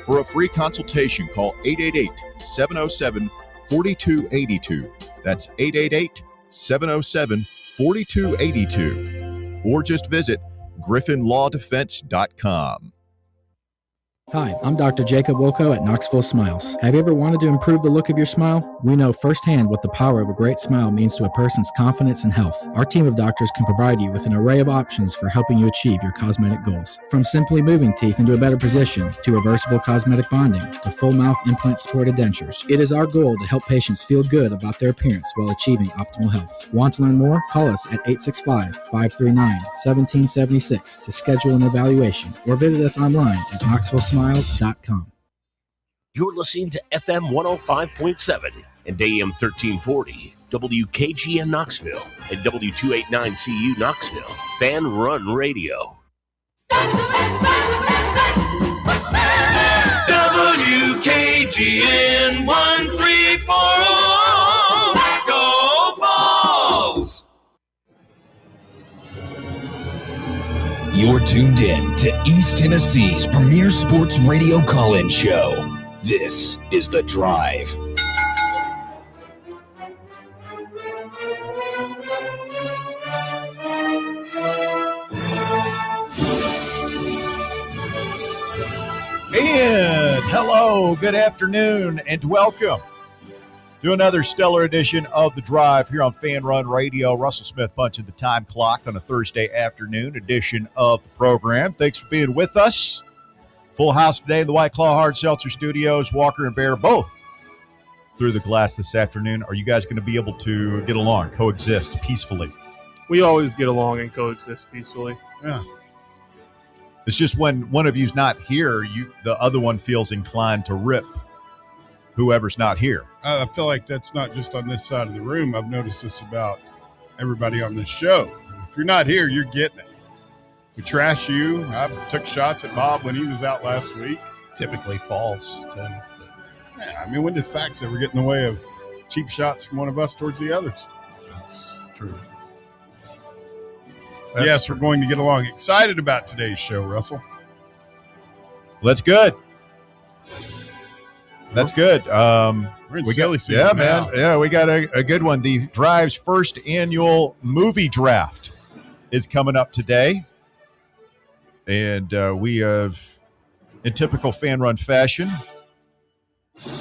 For a free consultation, call 888-707-4282. That's 888-707-4282. Or just visit griffinlawdefense.com. Hi, I'm Dr. Jacob Wilco at Knoxville Smiles. Have you ever wanted to improve the look of your smile? We know firsthand what the power of a great smile means to a person's confidence and health. Our team of doctors can provide you with an array of options for helping you achieve your cosmetic goals. From simply moving teeth into a better position, to reversible cosmetic bonding, to full mouth implant-supported dentures. It is our goal to help patients feel good about their appearance while achieving optimal health. Want to learn more? Call us at 865-539-1776 to schedule an evaluation, or visit us online at knoxvillesmiles.com. You're listening to FM 105.7 and AM 1340, WKGN Knoxville, and W289CU Knoxville, Fan Run Radio. WKGN 1340, Go Vols! You're tuned in to East Tennessee's premier sports radio call-in show. This is The Drive. And hello, good afternoon, and welcome to another stellar edition of The Drive here on Fan Run Radio. Russell Smith punching the time clock on a Thursday afternoon edition of the program. Thanks for being with us. Full house today in the White Claw Hard Seltzer Studios. Walker and Bear both through the glass this afternoon. Are you guys going to be able to get along, coexist peacefully? We always get along and coexist peacefully. Yeah. It's just when one of you's not here, the other one feels inclined to rip whoever's not here. I feel like that's not just on this side of the room. I've noticed this about everybody on this show. If you're not here, you're getting it. We trash you. I took shots at Bob when he was out last week. Typically false. Yeah, I mean, when did facts ever get in the way of cheap shots from one of us towards the others? That's true. Yes, we're going to get along. Excited about today's show, Russell. That's good. That's good. We're in silly season. Yeah, now. man. Yeah, we got a good one. The Drive's first annual movie draft is coming up today. And we have, in typical fan run fashion,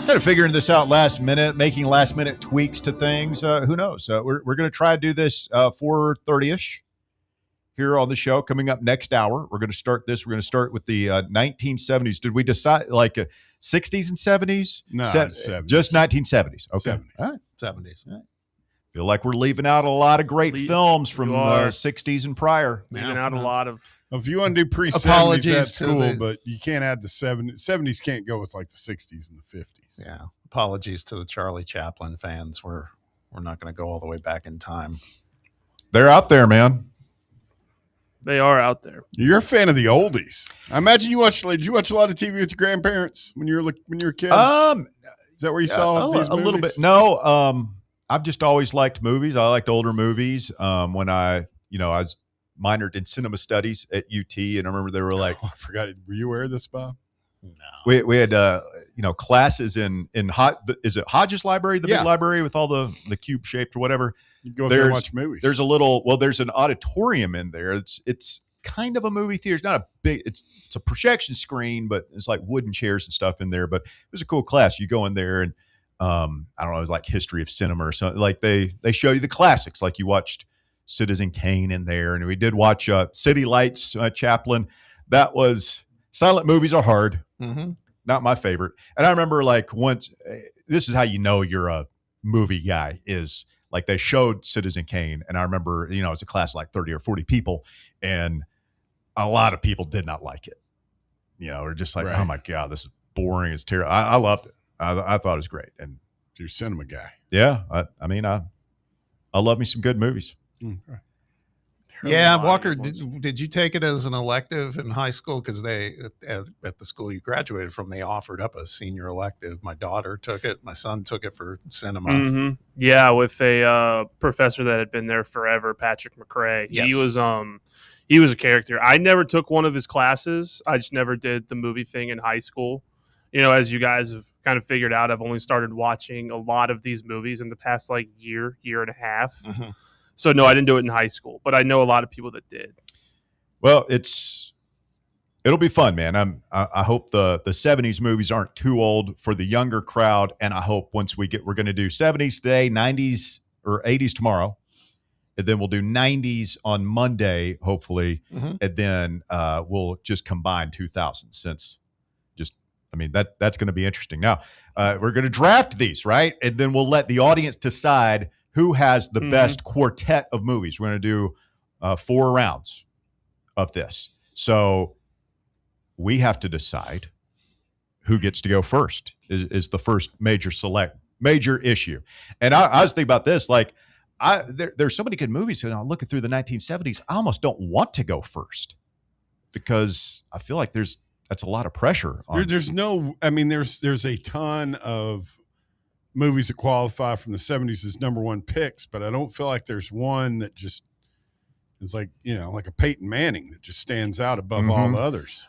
kind of figuring this out last minute, making last minute tweaks to things. Who knows? We're going to try to do this 4:30ish here on the show. Coming up next hour, we're going to start this. We're going to start with the 1970s. Did we decide like 60s and 70s? No, 70s. Just 1970s. Okay. 70s. All right. 70s. All right. Feel like we're leaving out a lot of great films from the 60s and prior. Leaving out a lot of. If you want to do pre-70s, Apologies that's to cool, the- but you can't add the 70s. 70s can't go with like the 60s and the 50s. Yeah. Apologies to the Charlie Chaplin fans. We're not going to go all the way back in time. They're out there, man. They are out there. You're a fan of the oldies. I imagine did you watch a lot of TV with your grandparents when you were a kid? Is that where you saw these movies? A little bit. No, I've just always liked movies. I liked older movies. When I was minored in cinema studies at UT, and I remember they were like, I forgot. Were you aware of this, Bob? No. We had classes in is it Hodges Library, the big library with all the cube shaped or whatever. You go there and watch movies. There's there's an auditorium in there. It's kind of a movie theater. It's not a big. It's a projection screen, but it's like wooden chairs and stuff in there. But it was a cool class. You go in there and I don't know, it was like history of cinema or something. Like they show you the classics. Like you watched Citizen Kane in there, and we did watch City Lights, Chaplin. That was silent movies are hard. Mm-hmm. Not my favorite. And I remember like once, this is how you know you're a movie guy, is like they showed Citizen Kane. And I remember, it was a class of like 30 or 40 people, and a lot of people did not like it. Or just like, oh my God, this is boring. It's terrible. I loved it. I thought it was great. And you're a cinema guy. Yeah. I love me some good movies. Okay. Yeah, Walker, did you take it as an elective in high school? Because they, at the school you graduated from, they offered up a senior elective. My daughter took it. My son took it for cinema. Mm-hmm. Yeah, with a professor that had been there forever, Patrick McRae. Yes. He was a character. I never took one of his classes. I just never did the movie thing in high school. as you guys have kind of figured out, I've only started watching a lot of these movies in the past year and a half. Mm-hmm. So no, I didn't do it in high school, but I know a lot of people that did. Well, it'll be fun, man. I hope the 70s movies aren't too old for the younger crowd, and I hope once we're going to do 70s today, 90s or 80s tomorrow, and then we'll do 90s on Monday, hopefully, and then we'll just combine 2000s since that's going to be interesting. Now, we're going to draft these, right? And then we'll let the audience decide who has the best quartet of movies. We're going to do 4 rounds of this. So we have to decide who gets to go first is the first major issue. And I was thinking about this, like there's so many good movies, and I'm looking through the 1970s. I almost don't want to go first because I feel like that's a lot of pressure. There's a ton of movies that qualify from the 70s as number one picks, but I don't feel like there's one that just is like a Peyton Manning that just stands out above all the others.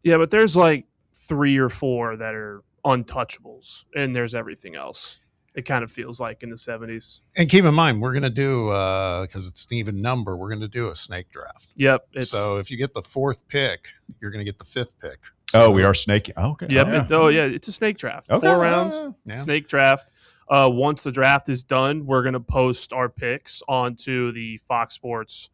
Yeah, but there's like 3 or 4 that are untouchables, and there's everything else. It kind of feels like in the 70s. And keep in mind, we're going to do, because it's an even number, we're going to do a snake draft. Yep. So if you get the 4th pick, you're going to get the 5th pick. So, we are snaking. Oh, okay. Yep. It's a snake draft. Okay. 4 rounds, snake draft. Once the draft is done, we're going to post our picks onto the Fox Sports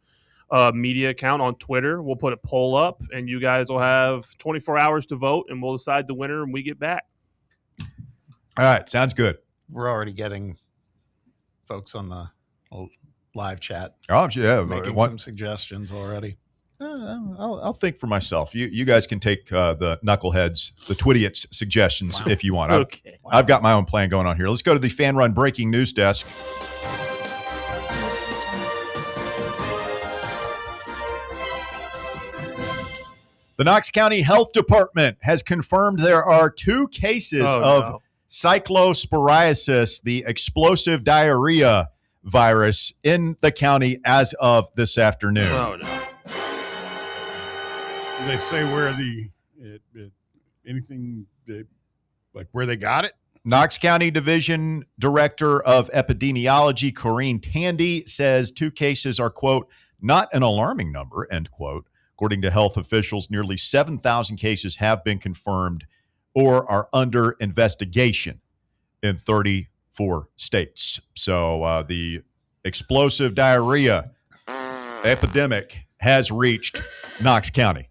media account on Twitter. We'll put a poll up, and you guys will have 24 hours to vote, and we'll decide the winner when we get back. All right. Sounds good. We're already getting folks on the live chat. Oh, yeah. Making some suggestions already. I'll think for myself. You guys can take the knuckleheads, the Twidiots suggestions if you want. Okay. I've got my own plan going on here. Let's go to the Fan Run breaking news desk. The Knox County Health Department has confirmed there are 2 cases of cyclosporiasis, the explosive diarrhea virus, in the county as of this afternoon. Oh, no. Do they say where where they got it? Knox County Division Director of Epidemiology, Corrine Tandy, says 2 cases are, quote, not an alarming number, end quote. According to health officials, nearly 7,000 cases have been confirmed or are under investigation in 34 states. So the explosive diarrhea epidemic has reached Knox County.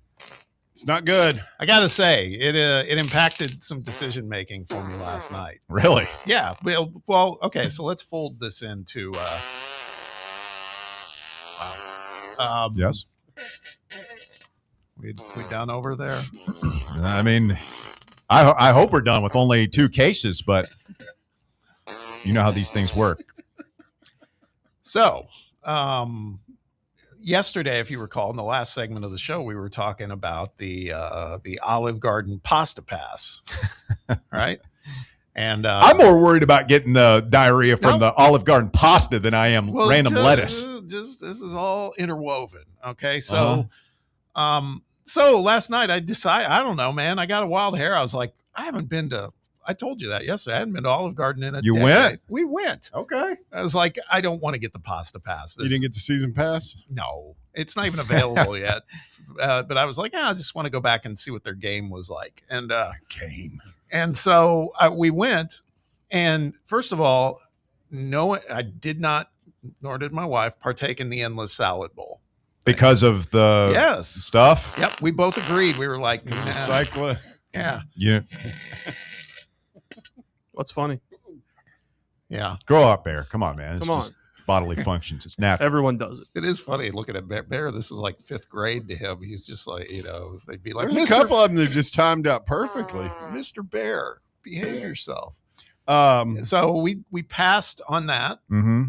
It's not good. I got to say, it impacted some decision making for me last night. Really? Yeah. Well, okay. So let's fold this into. Yes. We done over there? I mean, I hope we're done with only 2 cases, but you know how these things work. So, yesterday, if you recall, in the last segment of the show, we were talking about the Olive Garden Pasta Pass, right? And I'm more worried about getting the diarrhea from the Olive Garden pasta than I am random lettuce. This is all interwoven. Okay, so so last night I decided, I don't know, man, I got a wild hair. I was like, I told you that yesterday. I hadn't been to Olive Garden in a decade. Went? We went. Okay. I was like, I don't want to get the pasta pass. You didn't get the season pass? No, it's not even available yet. But I was like, I just want to go back and see what their game was like. And And so we went. And first of all, no, I did not, nor did my wife, partake in the endless salad bowl. Because of the stuff? Yep. We both agreed. We were like, Cycla. Yeah. Yeah. What's funny? Yeah. Grow up, Bear. Come on, man. It's Come on. just bodily functions. It's natural. Everyone does it. It is funny looking at Bear. This is like 5th grade to him. He's just like, they'd be like, There's a couple of them that just timed out perfectly. Mr. Bear, behave yourself. So So we passed on that. Mm-hmm.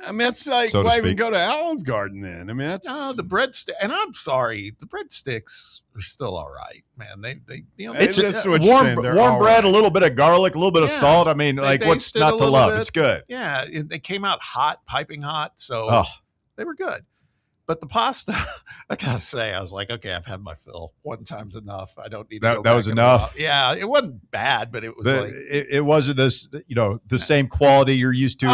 I mean, it's like, So to why even speak. go to Olive Garden then? I mean, that's The breadstick, and I'm sorry, the breadsticks are still all right, man. They It's That's what you're saying. They're warm all bread, right. a little bit of garlic, a little bit of Yeah. salt. I mean, They what's basted a not to little love? bit. It's good. Yeah, they came out hot, piping hot, so Oh, they were good. But the pasta, I gotta say, I was like, okay, I've had my fill. One time's enough. I don't need to go That was back and enough. Yeah, it wasn't bad, but it was like it wasn't this, the same quality you're used to.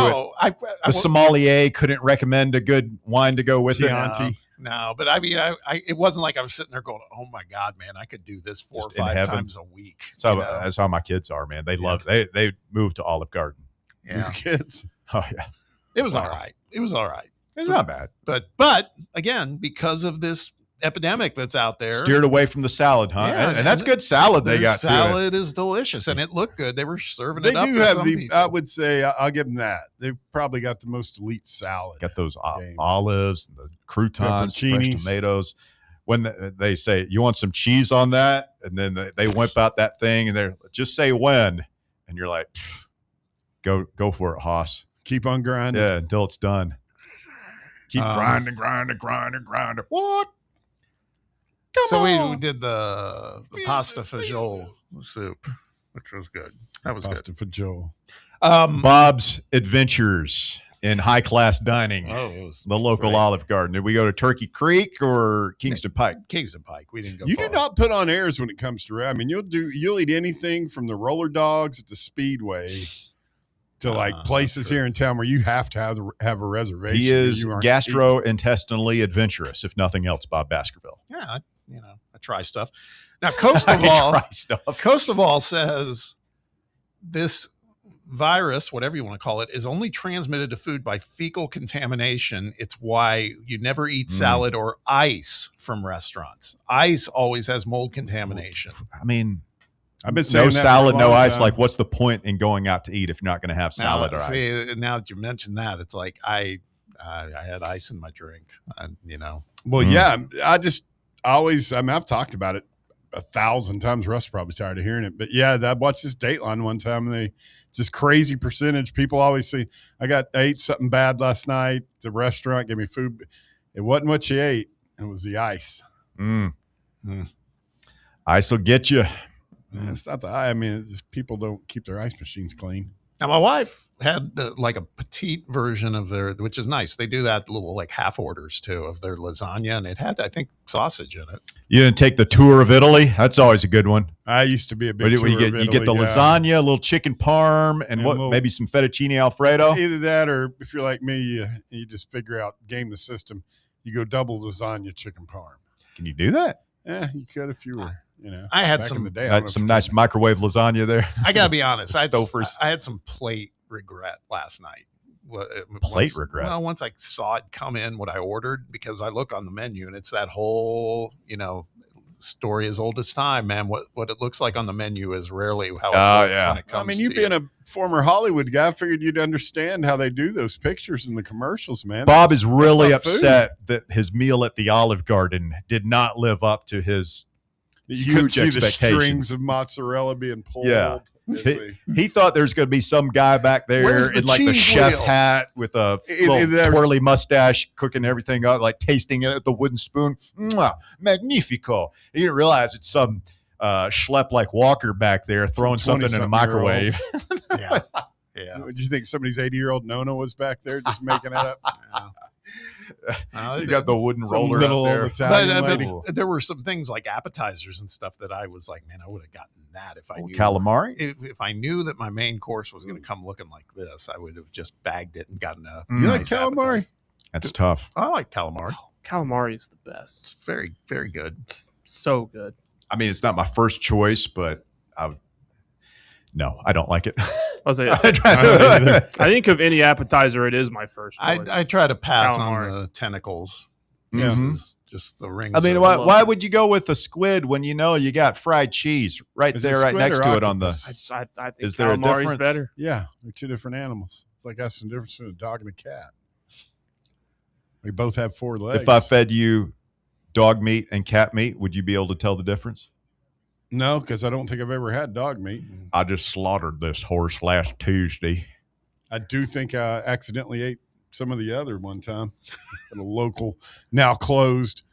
The sommelier couldn't recommend a good wine to go with Chianti. No, but I mean, it wasn't like I was sitting there going, "Oh my God, man, I could do this 4 or 5 times a week." So that's how my kids are, man. They love it. They moved to Olive Garden. Yeah, Your kids. Oh yeah, it was all right. It was all right. it's not bad. But again, because of this epidemic that's out there, Steered away from the salad, huh? Yeah, and that's good salad they their got too. salad is delicious, and it looked good. They were serving They it up. do to have some the. people. I would say I'll give them that. They've probably got the most elite salad. Got those Game. olives, and the croutons, fresh Pepperoncinis. tomatoes. When they say, "You want some cheese on that?" and then they whip out that thing, and they're just say when, and you're like, go for it, Hoss. Keep on grinding. Yeah, until it's done. Keep grinding. What? So we did the pasta fagioli soup, which was good. That was Pasta for Joe. good. Bob's Adventures in high class dining. It was The local great. Olive Garden. Did we go to Turkey Creek or Kingston Pike? Kingston Pike. We didn't go. You far. do not put on airs when it comes to. I mean, you'll eat anything from the roller dogs at the Speedway to places true. here in town where you have to have a reservation. He is You aren't gastrointestinally adventurous, if nothing else, Bob Baskerville. Yeah, I try stuff. Now, Coast of All, Try stuff. Coast of All says this virus, whatever you want to call it, is only transmitted to food by fecal contamination. It's why you never eat salad or ice from restaurants. Ice always has mold contamination. I mean, I've been saying no that for a salad, no long ice. time. Like, what's the point in going out to eat if you're not going to have salad or ice? Now that you mentioned that, it's like I had ice in my drink. Well, yeah, I've talked about it 1,000 times. Russ is probably tired of hearing it, but yeah, I watched this Dateline one time, and it's this crazy percentage. People always say, I ate something bad last night. The restaurant gave me food. It wasn't what you ate. It was the ice. Ice will get you. It's not the eye. I mean, it's just people don't keep their ice machines clean. Now, my wife had like a petite version of which is nice. They do that little like half orders too of their lasagna, and it had, I think, sausage in it. You didn't take the tour of Italy? That's always a good one. I used to be a big You get the lasagna, a little chicken parm, and maybe some fettuccine Alfredo. Either that, or if you're like me, you just figure out, game the system. You go double lasagna, chicken parm. Can you do that? Yeah, you could if you were. I had back in some the day. I don't Got know some if nice microwave lasagna there. I gotta be honest. Stouffer's. I had some plate regret last night. Regret? Well, once I saw it come in, what I ordered, because I look on the menu and it's that whole, story as old as time, man. What it looks like on the menu is rarely how it looks when it comes. I mean, you to being a former Hollywood guy, I figured you'd understand how they do those pictures in the commercials, man. Bob is really not food. upset that his meal at the Olive Garden did not live up to his You couldn't huge see the expectations. strings of mozzarella being pulled. Yeah. He thought there was going to be some guy back there Where's the in like the cheese chef wheel? hat with a little twirly mustache, cooking everything up, like tasting it with the wooden spoon. Mwah, magnifico. He didn't realize it's some schlep like Walker back there throwing something in a 20-something-year-old. microwave. Yeah. Would you think somebody's 80-year-old Nona was back there just making it up? You got the wooden Some roller little up there. old Italian lady. But there were some things like appetizers and stuff that I was like, man, I would have gotten that if I knew. Calamari? If I knew that my main course was going to come looking like this, I would have just bagged it and gotten a You like nice calamari? appetizer. That's tough. I like calamari. Calamari is the best. It's very, very good. It's so good. I mean, it's not my first choice, but no, I don't like it. I was like, I try- I think of any appetizer, it is my first choice. I try to pass Calamari. on the tentacles. Yeah. Just the rings. I mean, of- why would you go with the squid when you know you got fried cheese right Is it there, right squid next or to it on the? octopus? I think Is there a calamari's difference? better. Yeah, they're two different animals. It's like asking the difference between a dog and a cat. They both have 4 legs. If I fed you dog meat and cat meat, would you be able to tell the difference? No, because I don't think I've ever had dog meat. I just slaughtered this horse last Tuesday. I do think I accidentally ate some of the other one time at a local, now closed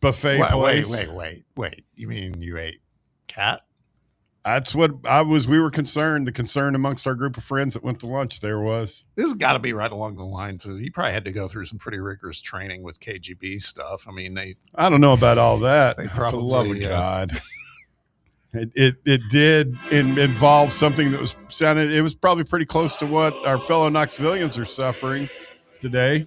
buffet place. Wait. You mean you ate cat? That's what we were concerned. The concern amongst our group of friends that went to lunch there was. This has got to be right along the lines of, he probably had to go through some pretty rigorous training with KGB stuff. I mean, I don't know about all that. They For the love of probably, God. It did involve something that it was probably pretty close to what our fellow Knoxvillians are suffering today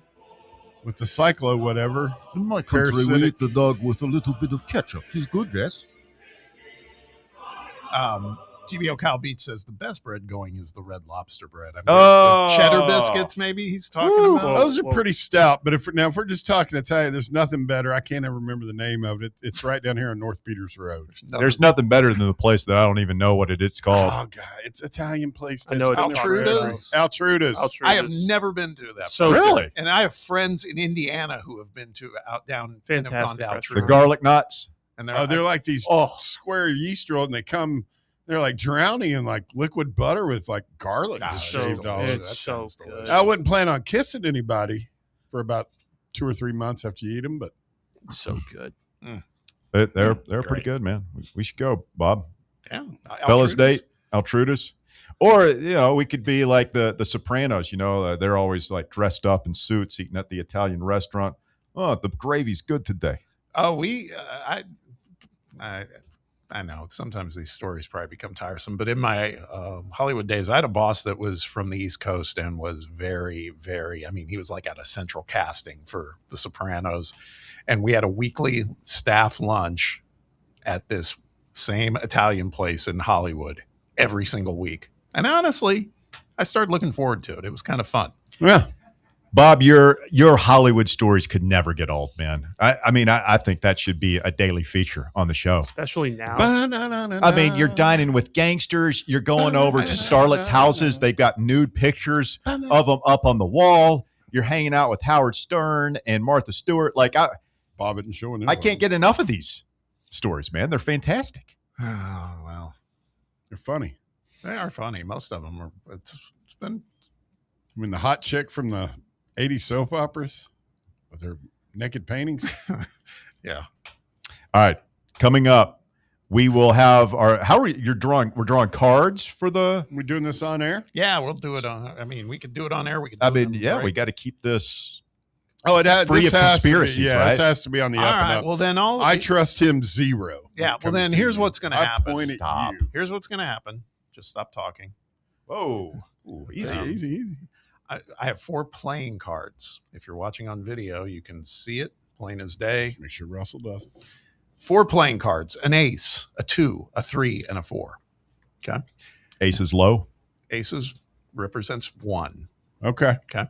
with the cyclo whatever. In my country, we eat the dog with a little bit of ketchup. He's good, yes. GBO Kyle Beach says the best bread going is the Red Lobster bread. I mean, Oh. the cheddar biscuits, maybe he's talking Ooh, about. those are pretty stout, but if we're just talking Italian, there's nothing better. I can't ever remember the name of it. It's right down here on North Peters Road. There's nothing better than the place that I don't even know what it's called. Oh God, it's Italian place. I know It's it's been there forever. Altruda's. Altruda's. I have never been to that. So place. Really? And I have friends in Indiana who have been to down and have gone Fantastic to restaurant. The Altruda's. garlic knots. And They're like these Oh. square yeast rolled, and they're like drowning in like liquid butter with like garlic God, just so shaved all over. it's That so sounds good. delicious. I wouldn't plan on kissing anybody for about 2 or 3 months after you eat them, but So good. They're Great. pretty good, man. We should go, Bob. Yeah. Fellas Altruda's. date, Altruda's. Or, we could be like the Sopranos, they're always like dressed up in suits eating at the Italian restaurant. Oh, the gravy's good today. Oh, I know sometimes these stories probably become tiresome, but in my Hollywood days, I had a boss that was from the East Coast and was very, very, he was like at a central casting for The Sopranos. And we had a weekly staff lunch at this same Italian place in Hollywood every single week. And honestly, I started looking forward to it. It was kind of fun. yeah. Bob, your Hollywood stories could never get old, man. I think that should be a daily feature on the show. Especially now. You're dining with gangsters. You're going over to starlets' houses. They've got nude pictures of them up on the wall. You're hanging out with Howard Stern and Martha Stewart. Bobbit and showing. I can't get enough of these stories, man. They're fantastic. Oh, well, They're funny. they are funny. Most of them are. It's been. The hot chick from the 80s soap operas with their naked paintings. Yeah. All right. Coming up, we will have we're drawing cards for the. We doing this on air? Yeah, we'll do it on. We could do it on air. We could. Do it on the we break. got to keep this. Oh, it has Free this of has to be- conspiracies, yeah, right? this has to be on the All up and right. up. Well, then I trust him zero. when Yeah. it Well, comes then to here's you. what's going to I happen. point at Stop. you. Here's what's going to happen. Just stop talking. Whoa. Ooh, Easy, easy. I have 4 playing cards. If you're watching on video, you can see it plain as day. Make sure Russell does it. 4 playing cards: an ace, a 2, a 3, and a 4. Okay. Ace is low. Aces represents 1. Okay. Okay.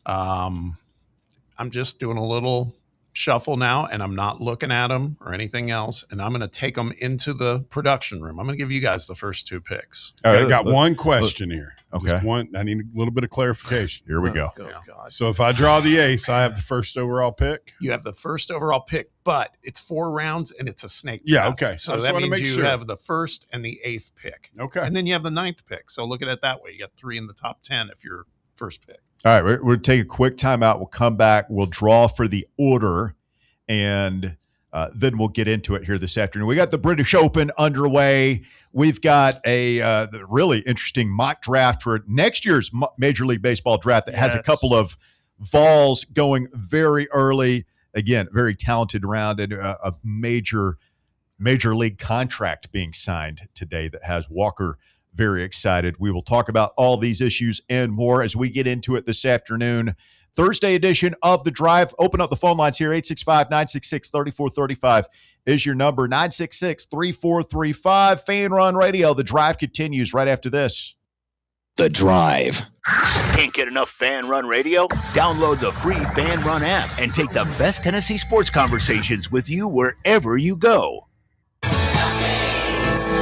I'm just doing a little shuffle now, and I'm not looking at them or anything else. And I'm going to take them into the production room. I'm going to give you guys the first 2 picks. All right, I got let's- one question here. Okay. Just one. I need a little bit of clarification. Here we go. Oh, Yeah. God. So if I draw the ace, I have the first overall pick. You have the first overall pick, but it's 4 rounds and it's a snake Yeah, draft. okay. I So just that wanna means make you sure. have the first and the 8th pick. Okay. And then you have the 9th pick. So look at it that way. You got 3 in the top 10 if you're first pick. All right, we're going to take a quick timeout. We'll come back. We'll draw for the order, and then we'll get into it here this afternoon. We got the British Open underway. We've got a really interesting mock draft for next year's Major League Baseball draft that has a Yes. couple of Vols going very early. Again, very talented round, and a major league contract being signed today that has Walker very excited. We will talk about all these issues and more as we get into it this afternoon. Thursday edition of The Drive. Open up the phone lines here. 865-966-3435 is your number. 966-3435. Fan Run Radio. The Drive continues right after this. The Drive. Can't get enough Fan Run Radio? Download the free Fan Run app and take the best Tennessee sports conversations with you wherever you go.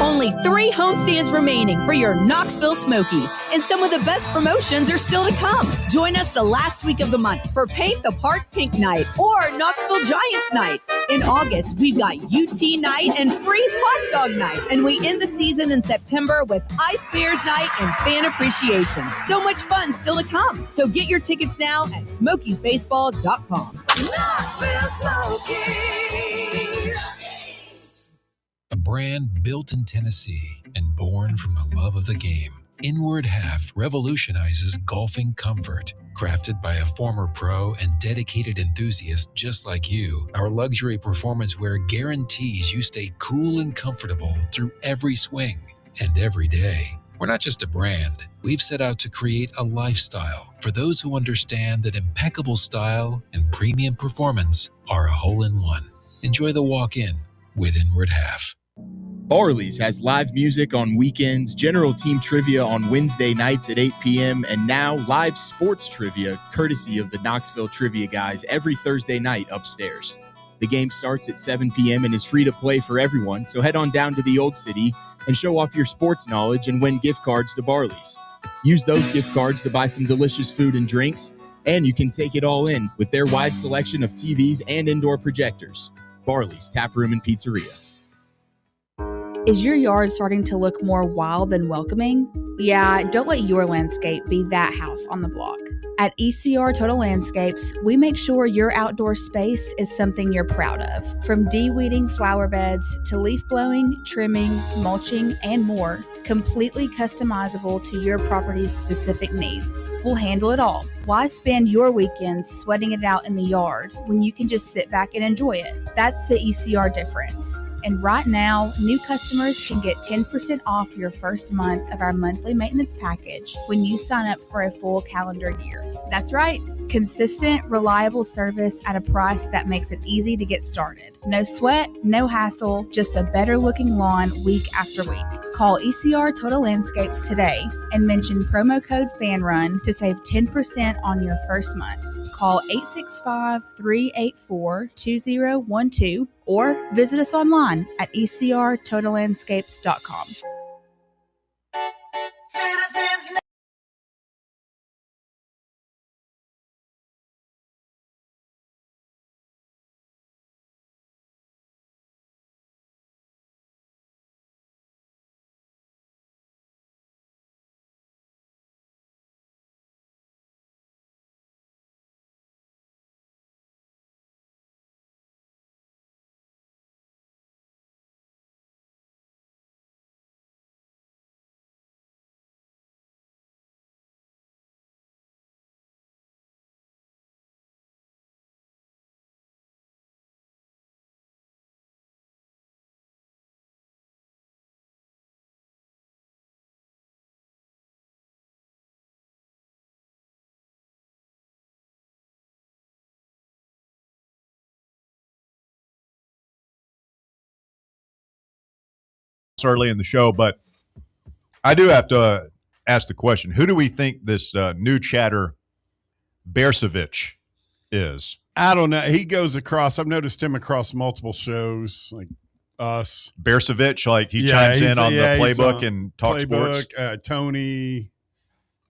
Only 3 homestands remaining for your Knoxville Smokies, and some of the best promotions are still to come. Join us the last week of the month for Paint the Park Pink Night or Knoxville Giants Night. In August, we've got UT Night and free hot dog night, and we end the season in September with Ice Bears Night and Fan Appreciation. So much fun still to come. So get your tickets now at SmokiesBaseball.com. Knoxville Smokies. a brand built in Tennessee and born from the love of the game. Inward Half revolutionizes golfing comfort. Crafted by a former pro and dedicated enthusiast just like you, our luxury performance wear guarantees you stay cool and comfortable through every swing and every day. We're not just a brand. We've set out to create a lifestyle for those who understand that impeccable style and premium performance are a hole-in-one. Enjoy the walk-in with Inward Half. Barley's has live music on weekends, general team trivia on Wednesday nights at 8 p.m., and now live sports trivia courtesy of the Knoxville Trivia Guys every Thursday night upstairs. The game starts at 7 p.m. and is free to play for everyone, so head on down to the Old City and show off your sports knowledge and win gift cards to Barley's. Use those gift cards to buy some delicious food and drinks, and you can take it all in with their wide selection of TVs and indoor projectors. Barley's Tap Room and Pizzeria. Is your yard starting to look more wild and welcoming? Yeah, don't let your landscape be that house on the block. At ECR Total Landscapes, we make sure your outdoor space is something you're proud of. From de-weeding flower beds to leaf blowing, trimming, mulching, and more, completely customizable to your property's specific needs. We'll handle it all. Why spend your weekends sweating it out in the yard when you can just sit back and enjoy it? That's the ECR difference. And right now, new customers can get 10% off your first month of our monthly maintenance package when you sign up for a full calendar year. That's right. Consistent, reliable service at a price that makes it easy to get started. No sweat, no hassle, just a better looking lawn week after week. Call ECR Total Landscapes today and mention promo code FANRUN to save 10% on your first month. Call 865-384-2012 or visit us online at ecrtotallandscapes.com. Early in the show, but I do have to ask the question: who do we think this new chatter Bersovich is? I don't know. He goes across. I've noticed him across multiple shows, like us. Bersovich, like he chimes in on the playbook and talks sports. Tony,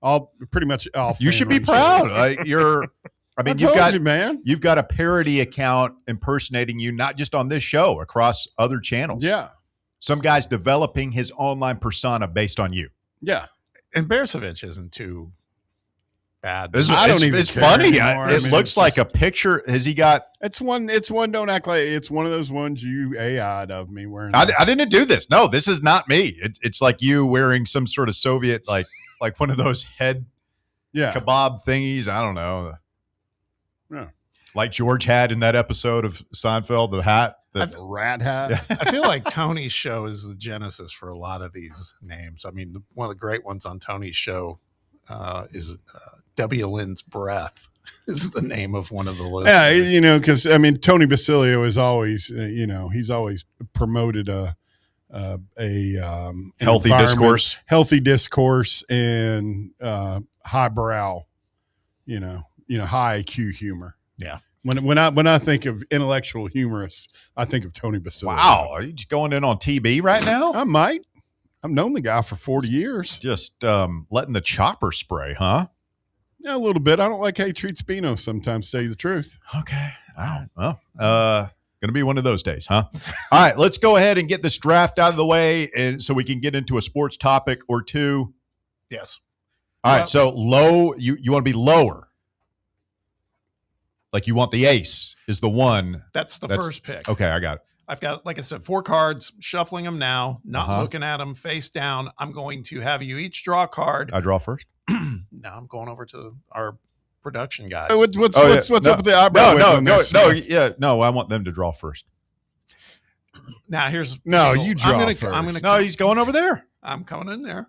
all pretty much all. You should be proud. You've got a parody account impersonating you, not just on this show, across other channels. Yeah. Some guy's developing his online persona based on you. Yeah. And Bersovich isn't too bad. It's funny. It looks like a picture. Has he got? It's one. Don't act like it's one of those ones you AI'd of me wearing. I didn't do this. No, this is not me. It's like you wearing some sort of Soviet, like one of those head kebab thingies. I don't know. Yeah. Like George had in that episode of Seinfeld, the hat. The rat hat. I feel like Tony's show is the genesis for a lot of these names. I mean, one of the great ones on Tony's show is W. Lynn's Breath is the name of one of the lists. Yeah, because Tony Basilio is always, he's always promoted a healthy discourse, and highbrow, high IQ humor. Yeah. When I think of intellectual humorists, I think of Tony Basilio. Wow, are you just going in on TB right now? I might. I've known the guy for 40 years. Just letting the chopper spray, huh? Yeah, a little bit. I don't like how he treats Bino sometimes, to tell you the truth. Okay. All right. Well, going to be one of those days, huh? All right, let's go ahead and get this draft out of the way and so we can get into a sports topic or two. Yes. All right, so low, you want to be lower. Like you want the ace is the one. That's the first pick. Okay, I got it. I've got, like I said, 4 cards, shuffling them now, not Uh-huh. looking at them face down. I'm going to have you each draw a card. I draw first. Now I'm going over to our production guys. What's up with the eyebrow? No, I want them to draw first. Now here's you draw No, he's going over there. I'm coming in there.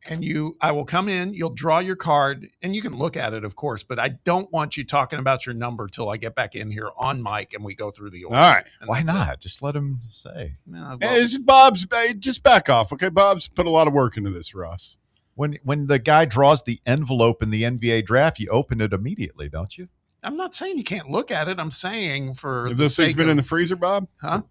And I will come in, you'll draw your card, and you can look at it, of course, but I don't want you talking about your number till I get back in here on mic and we go through the order. All right. And Why that's not? it. Just let him say. No, Hey, this is Bob's. Hey, just back off, okay? Bob's put a lot of work into this, Russ. When the guy draws the envelope in the NBA draft, you open it immediately, don't you? I'm not saying you can't look at it. I'm saying for Have the those things sake been of, in the freezer, Bob? Huh?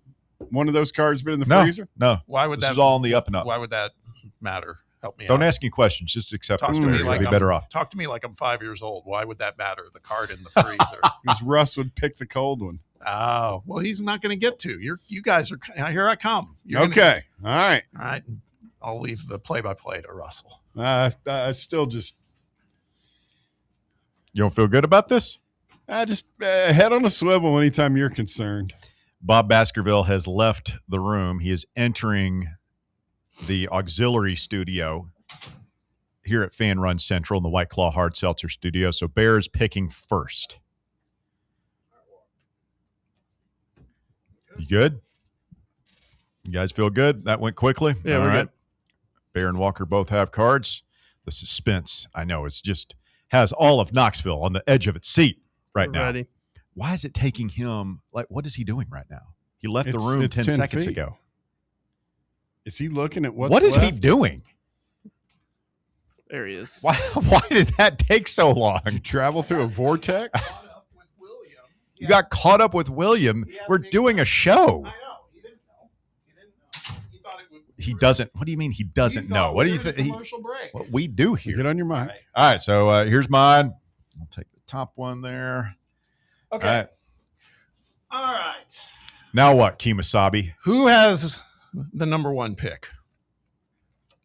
One of those cards been in the No, freezer? no. Why would this that is all on the up and up. Why would that matter? Help me out. Don't ask any questions. Just accept Talk it. to me You'll like be I'm better off. Talk to me like I'm 5 years old. Why would that matter? The card in the freezer. Because Russ would pick the cold one. Oh, well, he's not going to get to. You guys are here. I come. Okay. All right. All right. I'll leave the play-by-play to Russell. I still just. You don't feel good about this? I just head on a swivel anytime you're concerned. Bob Baskerville has left the room. He is entering the auxiliary studio here at Fan Run Central in the White Claw Hard Seltzer studio. So Bears picking first. You good? You guys feel good? That went quickly? Yeah, All we're right. good. Bear and Walker both have cards. The suspense, I know, it's just has all of Knoxville on the edge of its seat right We're now. ready. Why is it taking him? Like, what is he doing right now? He left the It's- room it's 10 10 seconds feet. ago. Is he looking at What is he left? doing? There he is. Why did that take so long? You travel through a vortex? You got caught up with William. We're doing a show. He doesn't. What do you mean he doesn't know? What do you think? What we do here? Get on your mic. All right. So here's mine. I'll take the top one there. Okay. All All right. Now what, Kemosabe? Who has the number 1 pick?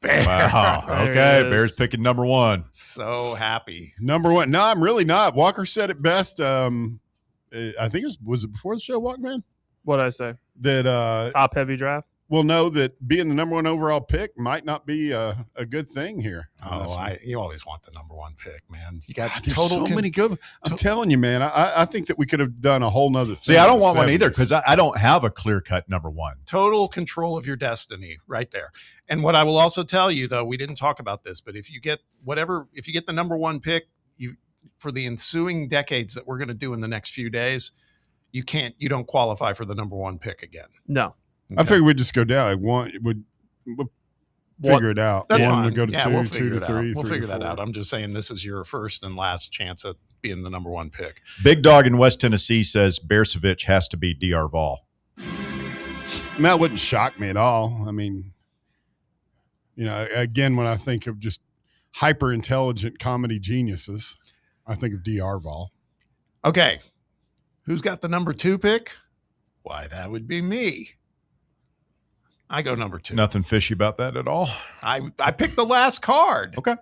Wow. There Okay. it is. Bears picking number 1. So happy. Number 1. No, I'm really not. Walker said it best. I think was it before the show, Walkman? What'd I say? That Top heavy draft? we'll know that being the number 1 overall pick might not be a good thing here. You always want the number 1 pick, man. You got There's total so many good. I'm telling you, man. I think that we could have done a whole nother thing. See, I don't in the want one either 70s. because I don't have a clear-cut number 1. total control of your destiny right there. And what I will also tell you, though, we didn't talk about this, but if you get the number 1 pick, for the ensuing decades that we're going to do in the next few days, you don't qualify for the number 1 pick again. No. I figured we'd just go down. Like we'll figure it out. That's 1 fine. would go to Yeah, 2, we'll 2 figure to it out. 3. We'll 3 to figure that 4. out. I'm just saying this is your first and last chance at being the number 1 pick. Big Dog in West Tennessee says Bersevich has to be DR Vol. And that wouldn't shock me at all. I mean, again, when I think of just hyper intelligent comedy geniuses, I think of DR Vol. Okay. Who's got the number 2 pick? Why, that would be me. I go number 2. Nothing fishy about that at all. I picked the last card. Okay.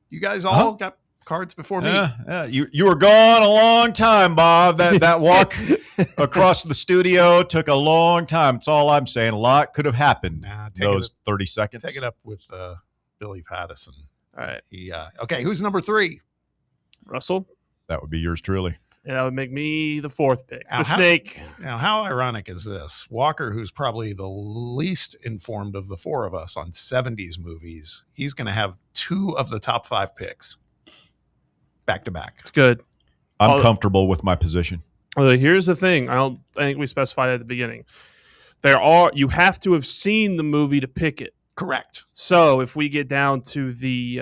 You guys all got cards before me. Yeah. You were gone a long time, Bob. That walk across the studio took a long time. That's all I'm saying. A lot could have happened those 30 seconds. Take it up with Billy Pattison. All right. Okay, who's number 3? Russell? That would be yours truly. Yeah, that would make me the 4th pick. Now, The snake. Now, how ironic is this? Walker, who's probably the least informed of the 4 of us on 70s movies, he's going to have 2 of the top 5 picks back to back. It's good. I'm comfortable with my position. Here's the thing. I think we specified at the beginning. You have to have seen the movie to pick it. Correct. So if we get down to the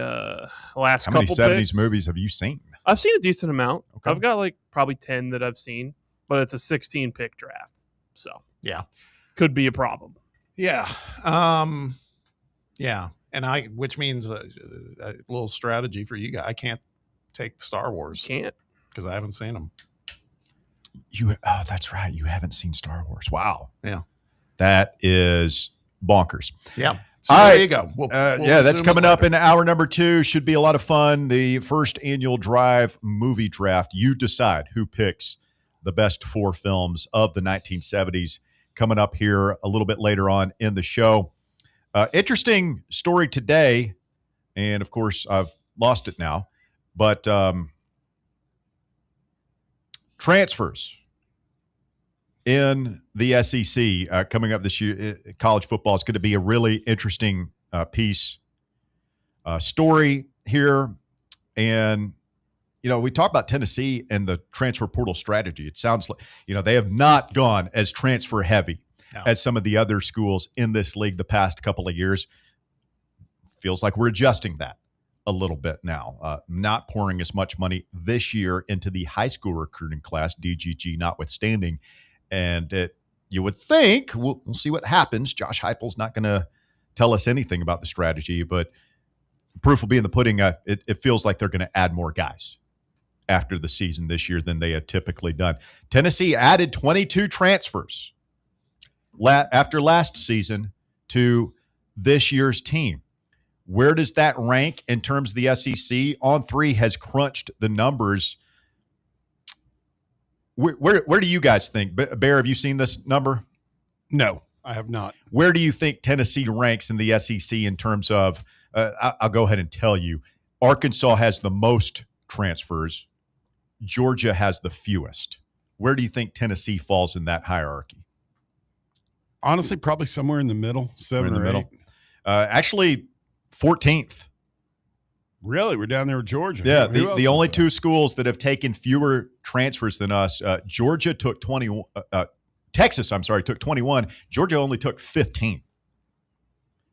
last How couple many 70s picks, movies have you seen? I've seen a decent amount. Okay. I've got probably 10 that I've seen, but it's a 16 pick draft. So yeah, could be a problem. Yeah. Yeah. And which means a little strategy for you guys. I can't take Star Wars. Can't. Because I haven't seen them. That's right. You haven't seen Star Wars. Wow. Yeah. That is bonkers. Yeah. So All there right. you go. We'll Yeah, that's resume coming it up later. in hour number 2. Should be a lot of fun. The first annual Drive movie draft. You decide who picks the best 4 films of the 1970s coming up here a little bit later on in the show. Interesting story today, and of course, I've lost it now, but transfers in the SEC coming up this year. College football is going to be a really interesting story here. And, we talk about Tennessee and the transfer portal strategy. It sounds like, they have not gone as transfer heavy as some of the other schools in this league the past couple of years. Feels like we're adjusting that a little bit now, not pouring as much money this year into the high school recruiting class, DGG notwithstanding. And you would think, we'll see what happens. Josh Heupel's not going to tell us anything about the strategy, but proof will be in the pudding. It feels like they're going to add more guys after the season this year than they had typically done. Tennessee added 22 transfers after last season to this year's team. Where does that rank in terms of the SEC? On3 has crunched the numbers. Where do you guys think? Bear, have you seen this number? No, I have not. Where do you think Tennessee ranks in the SEC in terms of, I'll go ahead and tell you, Arkansas has the most transfers. Georgia has the fewest. Where do you think Tennessee falls in that hierarchy? Honestly, probably somewhere in the middle, 7 or 8. Actually, 14th. Really? We're down there with Georgia. Yeah, the only two schools that have taken fewer transfers than us, Georgia took 21. Texas, took 21. Georgia only took 15.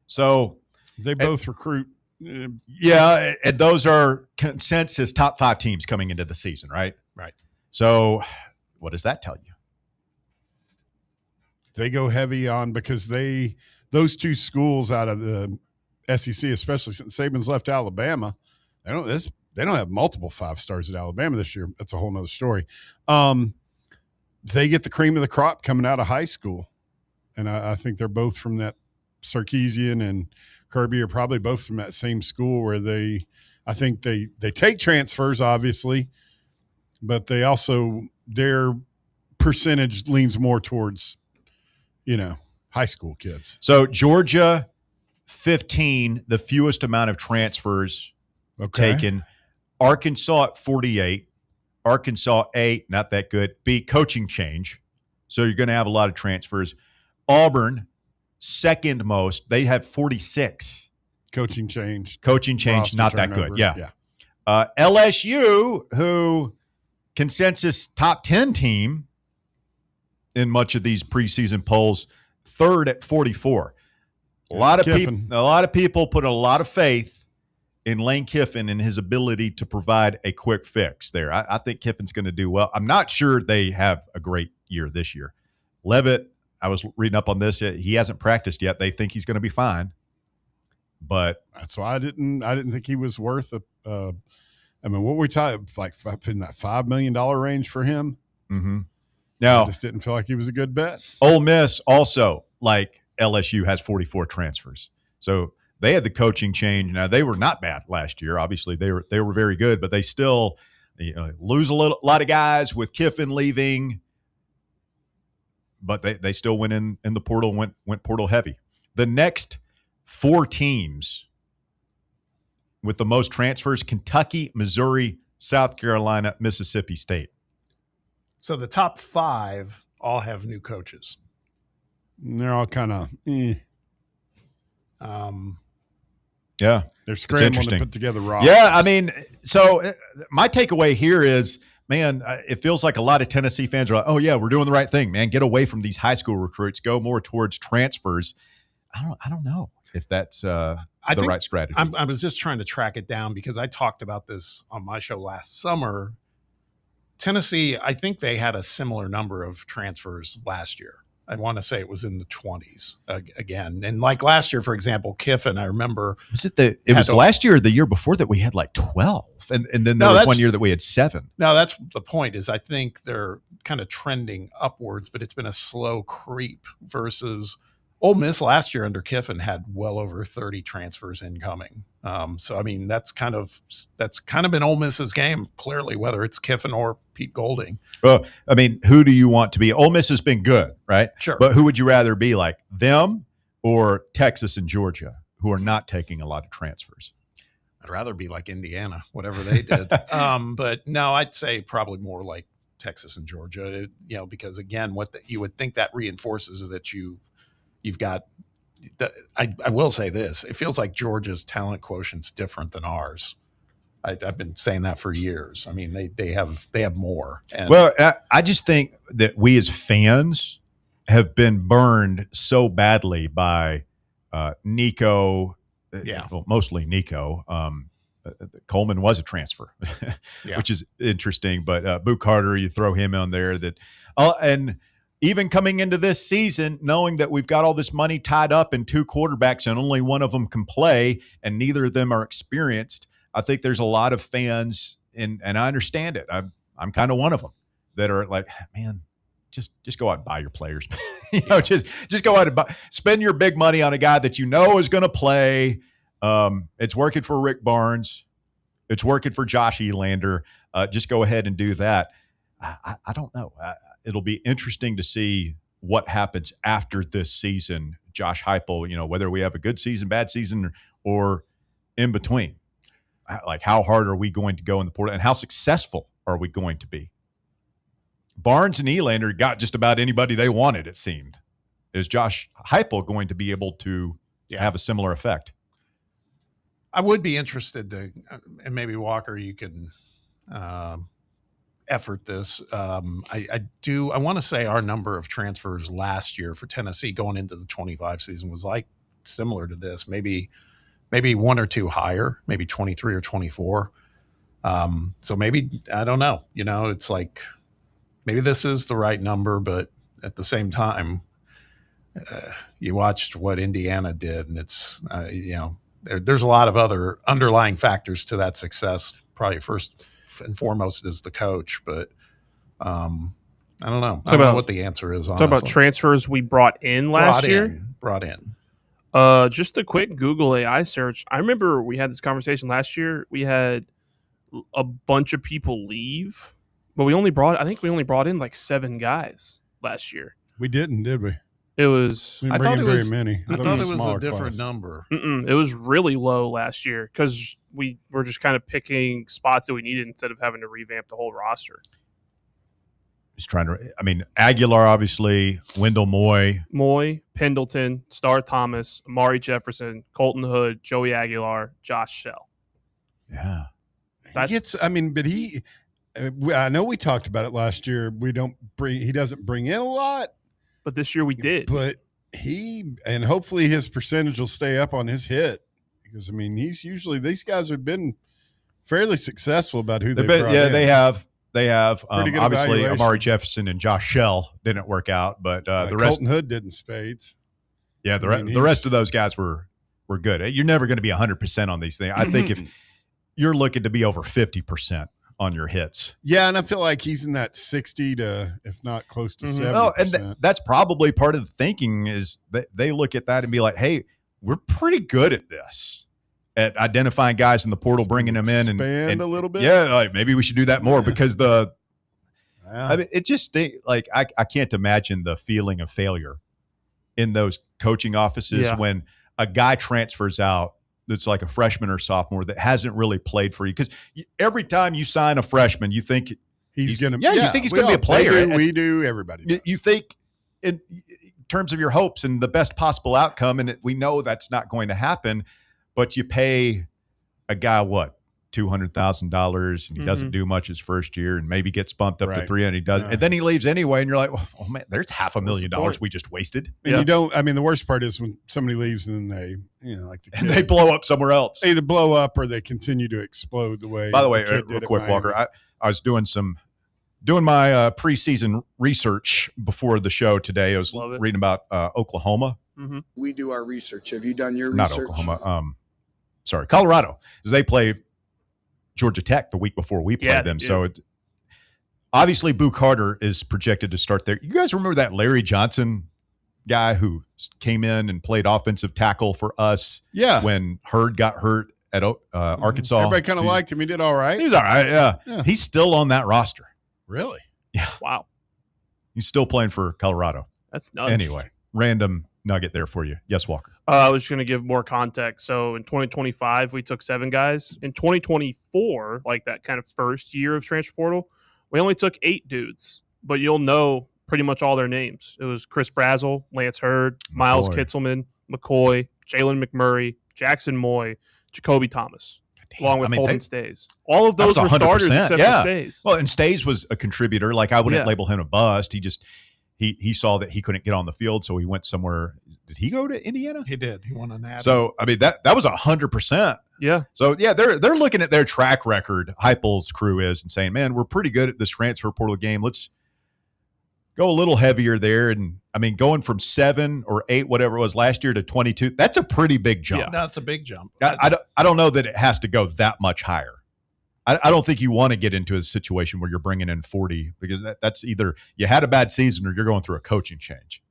So they both recruit. Yeah, and those are consensus top 5 teams coming into the season, right? Right. So what does that tell you? They go heavy on because those two schools out of the SEC, especially since Saban's left Alabama, they don't have multiple 5 stars at Alabama this year. That's a whole nother story. They get the cream of the crop coming out of high school, and I think they're both from that. Sarkisian and Kirby are probably both from that same school where they take transfers, obviously, but they also, their percentage leans more towards, high school kids. So Georgia, 15, the fewest amount of transfers taken. Arkansas at 48. Arkansas, A, not that good. B, coaching change. So you're going to have a lot of transfers. Auburn, second most. They have 46. Coaching change, not that good. Yeah. LSU, who consensus top 10 team in much of these preseason polls, third at 44. A lot of people put a lot of faith in Lane Kiffin and his ability to provide a quick fix there. I think Kiffin's going to do well. I'm not sure they have a great year this year. Leavitt, I was reading up on this. He hasn't practiced yet. They think he's going to be fine, but that's why I didn't think he was worth what we talking like in that $5 million range for him. Mm-hmm. Now, I just didn't feel like he was a good bet. Ole Miss also, like LSU, has 44 transfers. So they had the coaching change. Now they were not bad last year. Obviously, they were very good, but they still lose a lot of guys with Kiffin leaving. But they still went in the portal, went portal heavy. The next 4 teams with the most transfers: Kentucky, Missouri, South Carolina, Mississippi State. So the top 5 all have new coaches. And they're all kind of yeah, they're scrambling to put together rosters. Yeah, so my takeaway here is, man, it feels like a lot of Tennessee fans are like, oh, yeah, we're doing the right thing, man. Get away from these high school recruits. Go more towards transfers. I don't know if that's the right strategy. I was just trying to track it down because I talked about this on my show last summer. Tennessee, I think they had a similar number of transfers last year. I want to say it was in the 20s again. And like last year, for example, Kiffin, I remember. It was last year or the year before that we had like 12. And then there was one year that we had 7. No, that's the point is I think they're kind of trending upwards, but it's been a slow creep versus Ole Miss last year under Kiffin had well over 30 transfers incoming. So I mean, that's kind of been Ole Miss's game, clearly, whether it's Kiffin or Pete Golding. Well, I mean, who do you want to be? Ole Miss has been good, right? Sure. But who would you rather be, like them or Texas and Georgia, who are not taking a lot of transfers? I'd rather be like Indiana, whatever they did. But no, I'd say probably more like Texas and Georgia, because again, you would think that reinforces is that you've got I will say this, it feels like Georgia's talent quotient's different than ours. I've been saying that for years. I mean, they have more. And well, I just think that we as fans have been burned so badly by Nico. Well, mostly Nico. Coleman was a transfer, which is interesting. But Boo Carter, you throw him on there. And even coming into this season, knowing that we've got all this money tied up in two quarterbacks and only one of them can play, and neither of them are experienced, I think there's a lot of fans, and I understand it. I'm kind of one of them that are like, man, just go out and buy your players. Just go out and spend your big money on a guy that you know is going to play. It's working for Rick Barnes. It's working for Josh Elander. Just go ahead and do that. I don't know. It'll be interesting to see what happens after this season. Josh Heupel, whether we have a good season, bad season, or in between. Like, how hard are we going to go in the portal, and how successful are we going to be? Barnes and Elander got just about anybody they wanted, it seemed. Is Josh Heupel going to be able to have a similar effect? I would be interested to, and maybe Walker, you can effort this. I want to say our number of transfers last year for Tennessee going into the 25 season was like similar to this, maybe one or two higher, maybe 23 or 24. So maybe, I don't know, it's like, maybe this is the right number, but at the same time, you watched what Indiana did, and it's, there's a lot of other underlying factors to that success. Probably first and foremost is the coach, but I don't know. I don't know what the answer is. Talk about transfers we brought in last year. Brought in. Just a quick Google AI search. I remember we had this conversation last year. We had a bunch of people leave, but I think we only brought in like 7 guys last year. We didn't, did we? It was. I thought it was very many. I thought it was a different number. It was really low last year because we were just kind of picking spots that we needed instead of having to revamp the whole roster. Just trying to. I mean, Aguilar, obviously, Wendell Moy, Pendleton, Star Thomas, Amari Jefferson, Colton Hood, Joey Aguilar, Josh Shell. Yeah, I know we talked about it last year. He doesn't bring in a lot. But this year we did. But and hopefully his percentage will stay up on his hit, because these guys have been fairly successful about who they've brought in. They have. Obviously, evaluation. Amari Jefferson and Josh Shell didn't work out, but the rest. Colton Hood did in spades. Yeah, the rest of those guys were good. You're never going to be 100% on these things. I think if you're looking to be over 50% on your hits. Yeah, and I feel like he's in that 60 to, if not close to 70%. Well, and that's probably part of the thinking is that they look at that and be like, hey, we're pretty good at this, at identifying guys in the portal, bringing them in and a little bit. Yeah, like maybe we should do that more because it just like I can't imagine the feeling of failure in those coaching offices when a guy transfers out that's like a freshman or sophomore that hasn't really played for you. Because every time you sign a freshman, you think he's going to you think he's going to be a player. We do. Everybody does. You think in terms of your hopes and the best possible outcome, and we know that's not going to happen, but you pay a guy, $200,000 and he doesn't do much his first year and maybe gets bumped up to $300,000 and he does, and then he leaves anyway. And you're like, oh man, there's $500,000 we just wasted. And you don't, the worst part is when somebody leaves and then they blow up somewhere else. They either blow up or they continue to explode the way. By the way, real quick, Walker, I was doing my preseason research before the show today. I was reading about Oklahoma. Mm-hmm. We do our research. Have you done your research? Not Oklahoma. Colorado, because they play Georgia Tech the week before we played them. So obviously Boo Carter is projected to start there. You guys remember that Larry Johnson guy who came in and played offensive tackle for us. Yeah. When Hurd got hurt at Arkansas. Everybody kind of liked him. He did all right. He was all right, yeah. He's still on that roster. Really? Yeah. Wow. He's still playing for Colorado. That's nuts. Anyway, random nugget there for you. Yes, Walker. I was just going to give more context. So in 2025, we took 7 guys. In 2024, like that kind of first year of transfer portal, we only took 8 dudes, but you'll know pretty much all their names. It was Chris Brazel, Lance Hurd, Miles Kitzelman, McCoy, Jalen McMurray, Jackson Moy, Jacoby Thomas, along with Holden Stays. All of those were starters except for Stays. Well, and Stays was a contributor. Like, I wouldn't label him a bust. He just he saw that he couldn't get on the field, so he went somewhere. Did he go to Indiana? He did. He won an ad. So, I mean, that was 100%. Yeah. So, yeah, they're looking at their track record, Heupel's crew is, and saying, man, we're pretty good at this transfer portal game. Let's go a little heavier there. And, I mean, going from 7 or 8, whatever it was last year, to 22, that's a pretty big jump. Yeah, that's a big jump. I don't know that it has to go that much higher. I don't think you want to get into a situation where you're bringing in 40, because that's either you had a bad season or you're going through a coaching change.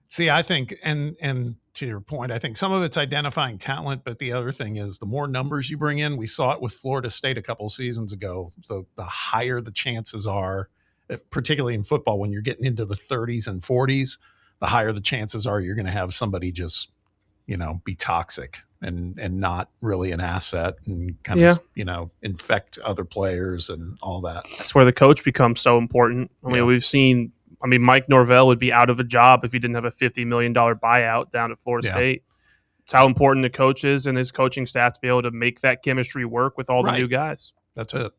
See, I think, and to your point, I think some of it's identifying talent, but the other thing is the more numbers you bring in, we saw it with Florida State a couple of seasons ago, the higher the chances are, particularly in football, when you're getting into the 30s and 40s, the higher the chances are you're going to have somebody just, be toxic and not really an asset and kind of, infect other players and all that. That's where the coach becomes so important. I mean, we've seen, Mike Norvell would be out of a job if he didn't have a $50 million buyout down at Florida State. It's how important the coach is and his coaching staff to be able to make that chemistry work with all the new guys. That's it.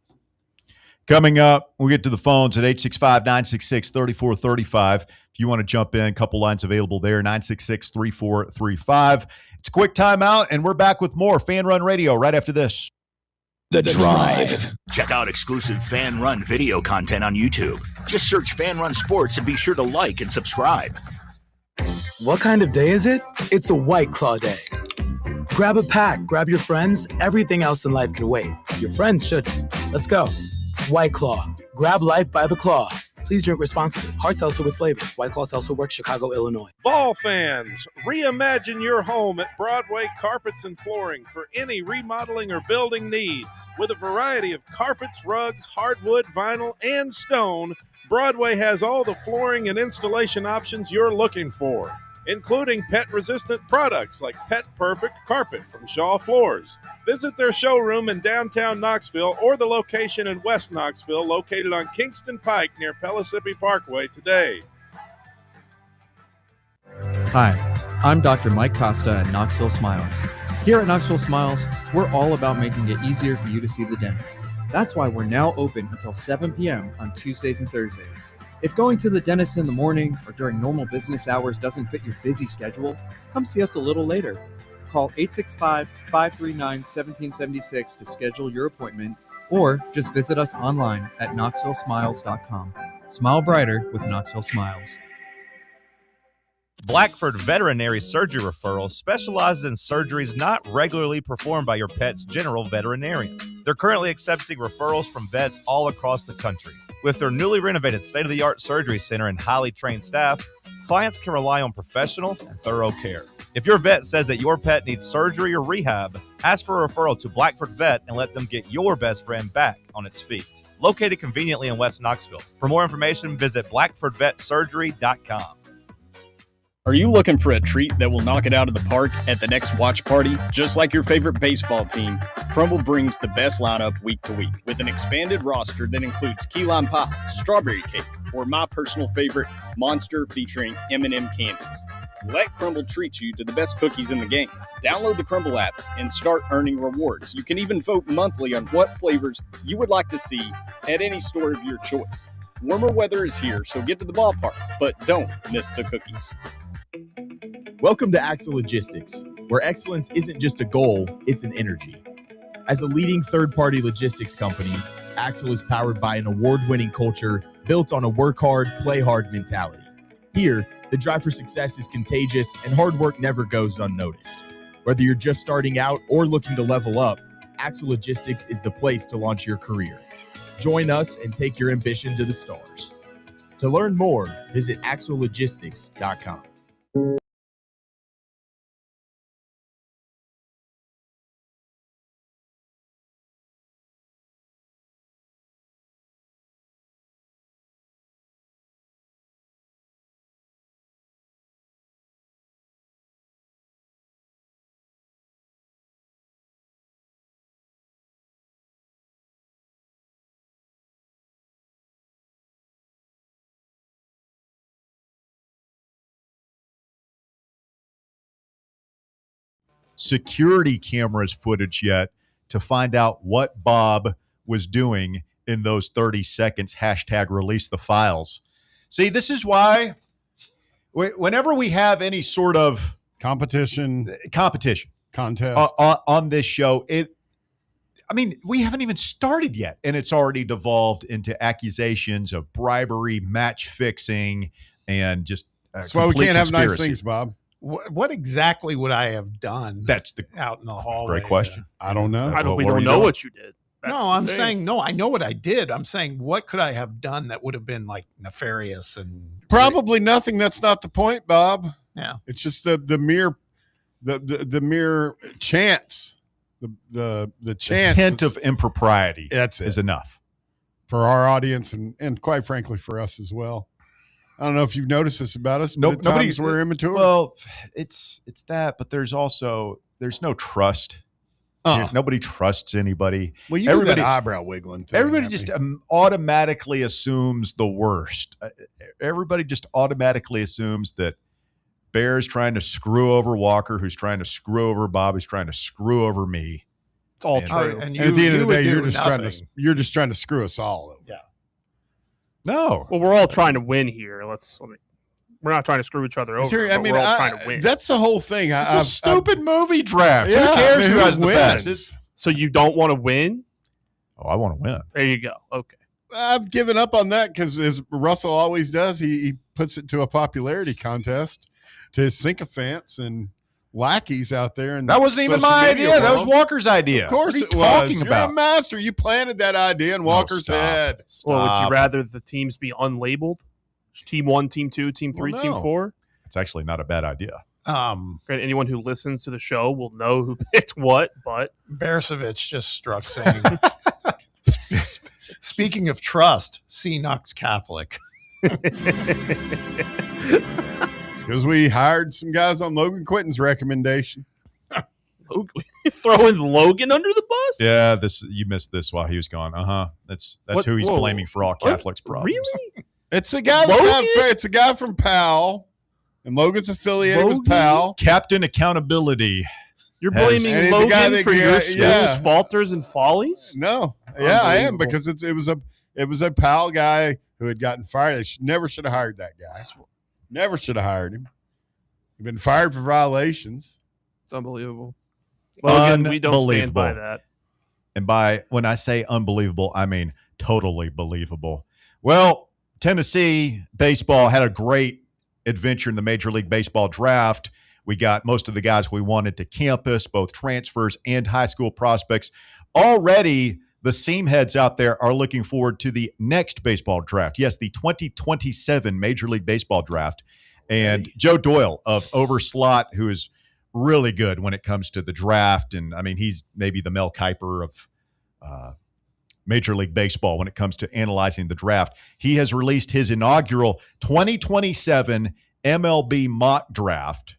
Coming up, we'll get to the phones at 865-966-3435. If you want to jump in, a couple lines available there, 966-3435. It's a quick timeout, and we're back with more Fan Run Radio right after this. The Drive. Check out exclusive Fan Run video content on YouTube. Just search Fan Run Sports and be sure to like and subscribe. What kind of day is it? It's a White Claw day. Grab a pack, grab your friends. Everything else in life can wait. Your friends shouldn't. Let's go. White Claw. Grab life by the claw. Please drink responsibly. Hard seltzer with flavors. White Claw Seltzer Works, Chicago, Illinois. Ball fans, reimagine your home at Broadway Carpets and Flooring for any remodeling or building needs. With a variety of carpets, rugs, hardwood, vinyl, and stone, Broadway has all the flooring and installation options you're looking for, including pet-resistant products like Pet Perfect Carpet from Shaw Floors. Visit their showroom in downtown Knoxville or the location in West Knoxville located on Kingston Pike near Pellissippi Parkway today. Hi, I'm Dr. Mike Costa at Knoxville Smiles. Here at Knoxville Smiles, we're all about making it easier for you to see the dentist. That's why we're now open until 7 p.m. on Tuesdays and Thursdays. If going to the dentist in the morning or during normal business hours doesn't fit your busy schedule, come see us a little later. Call 865-539-1776 to schedule your appointment, or just visit us online at knoxvillesmiles.com. Smile brighter with Knoxville Smiles. Blackford Veterinary Surgery Referral specializes in surgeries not regularly performed by your pet's general veterinarian. They're currently accepting referrals from vets all across the country. With their newly renovated state-of-the-art surgery center and highly trained staff, clients can rely on professional and thorough care. If your vet says that your pet needs surgery or rehab, ask for a referral to Blackford Vet and let them get your best friend back on its feet. Located conveniently in West Knoxville. For more information, visit blackfordvetsurgery.com. Are you looking for a treat that will knock it out of the park at the next watch party? Just like your favorite baseball team, Crumble brings the best lineup week to week with an expanded roster that includes key lime pie, strawberry cake, or my personal favorite, Monster featuring M&M candies. Let Crumble treat you to the best cookies in the game. Download the Crumble app and start earning rewards. You can even vote monthly on what flavors you would like to see at any store of your choice. Warmer weather is here, so get to the ballpark, but don't miss the cookies. Welcome to Axle Logistics, where excellence isn't just a goal, it's an energy. As a leading third-party logistics company, Axle is powered by an award-winning culture built on a work hard, play hard mentality. Here, the drive for success is contagious and hard work never goes unnoticed. Whether you're just starting out or looking to level up, Axle Logistics is the place to launch your career. Join us and take your ambition to the stars. To learn more, visit axlelogistics.com. security cameras footage yet to find out what Bob was doing in those 30 seconds. Hashtag release the files. See, this is why whenever we have any sort of competition contest on this show, we haven't even started yet, and it's already devolved into accusations of bribery, match fixing, and just that's why we can't have nice things, Bob. What exactly would I have done? That's the out in the hallway. Great question. I don't know. We don't know what you did. I'm saying no. I know what I did. I'm saying what could I have done that would have been like nefarious and probably nothing. That's not the point, Bob. Yeah, it's just the mere chance. The chance, hint of impropriety is enough for our audience and quite frankly for us as well. I don't know if you've noticed this about us, but at times we're immature. Well, it's that, but there's no trust. Nobody trusts anybody. Well, you do that eyebrow wiggling thing. Everybody just automatically assumes the worst. Everybody just automatically assumes that Bear's trying to screw over Walker, who's trying to screw over Bob, who's trying to screw over me. It's all true. And at the end of the day, you're just trying to screw us all over. Yeah. No. Well, we're all trying to win here. We're not trying to screw each other over. We're all trying to win. That's the whole thing. It's a stupid movie draft. Yeah, who cares who has the wins? best? So you don't want to win? Oh, I want to win. There you go. Okay. I've given up on that because, as Russell always does, he puts it to a popularity contest to his sycophants and lackeys out there. And that wasn't even my idea. That was Walker's idea. Of course it was. You're a master. You planted that idea in Walker's head. Well, would you rather the teams be unlabeled? Team 1, Team 2, Team 3, Team 4? It's actually not a bad idea. Anyone who listens to the show will know who picked what, but Beresovich just struck saying, speaking of trust, see Knox Catholic. It's because we hired some guys on Logan Quinton's recommendation. Throwing Logan under the bus? Yeah, you missed this while he was gone. That's who he's blaming for all Catholics' problems. Really? It's a guy. It's a guy from Powell, and Logan's affiliated with Powell. Captain Accountability. You're blaming Logan for your school's falters and follies? No, I am because it was a Powell guy who had gotten fired. They never should have hired that guy. Never should have hired him. He'd been fired for violations. It's unbelievable. Logan, we don't stand by that. And when I say unbelievable, I mean totally believable. Well, Tennessee baseball had a great adventure in the Major League Baseball draft. We got most of the guys we wanted to campus, both transfers and high school prospects. Already, the seam heads out there are looking forward to the next baseball draft. Yes, the 2027 Major League Baseball draft. And Joe Doyle of Overslot, who is really good when it comes to the draft. And, he's maybe the Mel Kiper of Major League Baseball when it comes to analyzing the draft. He has released his inaugural 2027 MLB mock draft.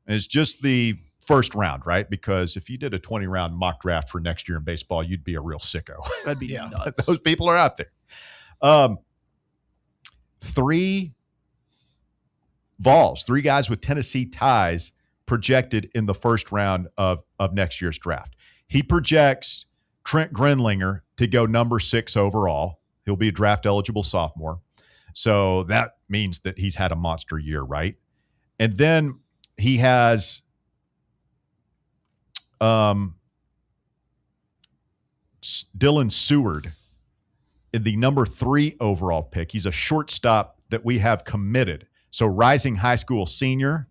And it's just the first round, right? Because if you did a 20-round mock draft for next year in baseball, you'd be a real sicko. That'd be nuts. Those people are out there. 3 Vols, 3 guys with Tennessee ties projected in the first round of next year's draft. He projects Trent Grenlinger to go number 6 overall. He'll be a draft-eligible sophomore. So that means that he's had a monster year, right? And then he has Dylan Seward in the number 3 overall pick. He's a shortstop that we have committed. So rising high school senior,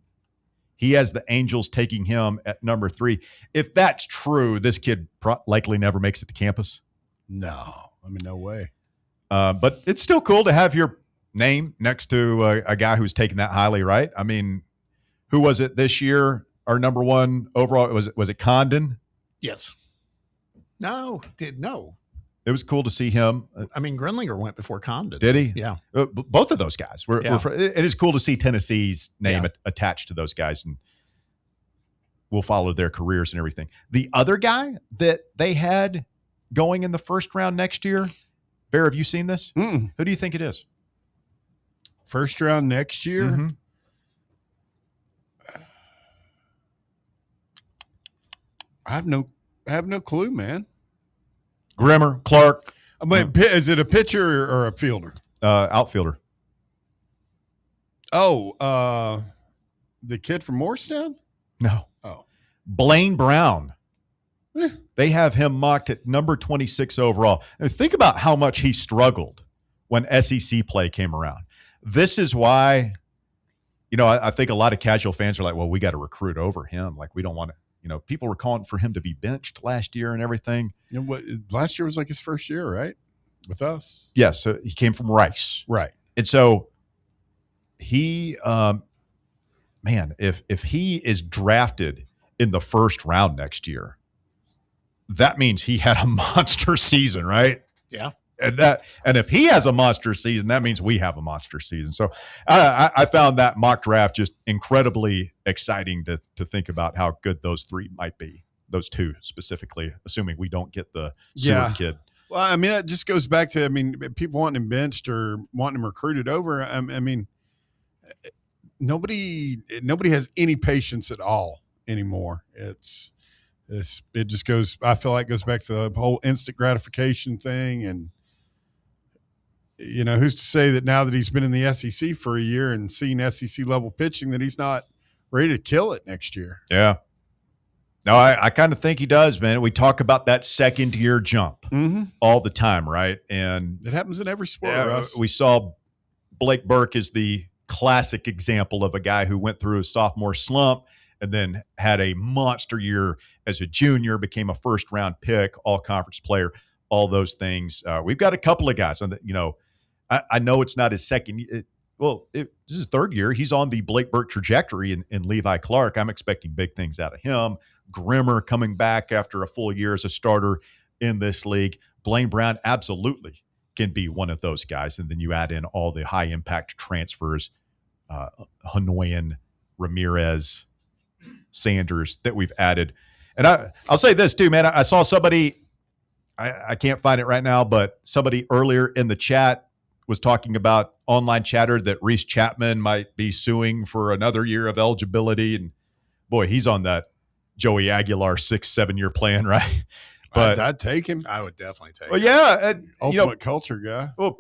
he has the Angels taking him at number 3. If that's true, this kid likely never makes it to campus. No, no way. But it's still cool to have your name next to a guy who's taken that highly, right? Who was it this year? Our number 1 overall, was it Condon? Yes. No. It was cool to see him. Grenlinger went before Condon. Did he? Yeah. Both of those guys. It is cool to see Tennessee's name attached to those guys, and we'll follow their careers and everything. The other guy that they had going in the first round next year, Bear, have you seen this? Mm-mm. Who do you think it is? First round next year? Mm-hmm. I have no clue, man. Grimmer, Clark. Is it a pitcher or a fielder? Outfielder. Oh, the kid from Morristown? No. Oh. Blaine Brown. They have him mocked at number 26 overall. And think about how much he struggled when SEC play came around. This is why, I think a lot of casual fans are like, well, we got to recruit over him. Like, we don't want to, people were calling for him to be benched last year and everything. Last year was like his first year, right? With us? Yes. So he came from Rice. Right. And so he, if he is drafted in the first round next year, that means he had a monster season, right? Yeah. And if he has a monster season, that means we have a monster season. So I found that mock draft just incredibly exciting to think about how good those three might be. Those two specifically, assuming we don't get the Seward kid. Well, I mean, that just goes back to, people wanting him benched or wanting him recruited over. Nobody has any patience at all anymore. It just goes, I feel like it goes back to the whole instant gratification thing. And, who's to say that now that he's been in the SEC for a year and seen SEC level pitching that he's not ready to kill it next year? Yeah. No, I kind of think he does, man. We talk about that second year jump all the time, right? And it happens in every sport, Russ. We saw Blake Burke is the classic example of a guy who went through a sophomore slump and then had a monster year as a junior, became a first-round pick, all-conference player, all those things. We've got a couple of guys. I know it's not his second – this is his third year. He's on the Blake Burke trajectory in Levi Clark. I'm expecting big things out of him. Grimmer coming back after a full year as a starter in this league. Blaine Brown absolutely can be one of those guys. And then you add in all the high-impact transfers, Hanoyan, Ramirez, Sanders that we've added. And I'll say this too, man. I saw somebody, I can't find it right now, but somebody earlier in the chat was talking about online chatter that Reese Chapman might be suing for another year of eligibility. And boy, he's on that Joey Aguilar 6-7 year plan, right? But I'd take him. I would definitely take him. Well, yeah. Ultimate culture guy. Well,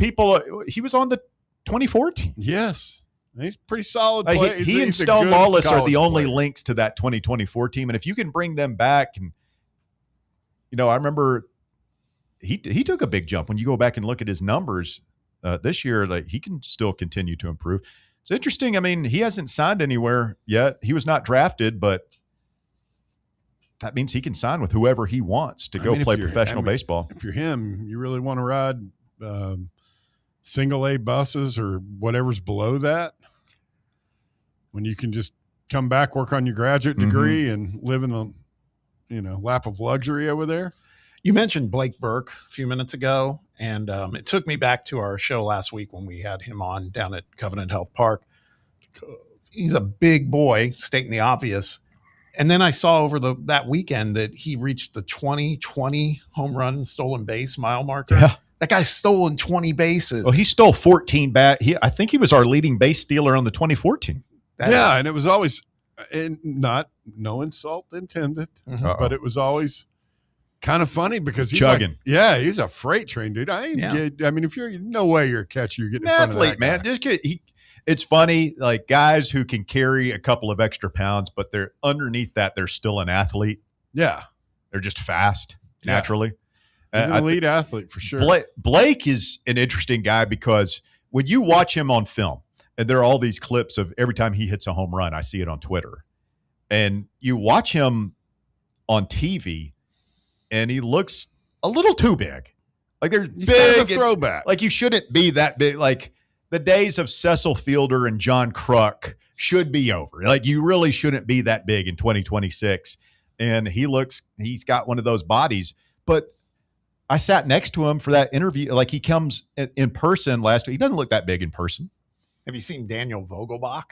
he was on the 2014. Yes. He's pretty solid. Like he and Stone Lawless are the only links to that 2024 team. And if you can bring them back, and I remember he took a big jump when you go back and look at his numbers this year. Like he can still continue to improve. It's interesting. I mean, he hasn't signed anywhere yet. He was not drafted, but that means he can sign with whoever he wants to go play professional baseball. If you're him, you really want to ride single A buses or whatever's below that, when you can just come back, work on your graduate degree and live in the lap of luxury over there. You mentioned Blake Burke a few minutes ago, and it took me back to our show last week when we had him on down at Covenant Health Park. He's a big boy, stating the obvious. And then I saw over that weekend that he reached the 2020 home run stolen base mile marker. Yeah. That guy's stolen 20 bases. Well, he stole 14 I think he was our leading base stealer on the 2014. And it was always, no insult intended, but it was always kind of funny because he's chugging. He's a freight train, dude. If you're no way you're a catcher, you're getting an in front athlete, of that man. guy. It's funny, like guys who can carry a couple of extra pounds, but they're underneath that, they're still an athlete. Yeah. They're just fast naturally. He's an elite athlete for sure. Blake is an interesting guy because when you watch him on film, and there are all these clips of every time he hits a home run, I see it on Twitter, and you watch him on TV, and he looks a little too big. Like He's kind of a throwback. Like you shouldn't be that big. Like the days of Cecil Fielder and John Kruk should be over. Like you really shouldn't be that big in 2026. And he's got one of those bodies. But I sat next to him for that interview. Like he comes in person last week. He doesn't look that big in person. Have you seen Daniel Vogelbach?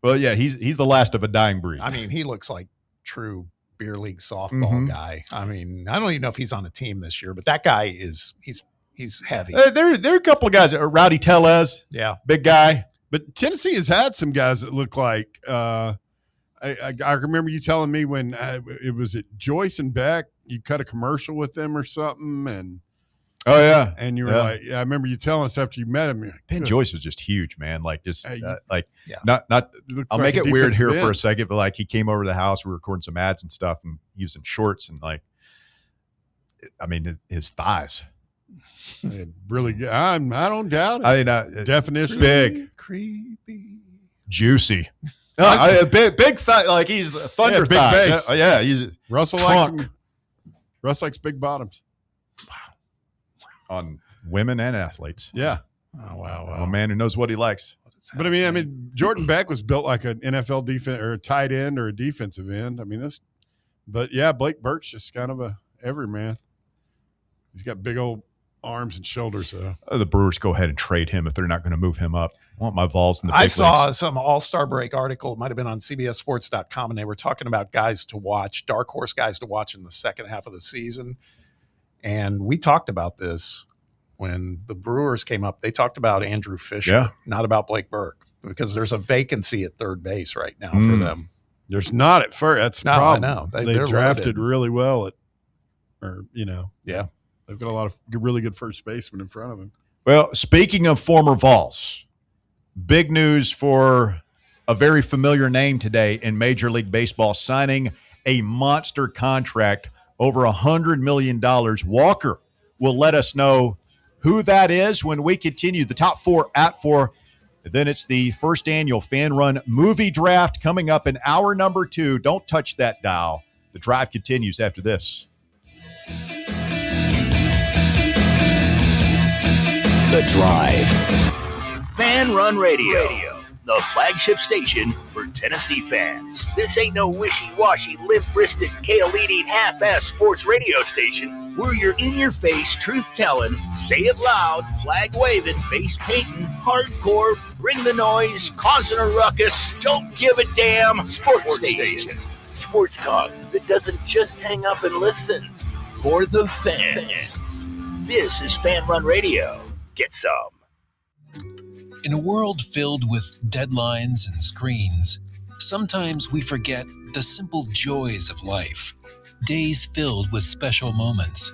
Well, yeah, he's the last of a dying breed. I mean, he looks like true beer league softball guy. I mean, I don't even know if he's on a team this year, but that guy he's heavy. There are a couple of guys. Rowdy Tellez, yeah, big guy. But Tennessee has had some guys that look like I remember you telling me when it was at Joyce and Beck, you cut a commercial with them or something, and oh yeah, and you were like, I remember you telling us after you met him, like, Ben Joyce was just huge, man. Like just not. I'll like make a it weird here defensive for a end. second, but like he came over to the house, we were recording some ads and stuff, and he was in shorts and like, I mean, his thighs. Really good. I don't doubt it. I mean, definition big, creepy, juicy. Big thigh, like he's the thunder big thighs. base. Yeah, he's Russell trunk. likes big bottoms. On women and athletes. Yeah. Oh wow. A man who knows what he likes. But I mean, Jordan Beck was built like an NFL defense or a tight end or a defensive end. I mean, but yeah, Blake Burke's just kind of a everyman. He's got big old arms and shoulders. The Brewers go ahead and trade him if they're not going to move him up. I want my Vols in the big I saw leagues. some All-Star break article. It might have been on CBSSports.com, and they were talking about guys to watch, dark horse guys to watch in the second half of the season. And we talked about this when the Brewers came up. They talked about Andrew Fisher, not about Blake Burke, because there's a vacancy at third base right now for them. There's not at first. That's the No, I problem. know. They They're drafted loaded. really well Yeah. They've got a lot of really good first basemen in front of him. Well, speaking of former Vols, big news for a very familiar name today in Major League Baseball, signing a monster contract over $100 million. Walker will let us know who that is when we continue the top four at 4. Then it's the first annual Fan Run Movie Draft coming up in hour number 2. Don't touch that dial. The drive continues after this. The Drive. Fan Run Radio, the flagship station for Tennessee fans. This ain't no wishy-washy, limp-wristed, kale-eating, half-ass sports radio station. We're your in-your-face, truth-telling, say it loud, flag-waving, face-painting, hardcore, bring the noise, causing a ruckus, don't give a damn sports station. Sports talk that doesn't just hang up and listen. For the fans. This is Fan Run Radio. Get some. In a world filled with deadlines and screens, sometimes we forget the simple joys of life, days filled with special moments.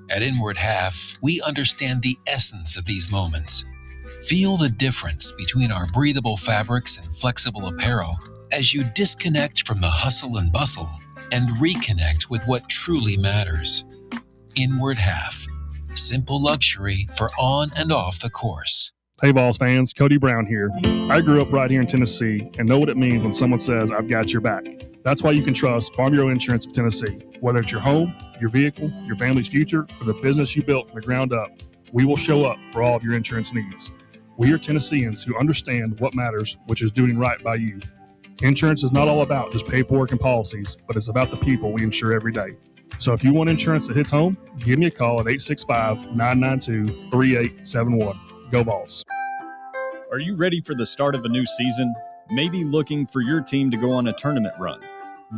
At Inward Half, we understand the essence of these moments. Feel the difference between our breathable fabrics and flexible apparel as you disconnect from the hustle and bustle and reconnect with what truly matters. Inward Half. Simple luxury for on and off the course. Hey, Vols fans, Cody Brown here. I grew up right here in Tennessee and know what it means when someone says, I've got your back. That's why you can trust Farm Bureau Insurance of Tennessee. Whether it's your home, your vehicle, your family's future, or the business you built from the ground up, we will show up for all of your insurance needs. We are Tennesseans who understand what matters, which is doing right by you. Insurance is not all about just paperwork and policies, but it's about the people we insure every day. So if you want insurance that hits home, give me a call at 865-992-3871. Go Vols. Are you ready for the start of a new season? Maybe looking for your team to go on a tournament run?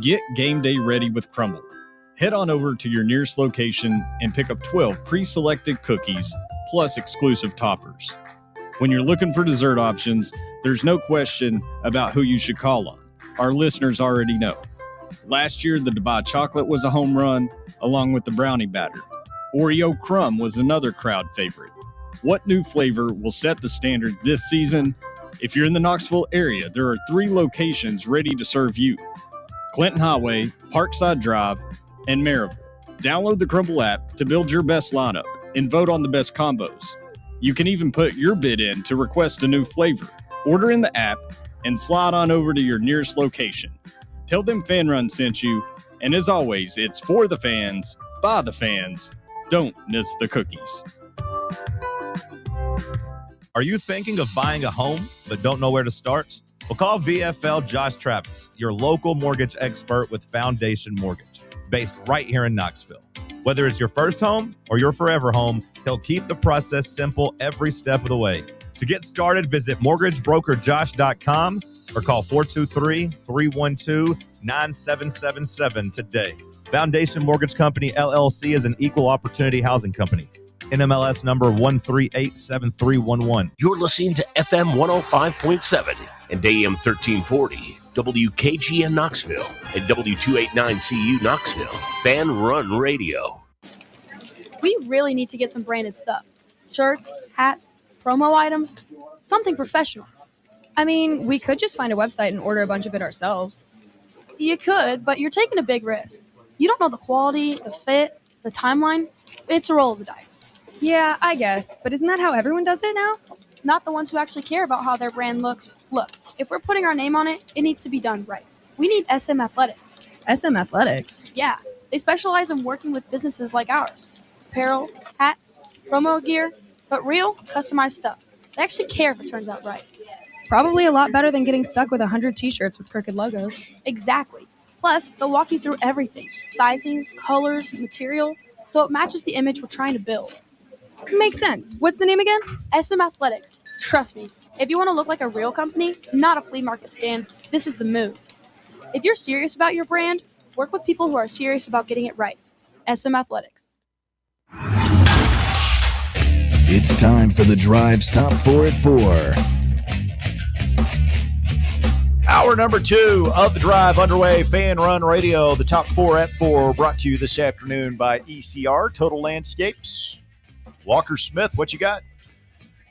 Get game day ready with Crumble. Head on over to your nearest location and pick up 12 pre-selected cookies plus exclusive toppers. When you're looking for dessert options, there's no question about who you should call on. Our listeners already know. Last year, the Dubai chocolate was a home run, along with the brownie batter. Oreo crumb was another crowd favorite. What new flavor will set the standard this season? If you're in the Knoxville area, there are 3 locations ready to serve you: Clinton Highway, Parkside Drive, and Maryville. Download the Crumble app to build your best lineup and vote on the best combos. You can even put your bid in to request a new flavor. Order in the app and slide on over to your nearest location. Tell them Fan Run sent you, and as always, it's for the fans, by the fans. Don't miss the cookies. Are you thinking of buying a home but don't know where to start? Well, call VFL Josh Travis, your local mortgage expert with Foundation Mortgage, based right here in Knoxville. Whether it's your first home or your forever home, he'll keep the process simple every step of the way. To get started, visit mortgagebrokerjosh.com or call 423-312-9777 today. Foundation Mortgage Company, LLC is an equal opportunity housing company. NMLS number 1387311. You're listening to FM 105.7 and AM 1340, WKGN Knoxville, and W289CU Knoxville. Fan Run Radio. We really need to get some branded stuff. Shirts, hats, promo items, something professional. I mean, we could just find a website and order a bunch of it ourselves. You could, but you're taking a big risk. You don't know the quality, the fit, the timeline. It's a roll of the dice. Yeah, I guess. But isn't that how everyone does it now? Not the ones who actually care about how their brand looks. Look, if we're putting our name on it, it needs to be done right. We need SM Athletics. SM Athletics? Yeah, they specialize in working with businesses like ours. Apparel, hats, promo gear, but real, customized stuff. They actually care if it turns out right. Probably a lot better than getting stuck with 100 t-shirts with crooked logos. Exactly. Plus, they'll walk you through everything. Sizing, colors, material, so it matches the image we're trying to build. Makes sense. What's the name again? SM Athletics. Trust me, if you want to look like a real company, not a flea market stand, this is the move. If you're serious about your brand, work with people who are serious about getting it right. SM Athletics. It's time for the Drive's Top 4 at 4. Hour number 2 of the Drive underway. Fan Run Radio, the top 4 at 4, brought to you this afternoon by ECR Total Landscapes. Walker Smith, what you got?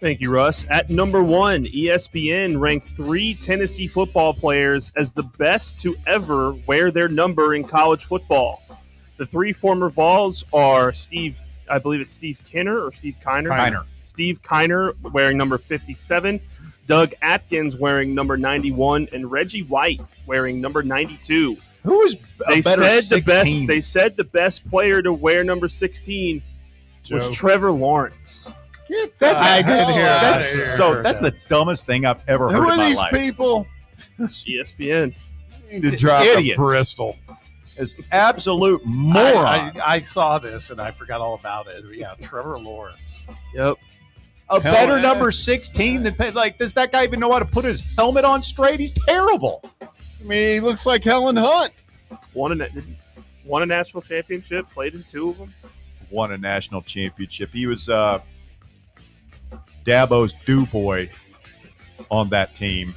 Thank you, Russ. At number 1, ESPN ranked 3 Tennessee football players as the best to ever wear their number in college football. The 3 former Vols are Steve Kiner. Steve Kiner wearing number 57, Doug Atkins wearing number 91, and Reggie White wearing number 92. Who was they better said 16? They said the best player to wear number 16 was Trevor Lawrence. That's the dumbest thing I've ever heard Who in are my these life. people? ESPN. You need to drive Idiots. to Bristol. It's absolute moron. I saw this and I forgot all about it. Yeah, Trevor Lawrence. Yep. A better number 16 than does that guy even know how to put his helmet on straight? He's terrible. I mean, he looks like Helen Hunt. Won a national championship, played in 2 of them. Won a national championship. He was Dabo's do boy on that team.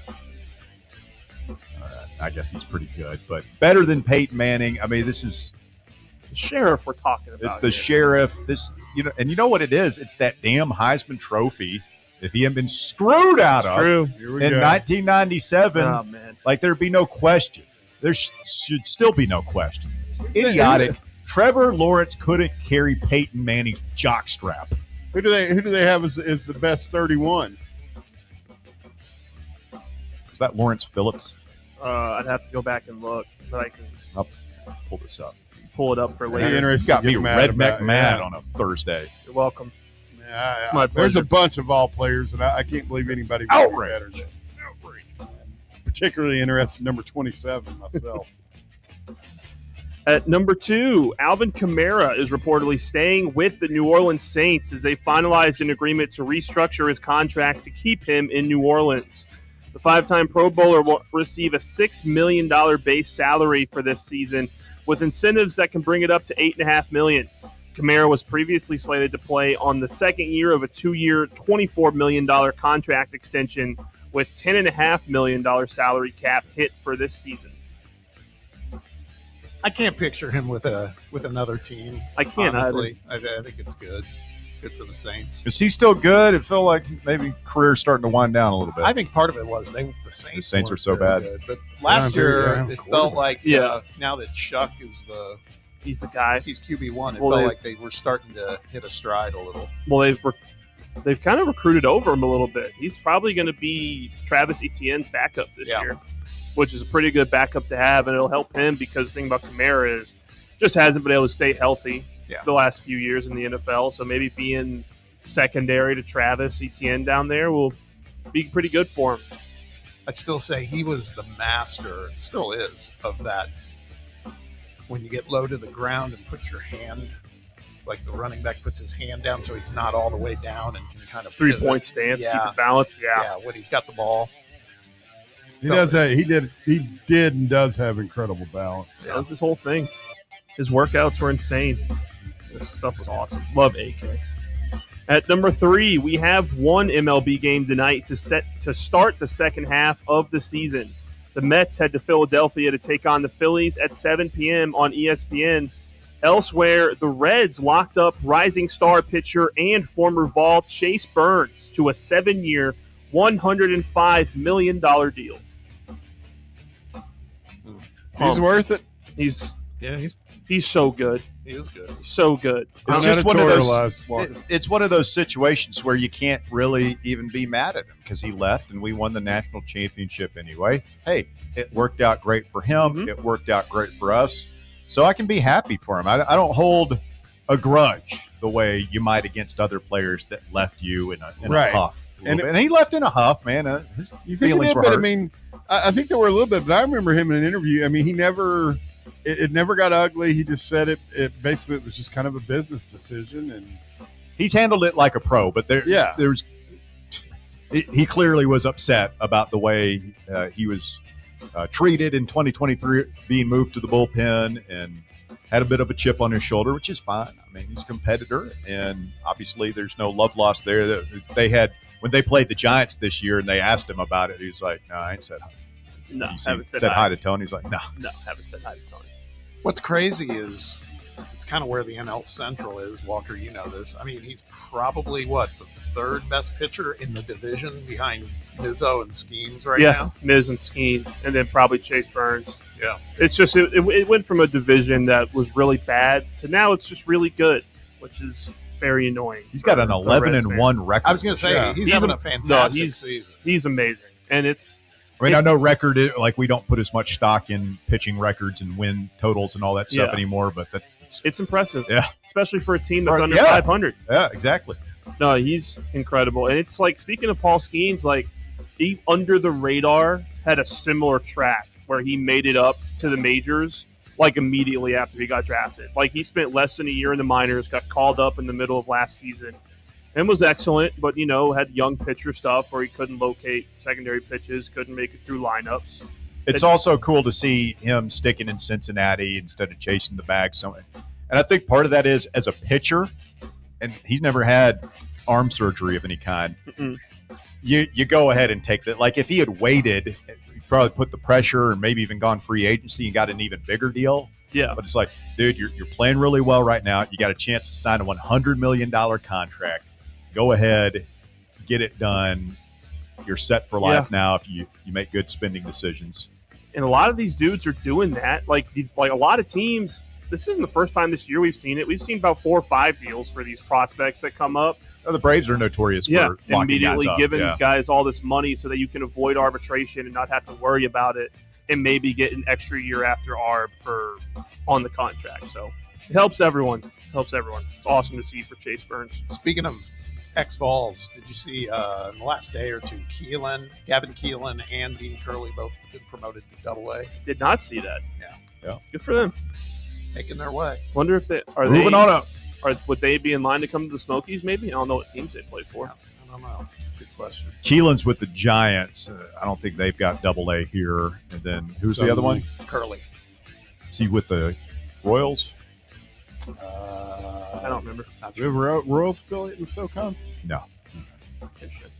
I guess he's pretty good, but better than Peyton Manning. I mean, this is the sheriff we're talking about. It's the sheriff. And you know what it is? It's that damn Heisman Trophy that he had been screwed out of in 1997. Oh, man. Like there'd be no question. There should still be no question. It's idiotic. Trevor Lawrence couldn't carry Peyton Manning's jockstrap. Who do they have as the best 31? Is that Lawrence Phillips? I'd have to go back and look, but I'll pull this up. Pull it up for later. You got me redneck mad on a Thursday. You're welcome. Yeah, it's my there's pleasure. a bunch of all players, and I can't believe anybody would be better than particularly interested in number 27 myself. At number 2, Alvin Kamara is reportedly staying with the New Orleans Saints as they finalized an agreement to restructure his contract to keep him in New Orleans. The 5-time Pro Bowler will receive a $6 million base salary for this season, with incentives that can bring it up to $8.5 million. Kamara was previously slated to play on the second year of a 2-year, $24 million contract extension, with $10.5 million salary cap hit for this season. I can't picture him with another team. I can't honestly. I think it's good for the Saints. Is he still good? It felt like maybe career's starting to wind down a little bit. I think part of it was the Saints are so bad. Good. But last year it felt like now that Chuck is he's the guy. He's QB1. It Well, felt like they were starting to hit a stride a little. Well, they've kind of recruited over him a little bit. He's probably going to be Travis Etienne's backup this year, which is a pretty good backup to have, and it'll help him because the thing about Kamara is just hasn't been able to stay healthy the last few years in the NFL. So maybe being secondary to Travis Etienne down there will be pretty good for him. I still say he was the master, still is, of that. When you get low to the ground and put your hand, like the running back puts his hand down so he's not all the way down and can kind of 3-point stance, keep it balanced. Yeah, when he's got the ball. He does that. He did and does have incredible balance. Yeah, that was his whole thing. His workouts were insane. This stuff was awesome. Love AK. At number 3, we have one MLB game tonight to start the second half of the season. The Mets head to Philadelphia to take on the Phillies at 7 p.m. on ESPN. Elsewhere, the Reds locked up rising star pitcher and former Vol Chase Burns to a 7-year, $105 million deal. He's worth it. He's so good. He is good. So good. It's just one of those. It's one of those situations where you can't really even be mad at him because he left and we won the national championship anyway. Hey, it worked out great for him. It worked out great for us. So I can be happy for him. I don't hold a grudge the way you might against other players that left you in a huff. And he left in a huff, man. His You think feelings it did, were but hurt. I mean, I think there were a little bit, but I remember him in an interview. I mean, he never, it never got ugly. He just said it basically, it was just kind of a business decision. And He's handled it like a pro, but there's he clearly was upset about the way he was treated in 2023, being moved to the bullpen, and had a bit of a chip on his shoulder, which is fine. I mean, he's a competitor, and obviously there's no love lost there. They had when they played the Giants this year, and they asked him about it. He's like, "No, I ain't said hi." No, haven't said hi to Tony. He's like, "No, haven't said hi to Tony." What's crazy is it's kind of where the NL Central is. Walker, you know this. I mean, he's probably the third best pitcher in the division behind Mizzo and Skeens right now. Miz and Skeens, and then probably Chase Burns. Yeah. It's just it went from a division that was really bad to now it's just really good, which is very annoying. He's got an 11-1 record. I was going to say he's having a fantastic season. He's amazing, and it's. I mean, I know record, like we don't put as much stock in pitching records and win totals and all that stuff anymore, but it's impressive. Yeah. Especially for a team that's under 500. Yeah, exactly. No, he's incredible. And it's like, speaking of Paul Skeens, like he under the radar had a similar track where he made it up to the majors like immediately after he got drafted. Like he spent less than a year in the minors, got called up in the middle of last season. And was excellent, but, had young pitcher stuff where he couldn't locate secondary pitches, couldn't make it through lineups. It's also cool to see him sticking in Cincinnati instead of chasing the bag. And I think part of that is as a pitcher, and he's never had arm surgery of any kind, you go ahead and take that. Like if he had waited, he'd probably put the pressure and maybe even gone free agency and got an even bigger deal. Yeah. But it's like, dude, you're playing really well right now. You got a chance to sign a $100 million contract. Go ahead, get it done. You're set for life now if you make good spending decisions. And a lot of these dudes are doing that. Like a lot of teams, this isn't the first time this year we've seen it. We've seen about 4 or 5 deals for these prospects that come up. Oh, the Braves are notorious for locking immediately guys up. giving guys all this money so that you can avoid arbitration and not have to worry about it, and maybe get an extra year after arb on the contract. So it helps everyone. It's awesome to see for Chase Burns. Speaking of ex-Vols, did you see in the last day or two, Gavin Keelan and Dean Curley both been promoted to Double-A? Did not see that. Yeah. Good for them. Making their way. Wonder if they are moving on up. Would they be in line to come to the Smokies? Maybe I don't know what teams they play for. I don't know. It's a good question. Keelan's with the Giants. I don't think they've got Double-A here. And then who's the other one? Curley. Is he with the Royals? I don't remember. Do you have a Royals affiliate in SoCon? No. Interesting.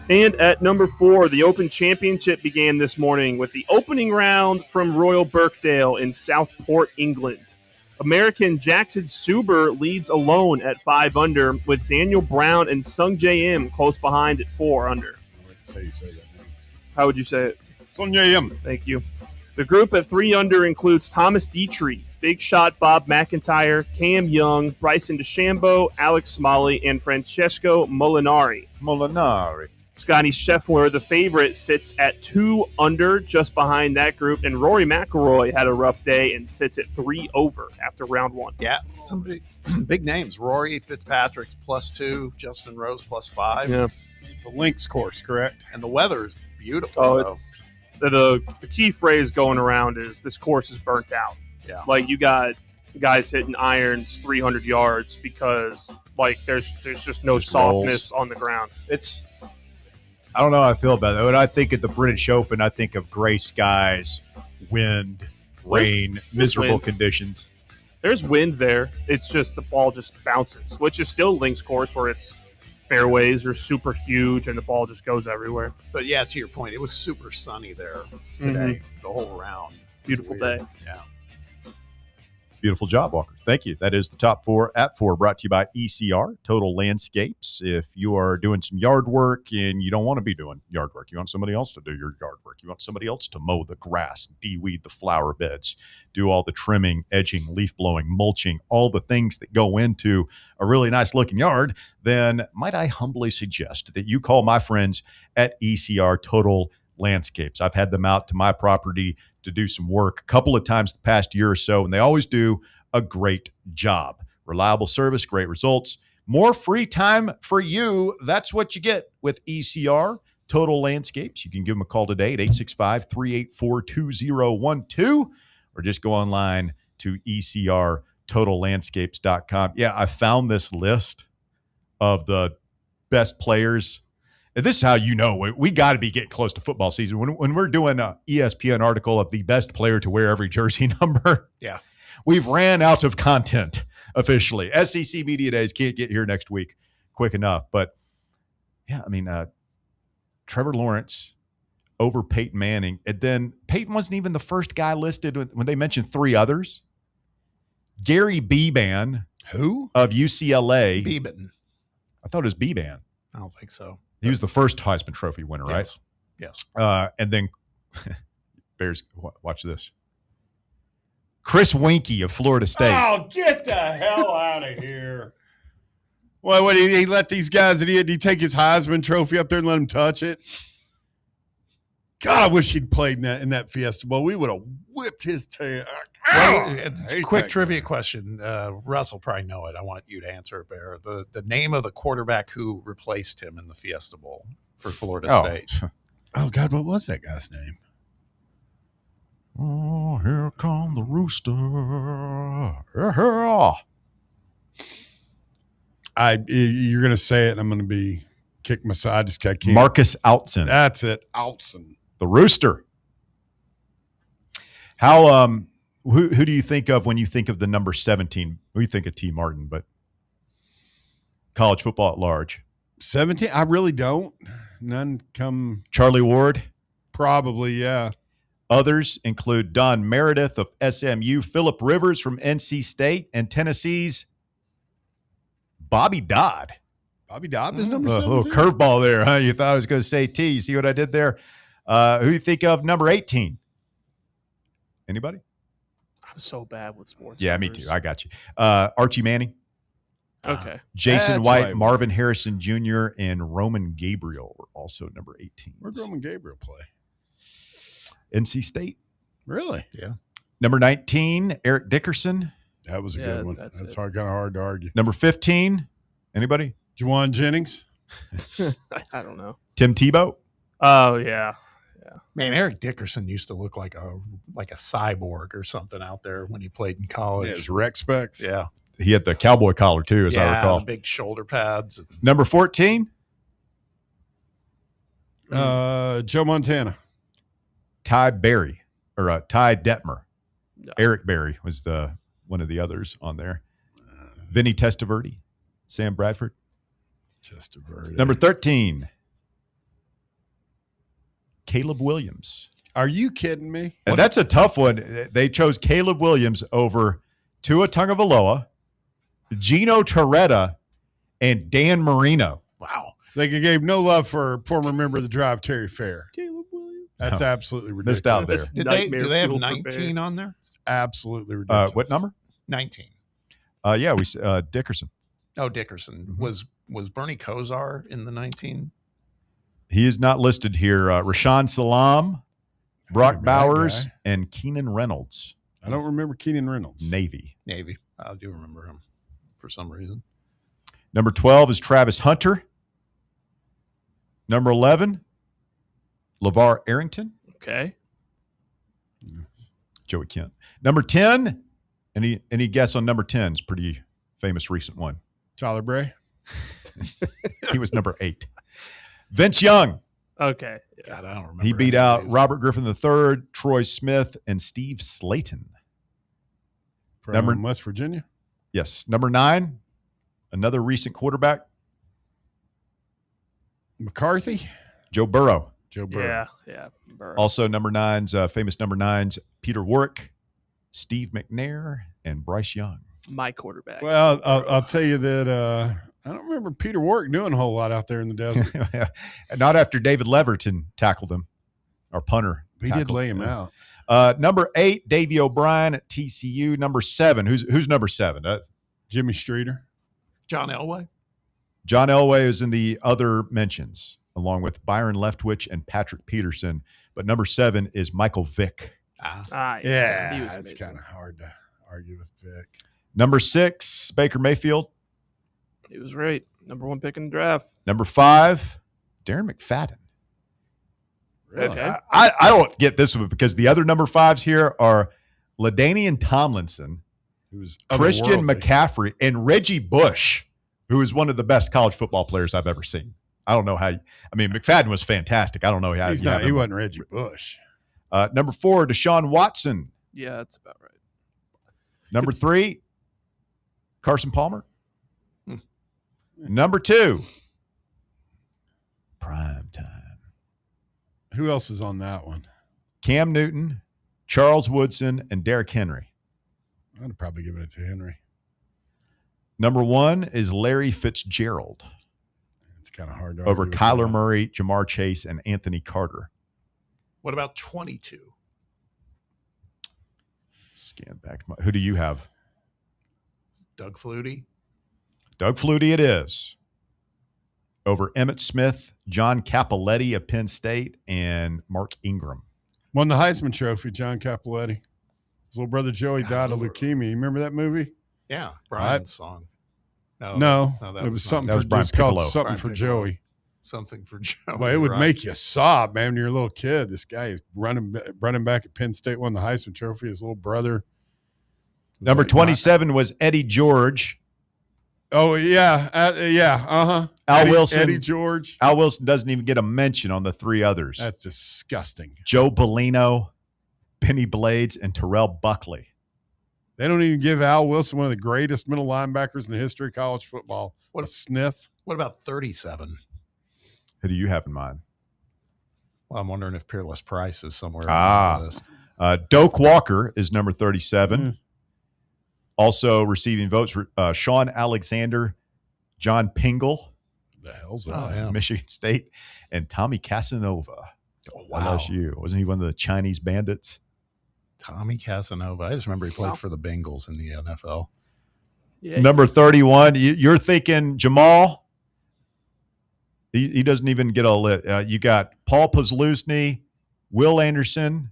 And at number 4, the Open Championship began this morning with the opening round from Royal Birkdale in Southport, England. American Jackson Suber leads alone at 5 under, with Daniel Brown and Sung J M close behind at 4 under. That's how you say that name. How would you say it? Sung J M. Thank you. The group at 3 under includes Thomas Dietrich, Big Shot Bob McIntyre, Cam Young, Bryson DeChambeau, Alex Smalley, and Francesco Molinari. Scotty Scheffler, the favorite, sits at 2 under, just behind that group, and Rory McIlroy had a rough day and sits at 3 over after round 1. Yeah, some big names. Rory Fitzpatrick's +2, Justin Rose +5. Yeah, it's a links course, correct? And the weather is beautiful. Oh, it's the key phrase going around is this course is burnt out. Yeah, like you got guys hitting irons 300 yards because like there's just no softness on the ground. I don't know how I feel about it. When I think of the British Open, I think of gray skies, wind, rain, miserable wind. Conditions. There's wind there. It's just the ball just bounces, which is still links course where it's fairways are super huge and the ball just goes everywhere. But yeah, to your point, it was super sunny there today, the whole round. Beautiful day. Yeah. Beautiful job, Walker. Thank you. That is the top 4 at 4, brought to you by ECR Total Landscapes. If you are doing some yard work and you don't want to be doing yard work, you want somebody else to do your yard work, you want somebody else to mow the grass, de-weed the flower beds, do all the trimming, edging, leaf blowing, mulching, all the things that go into a really nice looking yard, then might I humbly suggest that you call my friends at ECR Total Landscapes. I've had them out to my property to do some work a couple of times the past year or so, and they always do a great job. Reliable service, great results, more free time for you. That's what you get with ECR Total Landscapes. You can give them a call today at 865-384-2012 or just go online to ecrtotallandscapes.com. Yeah, I found this list of the best players. And this is how you know we got to be getting close to football season. When we're doing an ESPN article of the best player to wear every jersey number, yeah, we've ran out of content officially. SEC Media Days can't get here next week quick enough. But, yeah, I mean, Trevor Lawrence over Peyton Manning. And then Peyton wasn't even the first guy listed when they mentioned 3 others. Gary Beban. Who? Of UCLA. Beban. I thought it was Beban. I don't think so. He was the first Heisman Trophy winner, right? Yes. And then, Bears, watch this. Chris Winkie of Florida State. Oh, get the hell out of here. Well, what, he let these guys, did he take his Heisman Trophy up there and let him touch it? God, I wish he'd played in that Fiesta Bowl. We would have whipped his tail. Quick trivia question. Russ will probably know it. I want you to answer it, Bear. The name of the quarterback who replaced him in the Fiesta Bowl for Florida State. Oh, God, what was that guy's name? Oh, here come the rooster. You're going to say it, and I'm going to be kick my side. I can't. Marcus Outson. That's it. Outson. The rooster. How who do you think of when you think of the number 17? We think of T. Martin, but college football at large. 17? I really don't. None come. Charlie Ward? Probably, yeah. Others include Don Meredith of SMU, Phillip Rivers from NC State, and Tennessee's Bobby Dodd. Bobby Dodd is number 17? A little curveball there, huh? You thought I was going to say T. You see what I did there? Who do you think of number 18? Anybody? I'm so bad with sports. Yeah, numbers. me too. I got you. Archie Manning. Okay. Jason White, Marvin Harrison Jr., and Roman Gabriel were also number 18. Where'd Roman Gabriel play? NC State. Really? Yeah. Number 19, Eric Dickerson. That was a good one. That's kind of hard to argue. Number 15, anybody? Juwan Jennings. I don't know. Tim Tebow. Oh, yeah. Man, Eric Dickerson used to look like a cyborg or something out there when he played in college. Yeah, his rec specs. Yeah. He had the cowboy collar too, as I recall. Big shoulder pads. Number 14. Joe Montana. Ty Berry or Ty Detmer. No. Eric Berry was one of the others on there. Vinny Testaverde, Sam Bradford. Testaverde. Number 13. Caleb Williams. Are you kidding me? And that's a tough one. They chose Caleb Williams over Tua Tagovailoa, Gino Torretta, and Dan Marino. Wow. They gave no love for former member of the Drive, Terry Fair. Caleb Williams. That's absolutely ridiculous. Missed out there. Do they have 19 on there? Absolutely ridiculous. What number? 19. Yeah, Dickerson. Oh, Dickerson. Mm-hmm. Was Bernie Kosar in the 19? He is not listed here. Rashawn Salam, Brock Bowers, and Keenan Reynolds. I don't remember Keenan Reynolds. Navy. I do remember him for some reason. Number 12 is Travis Hunter. Number 11, LeVar Arrington. Okay. Joey Kent. Number 10, any guess on number 10? It's a pretty famous recent one. Tyler Bray. He was number 8. Vince Young. Okay. God, I don't remember. He beat out Robert Griffin III, Troy Smith, and Steve Slayton. From West Virginia? Yes. Number 9, another recent quarterback, McCarthy? Joe Burrow. Joe Burrow. Yeah. Burrow. Also, number 9's famous number 9's Peter Warrick, Steve McNair, and Bryce Young. My quarterback. Well, I'll tell you that I don't remember Peter Warrick doing a whole lot out there in the desert. Not after David Leverton tackled him, our punter. He did lay him out. Number 8, Davey O'Brien at TCU. Number 7, who's number 7? Jimmy Streeter. John Elway. John Elway is in the other mentions, along with Byron Leftwich and Patrick Peterson. But number 7 is Michael Vick. Yeah, it's kind of hard to argue with Vick. Number 6, Baker Mayfield. He was great. Number 1 pick in the draft. Number 5, Darren McFadden. Really? Okay. I don't get this one because the other number 5s here are LaDainian Tomlinson, who's Christian McCaffrey, and Reggie Bush, who is one of the best college football players I've ever seen. I don't know how. McFadden was fantastic. I don't know how. He wasn't Reggie Bush. Number 4, Deshaun Watson. Yeah, that's about right. Number 3, Carson Palmer. Number 2, prime time. Who else is on that one? Cam Newton, Charles Woodson, and Derrick Henry. I'd probably give it to Henry. Number 1 is Larry Fitzgerald. It's kind of hard to over argue with Kyler that. Murray, Jamar Chase, and Anthony Carter. What about 22? Scan back. Who do you have? Doug Flutie. Doug Flutie it is. Over Emmitt Smith, John Capoletti of Penn State, and Mark Ingram. Won the Heisman Trophy, John Capoletti. His little brother Joey died of leukemia. You remember that movie? Yeah, Brian's song. No, that it was something. that was For, Brian it was called Piccolo. something Brian for Piccolo. Joey. Something for Joey. Well, it would right. make you sob, man. When you're a little kid, this guy is running back at Penn State, won the Heisman Trophy. His little brother. Number 27 was Eddie George. Oh yeah, Al Wilson. Eddie George. Al Wilson doesn't even get a mention on the 3 others. That's disgusting. Joe Bellino, Benny Blades, and Terrell Buckley. They don't even give Al Wilson, one of the greatest middle linebackers in the history of college football, a sniff. What about 37? Who do you have in mind? Well, I'm wondering if Peerless Price is somewhere Ah. on the list. Doak Walker is number 37. Also receiving votes, Sean Alexander, John Pingle, The hell's that? Oh, yeah. Michigan State, and Tommy Casanova. Wow. LSU. Wasn't he one of the Chinese bandits? Tommy Casanova. I just remember he played for the Bengals in the NFL. Yeah, Number 31. You're thinking Jamal. He doesn't even get a lit. You got Paul Posluszny, Will Anderson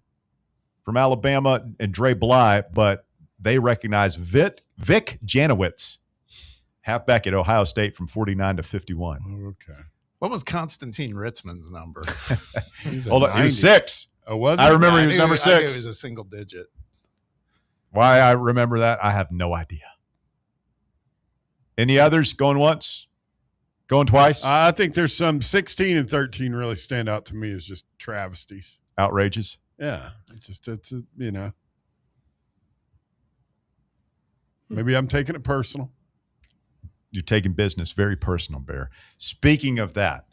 from Alabama, and Dre Bly, but they recognize Vic Janowitz, halfback at Ohio State from 49 to 51. Okay. What was Constantine Ritzman's number? Hold on, he was 6. Oh, was I it? remember he was I knew- number I knew It 6. was a single digit. Why I remember that, I have no idea. Any others going once? Going twice? I think there's some 16 and 13 really stand out to me as just travesties. Outrages? Yeah. Maybe I'm taking it personal. You're taking business very personal, Bear. Speaking of that,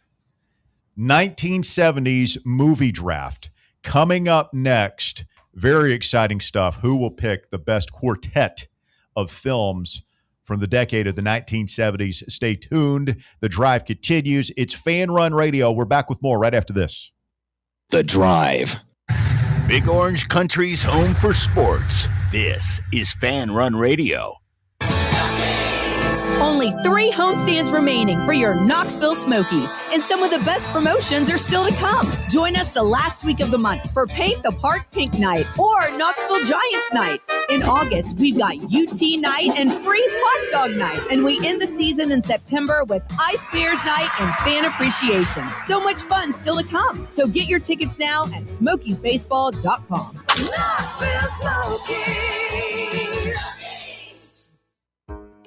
1970s movie draft coming up next. Very exciting stuff. Who will pick the best quartet of films from the decade of the 1970s? Stay tuned. The drive continues. It's Fan Run Radio. We're back with more right after this. The Drive. Big Orange Country's home for sports. This is Fan Run Radio. Only 3 homestands remaining for your Knoxville Smokies, and some of the best promotions are still to come. Join us the last week of the month for Paint the Park Pink Night or Knoxville Giants Night. In August, we've got UT Night and free hot dog night, and we end the season in September with Ice Bears Night and Fan Appreciation. So much fun still to come. So get your tickets now at SmokiesBaseball.com. Knoxville Smokies.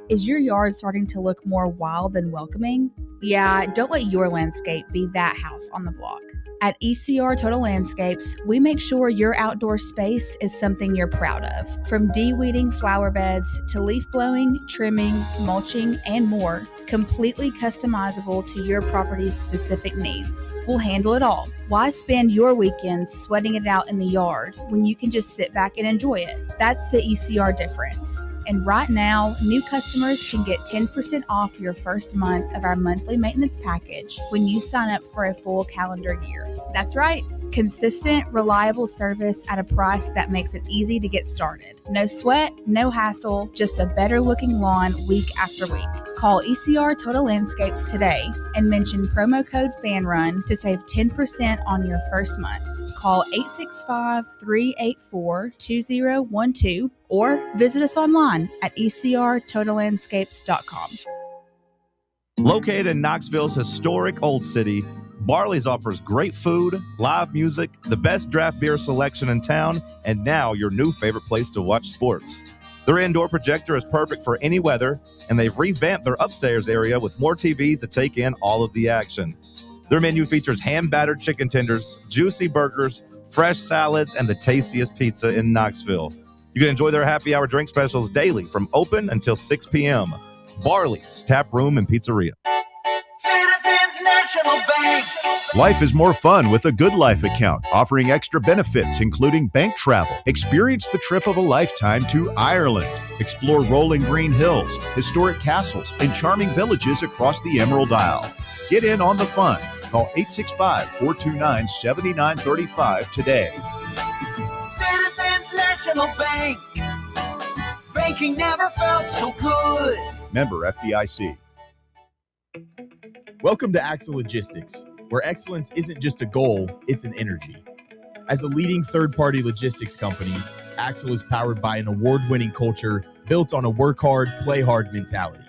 Is your yard starting to look more wild than welcoming? Yeah, don't let your landscape be that house on the block. At ECR Total Landscapes, we make sure your outdoor space is something you're proud of. From de-weeding flower beds to leaf blowing, trimming, mulching, and more, completely customizable to your property's specific needs. We'll handle it all. Why spend your weekends sweating it out in the yard when you can just sit back and enjoy it? That's the ECR difference. And right now, new customers can get 10% off your first month of our monthly maintenance package when you sign up for a full calendar year. That's right. Consistent, reliable service at a price that makes it easy to get started. No sweat, no hassle, just a better looking lawn week after week. Call ECR Total Landscapes today and mention promo code FANRUN to save 10% on your first month. Call 865-384-2012 or visit us online at ecrtotallandscapes.com. Located in Knoxville's historic Old City, Barley's offers great food, live music, the best draft beer selection in town, and now your new favorite place to watch sports. Their indoor projector is perfect for any weather, and they've revamped their upstairs area with more TVs to take in all of the action. Their menu features hand-battered chicken tenders, juicy burgers, fresh salads, and the tastiest pizza in Knoxville. You can enjoy their happy hour drink specials daily from open until 6 p.m. Barley's Tap Room and Pizzeria. Citizens National Bank. Life is more fun with a Good Life account, offering extra benefits, including bank travel. Experience the trip of a lifetime to Ireland. Explore rolling green hills, historic castles, and charming villages across the Emerald Isle. Get in on the fun. Call 865-429-7935 today. Citizens National Bank. Banking never felt so good. Member FDIC. Welcome to Axle Logistics, where excellence isn't just a goal, it's an energy. As a leading third-party logistics company, Axle is powered by an award-winning culture built on a work hard, play hard mentality.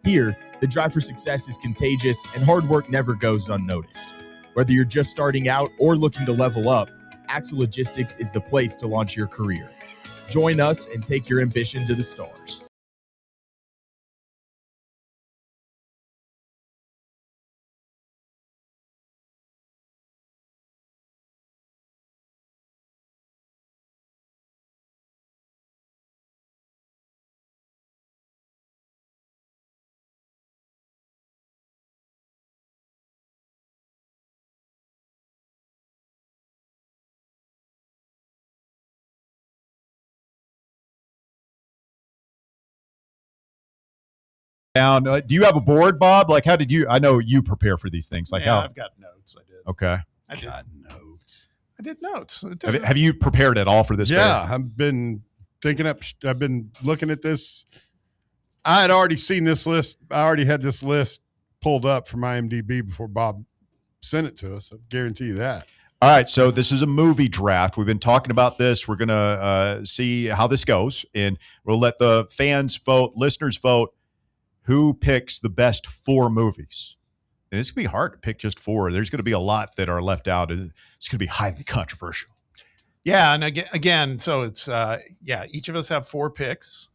Here, the drive for success is contagious and hard work never goes unnoticed. Whether you're just starting out or looking to level up, Axle Logistics is the place to launch your career. Join us and take your ambition to the stars. Down. Do you have a board, Bob? Like, how did you? I know you prepare for these things. Like, yeah, how? I've got notes. I did. Okay. I got notes. I did notes. Have you prepared at all for this? Yeah, fair? I've been thinking up. I've been looking at this. I had already seen this list. I already had this list pulled up from IMDb before Bob sent it to us. I guarantee you that. All right, so this is a movie draft. We've been talking about this. We're going to see how this goes, and we'll let the fans vote, listeners vote, who picks the best 4 movies. And it's going to be hard to pick just 4. There's going to be a lot that are left out, and it's going to be highly controversial. Yeah, and again, so it's each of us have 4 picks.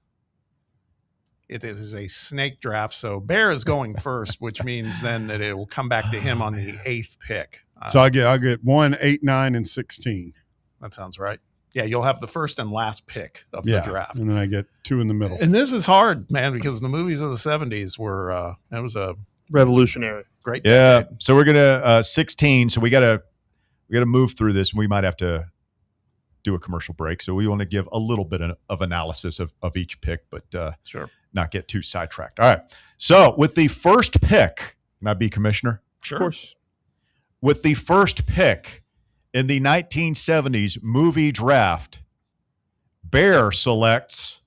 It is a snake draft, so Bear is going first, which means then that it will come back to him on the 8th pick. So I get 1, 8, 9, and 16. That sounds right. Yeah, you'll have the first and last pick of the draft. And then I get 2 in the middle. And this is hard, man, because the movies of the 70s were that was a revolutionary. Great. Yeah. So we're gonna 16. So we gotta move through this, and we might have to do a commercial break. So we want to give a little bit of analysis of each pick, but sure, not get too sidetracked. All right. So with the first pick, can I be commissioner? Sure. Of course. With the first pick in the 1970s movie draft, Bear selects.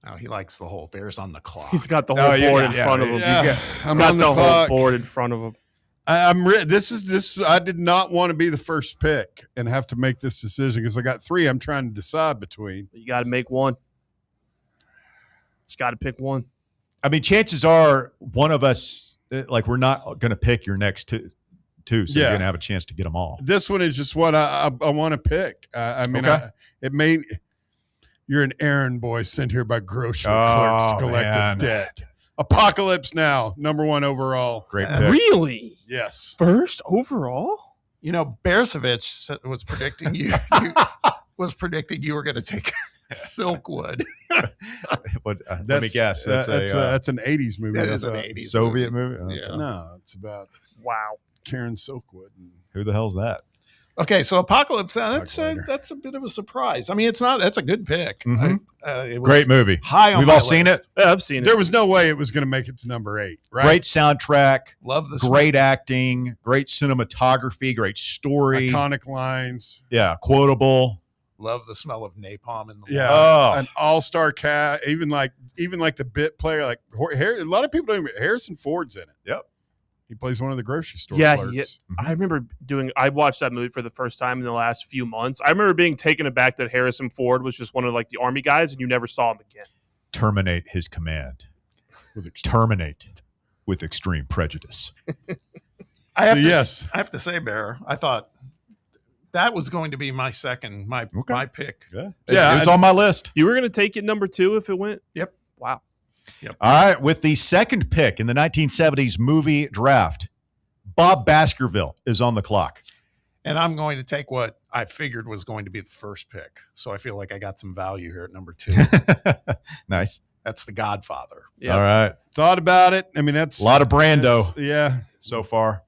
Oh, he likes the whole Bears on the clock. He's got the whole board in front of him. Yeah. He's got the whole board in front of him. This. I did not want to be the first pick and have to make this decision because I got 3 I'm trying to decide between. You got to make one. Just got to pick one. I mean, chances are one of us, like, we're not going to pick your next two, so you're going to have a chance to get them all. This one is just what I want to pick. I mean, Okay. You're an errand boy sent here by grocery clerks to collect a debt. Apocalypse Now, number 1 overall. Great pick. Really? Yes. First overall? You know, Bersovich was predicting you were going to take Silkwood. Let me guess. That's an 80s movie. That is an 80s Soviet movie? Oh, Yeah. No, it's about Karen Silkwood. Who the hell's that? Okay, so Apocalypse Now, that's a bit of a surprise. I mean, that's a good pick. Mhm. It was Great movie. High on We've my all seen list. it. Yeah, I've seen it. There was no way it was going to make it to number 8, right? Great soundtrack. Love the great acting, great cinematography, great story. Iconic lines. Yeah, quotable. Love the smell of napalm in the Yeah, Oh. an all-star cast. Even like the bit player, like a lot of people don't even. Harrison Ford's in it. Yep, he plays one of the grocery store Yeah, clerks. I remember I watched that movie for the first time in the last few months. I remember being taken aback that Harrison Ford was just one of like the army guys, and you never saw him again. Terminate his command. Terminate with extreme prejudice. I have yes. I have to say, Bear, I thought that was going to be my my pick. Yeah, it was on my list. You were going to take it number 2 if it went? Yep. Wow. Yep. All right, with the second pick in the 1970s movie draft, Bob Baskerville is on the clock. And I'm going to take what I figured was going to be the first pick. So I feel like I got some value here at number 2. Nice. That's The Godfather. All right. Thought about it. I mean, that's A lot of Brando. Yeah. So far.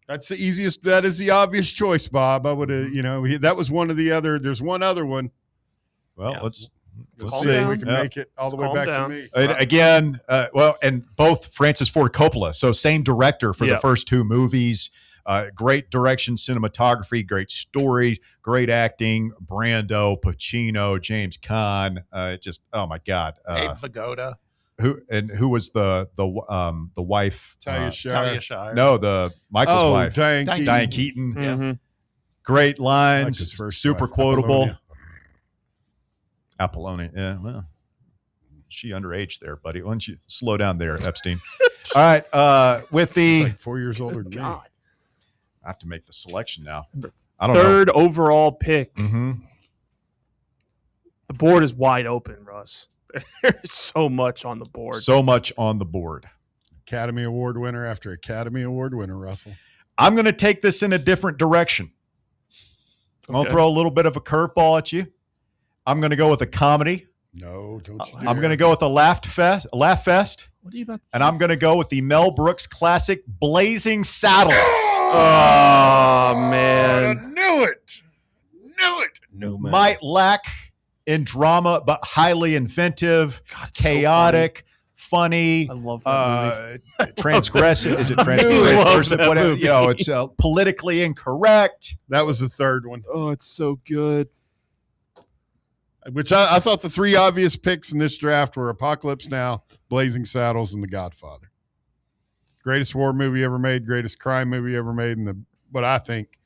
That's the easiest. That is the obvious choice, Bob. I would have, that was one of the other. There's one other one. Well, let's Let's see. see if we can Yeah. make it all the way Calm back down. to me. And again, and both Francis Ford Coppola, so same director for the first 2 movies. Great direction, cinematography, great story, great acting. Brando, Pacino, James Caan, just oh my God. Abe Vigoda. Who was the wife? Talia Shire. No, the Michael's wife, Diane Diane Keaton. Keaton. Mhm. Great Like lines, his first super wife, quotable. Apollonia, yeah, well, she underage there, buddy. Why don't you slow down there, Epstein? All right, with the Like 4 years older than me. God. I have to make the selection now. I don't know. Third overall pick. Mm-hmm. The board is wide open, Russ. There's so much on the board. So much on the board. Academy Award winner after Academy Award winner, Russell. I'm going to take this in a different direction. I'm going to Okay. throw a little bit of a curveball at you. I'm going to go with a comedy. No, don't you I'm going to go with a laugh fest, What are you about to and I'm going to go with the Mel Brooks classic Blazing Saddles. Oh, man. Knew it. No man. Might lack in drama, but highly inventive, chaotic, funny. I love that Transgressive. Is it love transgressive? that Whatever. movie. You know, it's politically incorrect. That was the third one, Oh, it's so good. which I thought the 3 obvious picks in this draft were Apocalypse Now, Blazing Saddles, and The Godfather. Greatest war movie ever made, greatest crime movie ever made, and what I think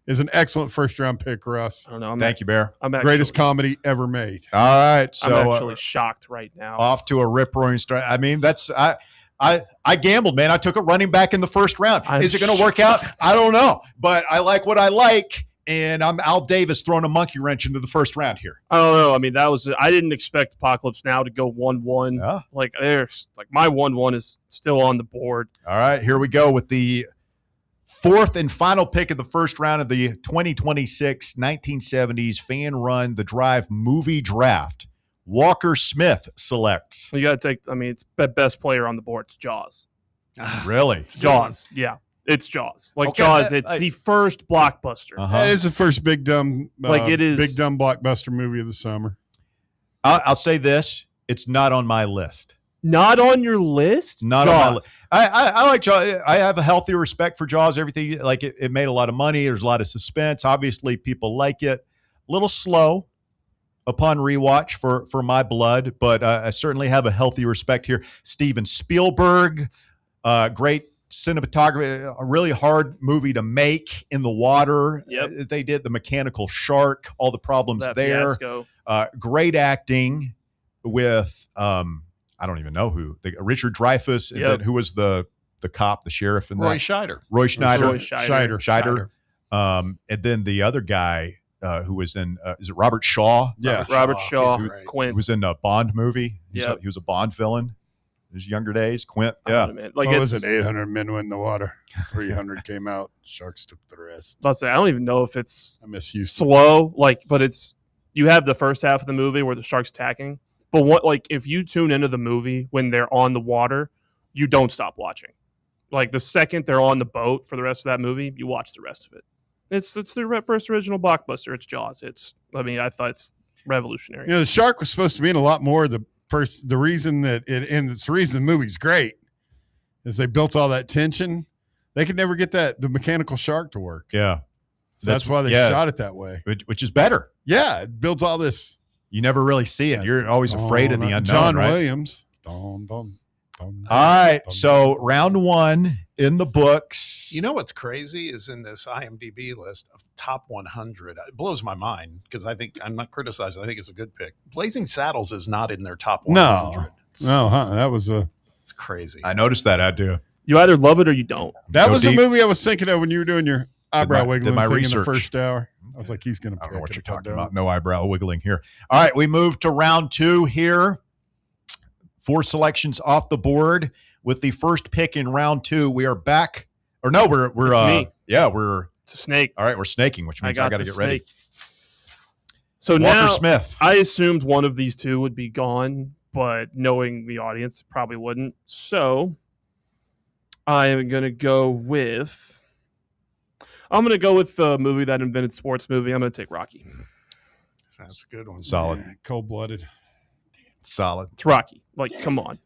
is an excellent first-round pick, Russ. I don't know. Thank you, Bear. I'm actually, Greatest comedy ever made. All right, so I'm actually shocked right now. off to a rip-roaring start. I mean, I gambled, man. I took a running back in the first round. Is it going to work out? I don't know, but I like what I like, and I'm Al Davis throwing a monkey wrench into the first round here. I don't know. I mean, I didn't expect Apocalypse Now to go 1-1. Yeah. Like my 1-1 is still on the board. All right, here we go with the 4th and final pick of the first round of the 2026 1970s fan run The Drive movie draft. Walker Smith selects. You got to take. I mean, it's the best player on the board. It's Jaws. Really? Jaws. Yeah, it's Jaws. Like Okay, Jaws. It's the first blockbuster. That is the first big dumb, Like, it is- big dumb blockbuster movie of the summer. I'll say this: it's not on my list. Not on your list. Not Jaws. on my list. I like Jaws. I have a healthy respect for Jaws. Everything like it made a lot of money. There's a lot of suspense. Obviously, people like it. A little slow upon rewatch for my blood, but I certainly have a healthy respect here. Steven Spielberg, great cinematography, a really hard movie to make in the water. Yep. They did The Mechanical Shark, all the problems That there. fiasco. Great acting with I don't even know who Richard Dreyfuss, and Yep. then who was the cop, the sheriff in Roy that? Scheider. Roy Schneider. Roy Scheider. Scheider. And then the other guy who was in is it Robert Shaw? Yeah. Robert Shaw. Who Quint. was in a Bond movie. Yep. He was a Bond villain in his younger days. Quint. I Yeah. don't know, man. Like What was it's. it? 800 men went in the water. 300 came out. Sharks took the rest. I don't even know if it's I miss Houston. slow. Like, but it's you have the first half of the movie where the shark's attacking, but if you tune into the movie when they're on the water, you don't stop watching. Like the second they're on the boat for the rest of that movie, you watch the rest of it. It's the first original blockbuster. It's Jaws. I thought it's revolutionary. The shark was supposed to be in a lot more. The reason that it's the reason the movie's great is they built all that tension. They could never get the mechanical shark to work. Yeah. So that's why they shot it that way. Which is better. Yeah, it builds all this. You never really see it. You're always afraid of the unknown. John right? Williams. All right, so round 1 in the books. You know what's crazy is in this IMDb list of top 100. It blows my mind because I'm not criticizing. I think it's a good pick. Blazing Saddles is not in their top 100. No, it's crazy. I noticed that. I do. You either love it or you don't. That was the movie I was thinking of when you were doing your eyebrow wiggling my thing research. in the first hour. I was like, he's going to. I don't know what you're talking about. No eyebrow wiggling here. All right, we move to round 2 here. 4 selections off the board with the first pick in round 2. We are back. Or no, we're me. Yeah, we're it's a snake. All right, we're snaking, which means I got to get ready. So Walker now, Smith. I assumed one of these two would be gone, but knowing the audience, probably wouldn't. So I am going to go with. I'm going to go with the movie that invented sports movie. I'm going to take Rocky. That's a good one. Solid. Yeah, cold-blooded. Solid. It's Rocky. Like, come on.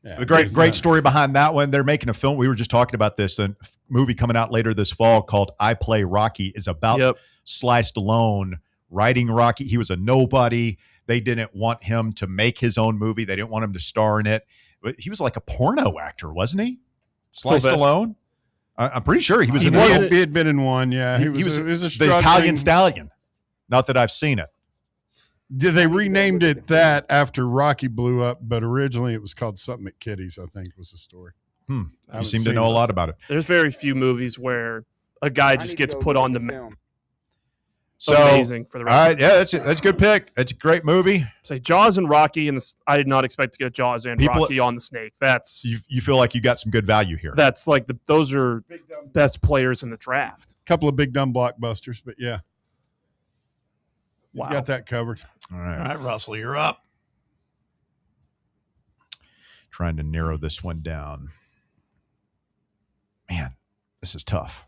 Yeah, the great story behind that one. They're making a film. We were just talking about this. A movie coming out later this fall called I Play Rocky is about Sly Stallone writing Rocky. He was a nobody. They didn't want him to make his own movie. They didn't want him to star in it. But he was like a porno actor, wasn't he? Sly Stallone? I'm pretty sure he was He in had been in one. Yeah, he was a the Italian Stallion. Not that I've seen it. They renamed it that after Rocky blew up, but originally it was called something at Kitty's, I think was the story. You seem to know a lot about it. There's very few movies where a guy just gets put on the film. So amazing for the rest. All right, yeah, that's a good pick. That's a great movie. Say Jaws and Rocky, and I did not expect to get Jaws and Rocky on the snake. That's you feel like you got some good value here. That's like those are best players in the draft. Couple of big dumb blockbusters, but yeah. Wow. Got that covered. All right. All right, Russell, you're up. Trying to narrow this one down. Man, this is tough.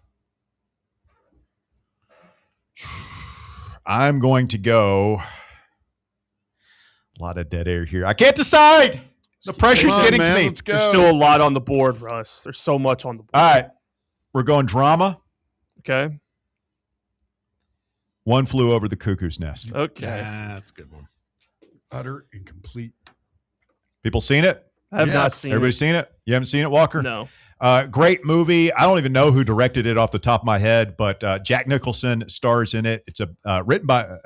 I'm going to go. A lot of dead air here. I can't decide. The pressure's getting to me. Let's go. There's still a lot on the board, Russ. There's so much on the board. All right. We're going drama. Okay. One Flew Over the Cuckoo's Nest. Okay. That's a good one. Utter and complete. People seen it? I have not seen Everybody it. seen it? You haven't seen it, Walker? No. Great movie. I don't even know who directed it off the top of my head, but Jack Nicholson stars in it. It's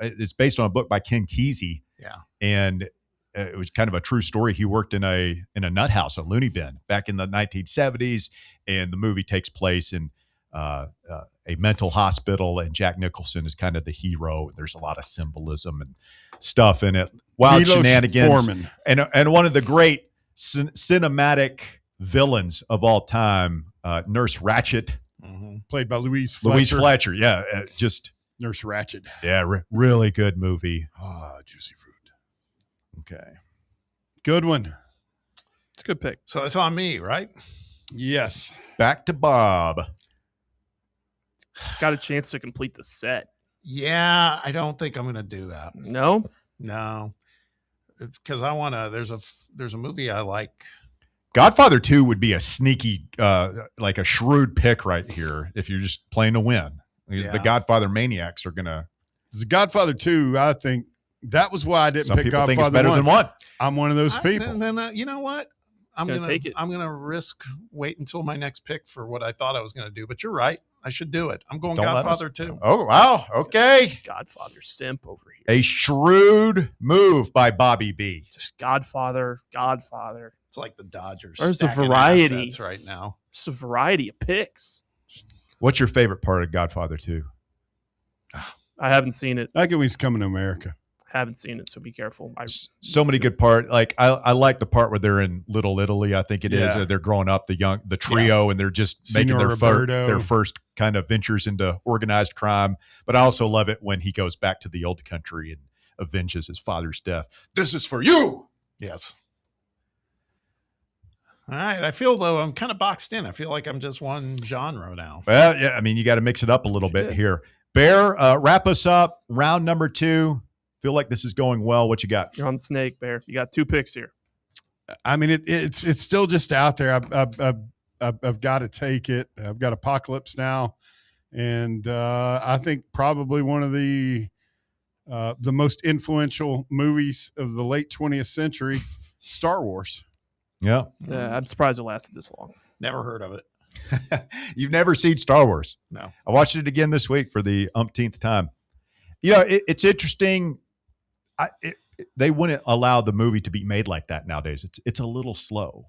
it's based on a book by Ken Kesey. Yeah. And it was kind of a true story. He worked in a nut house, a loony bin, back in the 1970s, and the movie takes place in a mental hospital, and Jack Nicholson is kind of the hero. There's a lot of symbolism and stuff in it. Wild Milos shenanigans. Forman. And one of the great cinematic villains of all time, Nurse Ratched. Played by Louise Fletcher. Louise Fletcher, yeah. Just Nurse Ratched. Yeah, really good movie. Juicy fruit. Okay. Good one. It's a good pick. So it's on me, right? Yes. Back to Bob. Got a chance to complete the set. Yeah, I don't think I'm going to do that. No? No. It's because I want to. There's a movie I like. Godfather 2 would be a sneaky, like a shrewd pick right here if you're just playing to win. Because the Godfather maniacs are going to. The Godfather 2, I think that was why I didn't Some pick people Godfather think it's better 1. than 1. I'm one of those people. Then you know what? I'm gonna gonna take it. I'm gonna wait until my next pick for what I thought I was gonna do. But you're right. I should do it. I'm going Don't let Godfather us- 2. Oh, wow. Okay. Godfather simp over here. A shrewd move by Bobby B. Just Godfather. It's like the Dodgers. There's a stacking variety assets right now. Just a variety of picks. What's your favorite part of Godfather 2? I haven't seen it. I get when he's coming to America. Haven't seen it, so be careful. So many good part. Like I like the part where they're in Little Italy. I think it is. They're growing up, the trio, and they're just making their first kind of ventures into organized crime. But I also love it when he goes back to the old country and avenges his father's death. This is for you. Yes. All right. I feel, though, I'm kind of boxed in. I feel like I'm just one genre now. Well, yeah. I mean, you got to mix it up a little bit here. Bear, wrap us up. Round number 2. Feel like this is going well. What you got? You're on the snake, Bear. You got 2 picks here. I mean, it's still just out there. I've got to take it. I've got Apocalypse Now, and I think probably one of the most influential movies of the late 20th century, Star Wars. Yeah. I'm surprised it lasted this long. Never heard of it. You've never seen Star Wars? No. I watched it again this week for the umpteenth time. You know, it's interesting. They wouldn't allow the movie to be made like that nowadays. It's a little slow,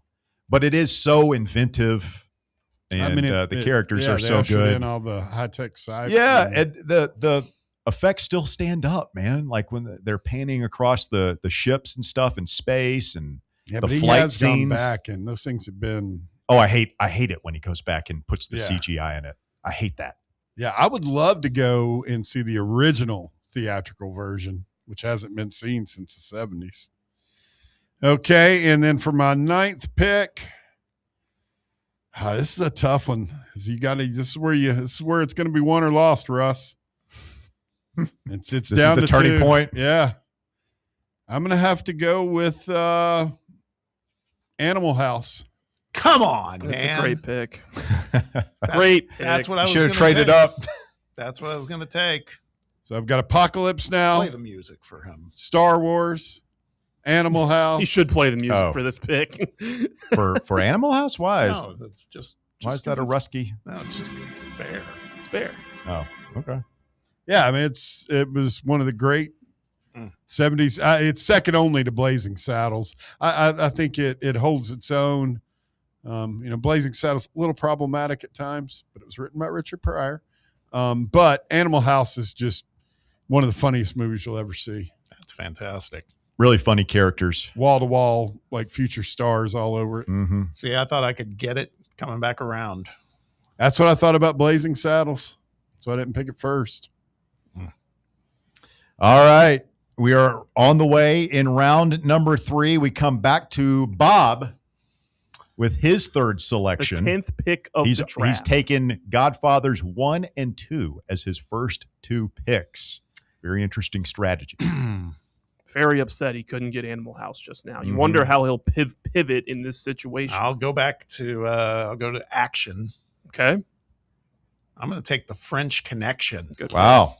but it is so inventive, and the characters are so good. And all the high tech sci. Yeah, and the effects still stand up, man. Like when they're panning across the ships and stuff in space, and the flight scenes. Gone back, and those things have been. Oh, I hate it when he goes back and puts the CGI in it. I hate that. Yeah, I would love to go and see the original theatrical version, which hasn't been seen since the 70s. Okay, and then for my 9th pick, this is a tough one. This is where it's going to be won or lost, Russ. It's this down is the to turning 2. point. Yeah, I'm going to have to go with Animal House. Come on, That's man. a great pick. Great pick. That's what I was should have gonna traded take. up. That's what I was going to take. So I've got Apocalypse Now, Play the music for him. Star Wars, Animal House. You should play the music for this pick. for Animal House? Why? No, that's just Why is that a Rusky? No, it's just Bear. It's Bear. Oh, okay. Yeah, I mean it was one of the great 70s. It's second only to Blazing Saddles. I think it holds its own. Blazing Saddles a little problematic at times, but it was written by Richard Pryor. But Animal House is just one of the funniest movies you'll ever see. That's fantastic. Really funny characters. Wall to wall, like future stars all over it. Mm-hmm. See, I thought I could get it coming back around. That's what I thought about Blazing Saddles. So I didn't pick it first. All right. We are on the way in round number 3. We come back to Bob with his third selection. The 10th pick of the draft. He's taken Godfathers 1 and 2 as his first 2 picks. Very interesting strategy. Very upset he couldn't get Animal House just now. You wonder how he'll pivot in this situation. I'll go back to I'll go to action. Okay. I'm going to take The French Connection. Good. Wow.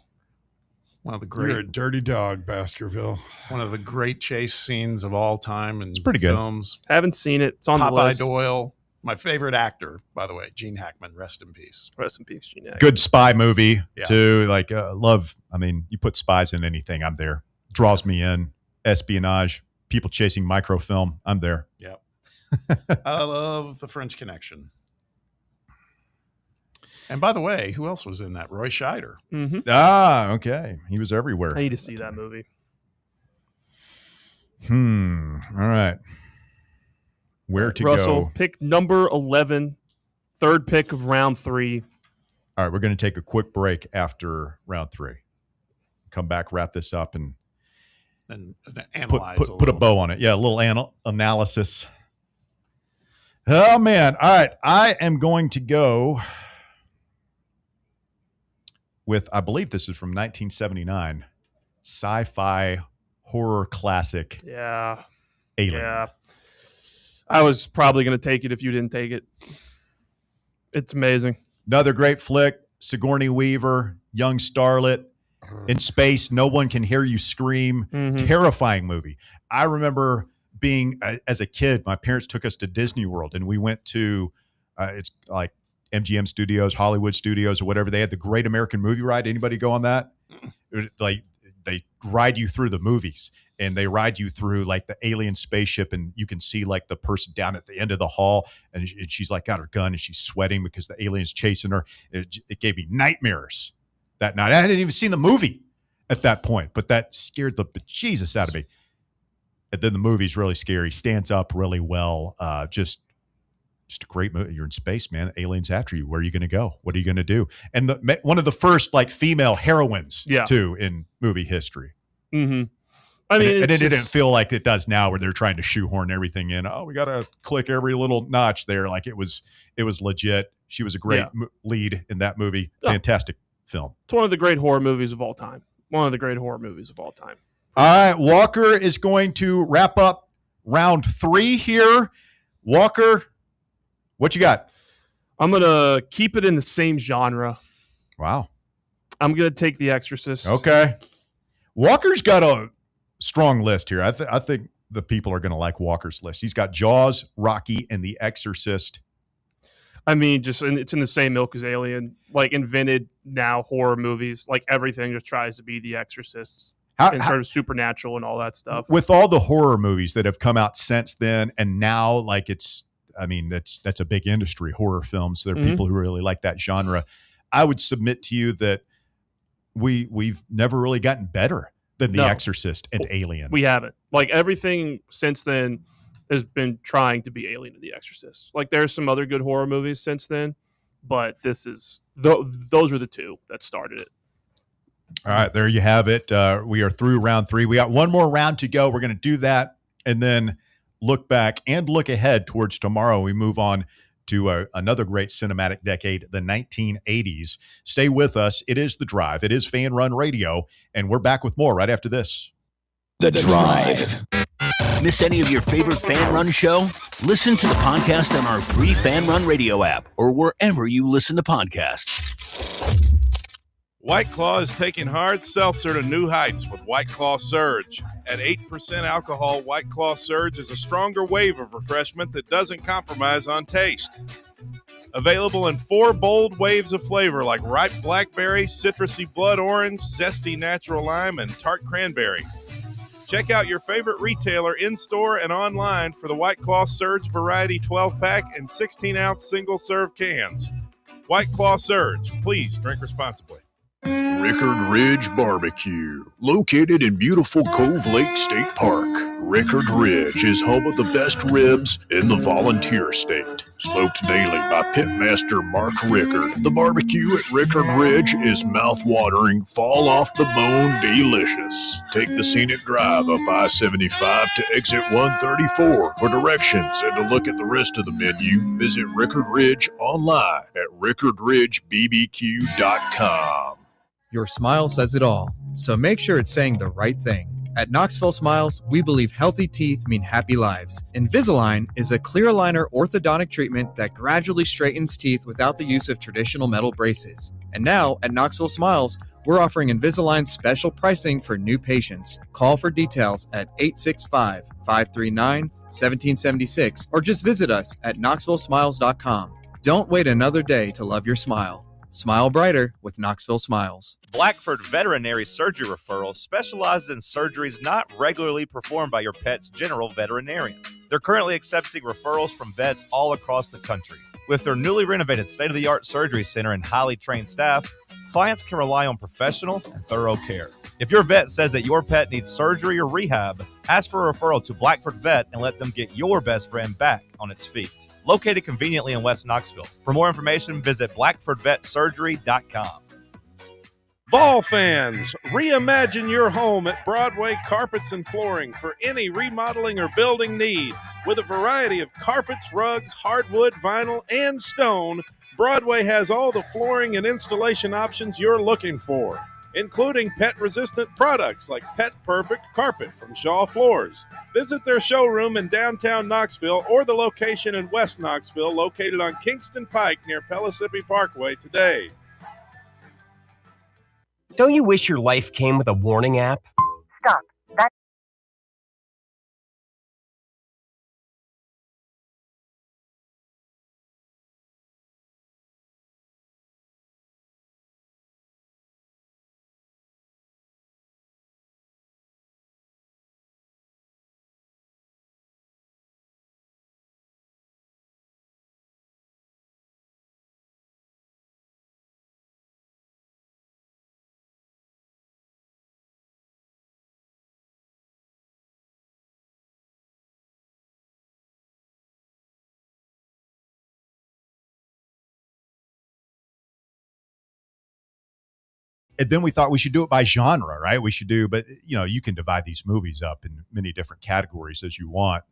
One of the You're a great, dirty dog, Baskerville. one of the great chase scenes of all time in pretty good. films. Haven't seen it. It's on the Popeye list. Doyle, my favorite actor, by the way, Gene Hackman. Rest in peace. Rest in peace, Gene Hackman. Good spy movie, Yeah. too. Like, love. I mean, you put spies in anything, I'm there. Draws me in. Espionage, people chasing microfilm, I'm there. Yep. I love The French Connection. And by the way, who else was in that? Roy Scheider. Mm-hmm. Ah, okay. He was everywhere. I need to see that movie. All right. Where to Russell, go? pick number 11, third pick of round 3. All right, we're going to take a quick break after round 3. Come back, wrap this up, and analyze put a bow on it. Yeah, a little analysis. Oh, man. All right, I am going to go with, I believe this is from 1979, sci-fi horror classic. Yeah. Alien. Yeah. I was probably going to take it if you didn't take it. It's amazing. Another great flick. Sigourney Weaver, young starlet, in space. No one can hear you scream. Terrifying movie. I remember being, as a kid, my parents took us to Disney World, and we went to, it's like MGM Studios, Hollywood Studios, or whatever. They had the Great American Movie Ride. Anybody go on that? Like, they ride you through the movies, and they ride you through like the alien spaceship, and you can see like the person down at the end of the hall, and she's like got her gun and she's sweating because the alien's chasing her. It gave me nightmares that night. I hadn't even seen the movie, at that point, but that scared the bejesus out of me. And then the movie's really scary, stands up really well. Just a great movie. You're in space, man. Aliens after you. Where are you going to go? What are you going to do? And one of the first like female heroines, too, in movie history. Mm-hmm. I mean, and it didn't feel like it does now, where they're trying to shoehorn everything in. Oh, we got to click every little notch there. Like it was legit. She was a great lead in that movie. Fantastic film. It's one of the great horror movies of all time. One of the great horror movies of all time. All right, Walker is going to wrap up round 3 here. Walker, what you got? I'm going to keep it in the same genre. Wow. I'm going to take The Exorcist. Okay. Walker's got a strong list here. I think the people are going to like Walker's list. He's got Jaws, Rocky, and The Exorcist. I mean, it's in the same ilk as Alien. Like, invented now horror movies. Like, everything just tries to be The Exorcist. In terms of supernatural and all that stuff. With all the horror movies that have come out since then, and now, like, that's a big industry, horror films. There are people who really like that genre. I would submit to you that we've never really gotten better than The Exorcist and Alien. We haven't. Like, everything since then has been trying to be Alien and The Exorcist. Like, there's some other good horror movies since then, but those are the two that started it. All right, there you have it. We are through round 3. We got one more round to go. We're going to do that and then look back and look ahead towards tomorrow. We move on to another great cinematic decade, the 1980s. Stay with us. It is The Drive. It is Fan Run Radio, and we're back with more right after this. The Drive. Miss any of your favorite Fan Run show? Listen to the podcast on our free Fan Run Radio app or wherever you listen to podcasts. White Claw is taking hard seltzer to new heights with White Claw Surge. At 8% alcohol, White Claw Surge is a stronger wave of refreshment that doesn't compromise on taste. Available in 4 bold waves of flavor like ripe blackberry, citrusy blood orange, zesty natural lime, and tart cranberry. Check out your favorite retailer in-store and online for the White Claw Surge Variety 12-pack and 16-ounce single-serve cans. White Claw Surge. Please drink responsibly. Rickard Ridge Barbecue, located in beautiful Cove Lake State Park. Rickard Ridge is home of the best ribs in the Volunteer State. Smoked daily by pitmaster Mark Rickard. The barbecue at Rickard Ridge is mouth-watering, fall-off-the-bone delicious. Take the scenic drive up I-75 to exit 134 for directions and to look at the rest of the menu. Visit Rickard Ridge online at rickardridgebbq.com. Your smile says it all, so make sure it's saying the right thing. At Knoxville Smiles, we believe healthy teeth mean happy lives. Invisalign is a clear aligner orthodontic treatment that gradually straightens teeth without the use of traditional metal braces. And now, at Knoxville Smiles, we're offering Invisalign special pricing for new patients. Call for details at 865-539-1776 or just visit us at knoxvillesmiles.com. Don't wait another day to love your smile. Smile brighter with Knoxville Smiles. Blackford Veterinary Surgery Referral specializes in surgeries not regularly performed by your pet's general veterinarian. They're currently accepting referrals from vets all across the country. With their newly renovated state-of-the-art surgery center and highly trained staff, clients can rely on professional and thorough care. If your vet says that your pet needs surgery or rehab, ask for a referral to Blackford Vet and let them get your best friend back on its feet. Located conveniently in West Knoxville. For more information, visit blackfordvetsurgery.com. Ball fans, reimagine your home at Broadway Carpets and Flooring for any remodeling or building needs. With a variety of carpets, rugs, hardwood, vinyl, and stone, Broadway has all the flooring and installation options you're looking for, including pet-resistant products like Pet Perfect Carpet from Shaw Floors. Visit their showroom in downtown Knoxville or the location in West Knoxville located on Kingston Pike near Pellissippi Parkway today. Don't you wish your life came with a warning app? Stop. And then we thought we should do it by genre, right? But you can divide these movies up in many different categories as you want.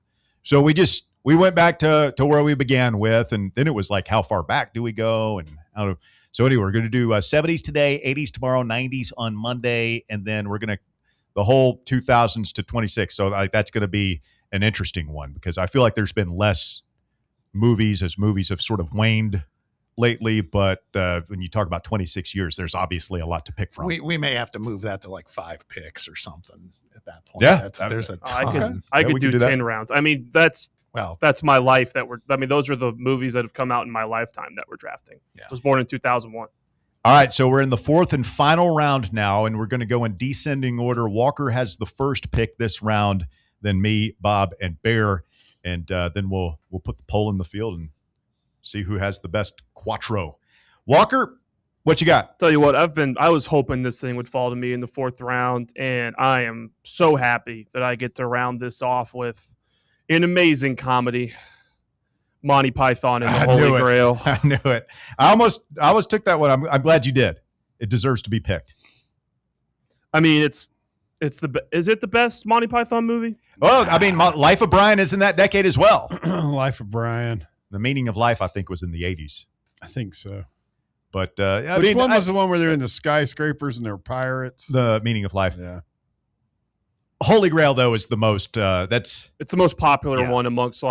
So we went back to where we began with, and then it was like, how far back do we go? And so anyway, we're going to do 70s today, 80s tomorrow, 90s on Monday, and then we're going to the whole 2000s to 26. So that's going to be an interesting one because I feel like there's been less movies as movies have sort of waned lately, but when you talk about 26 years, there's obviously a lot to pick from. We may have to move that to like 5 picks or something at that point. Yeah, there's a ton. I could do 10 rounds. I mean, that's my life. Those are the movies that have come out in my lifetime that we're drafting. Yeah. I was born in 2001. All right, so we're in the fourth and final round now, and we're going to go in descending order. Walker has the first pick this round, then me, Bob, and Bear, and then we'll put the poll in the field and see who has the best quattro. Walker, what you got? Tell you what, I was hoping this thing would fall to me in the fourth round, and I am so happy that I get to round this off with an amazing comedy, Monty Python and the Holy Grail. I knew it. I almost took that one. I'm glad you did. It deserves to be picked. I mean, is it the best Monty Python movie? Well, I mean, Life of Brian is in that decade as well. Life of Brian. The Meaning of Life, I think, was in the 80s. I think so. But which one was the one where they're in the skyscrapers and they're pirates? The Meaning of Life. Yeah. Holy Grail, though, is the most. It's the most popular one amongst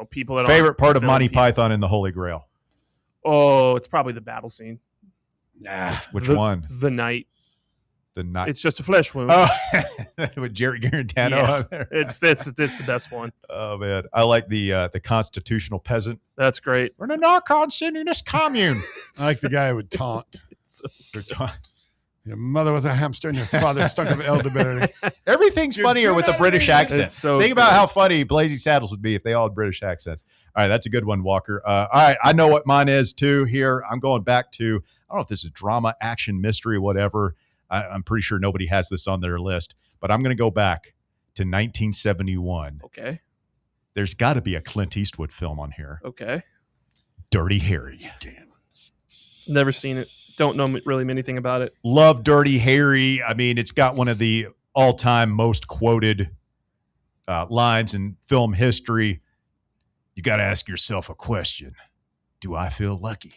people that favorite part of Monty Python and the Holy Grail. Oh, it's probably the battle scene. Nah, which one? The Night. The Night. It's just a flesh wound. Oh, with Jerry Garantano on there. It's the best one. Oh man, I like the constitutional peasant. That's great. We're gonna knock on Sinunist commune. I like the guy who would taunt. Your mother was a hamster and your father stunk of elderberry. Everything's funnier with a British accent. So think about how funny Blazing Saddles would be if they all had British accents. All right, that's a good one, Walker. All right, I know what mine is too here. I'm going back to, I don't know if this is drama, action, mystery, whatever. I'm pretty sure nobody has this on their list, but I'm going to go back to 1971. Okay. There's got to be a Clint Eastwood film on here. Okay. Dirty Harry. Damn. Never seen it. Don't know really anything about it. Love Dirty Harry. I mean, it's got one of the all-time most quoted lines in film history. You got to ask yourself a question. Do I feel lucky?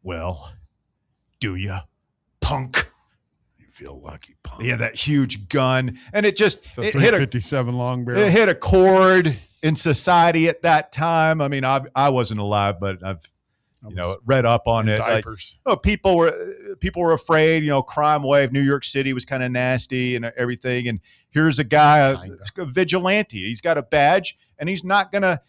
Well, do you, punk? You feel lucky, punk. Yeah, that huge gun. And it hit a 357 long barrel. It hit a chord in society at that time. I mean, I wasn't alive, but I've read up on it. Diapers. Like, people were afraid. Crime wave. New York City was kind of nasty and everything. And here's a guy, a vigilante. He's got a badge, and he's not gonna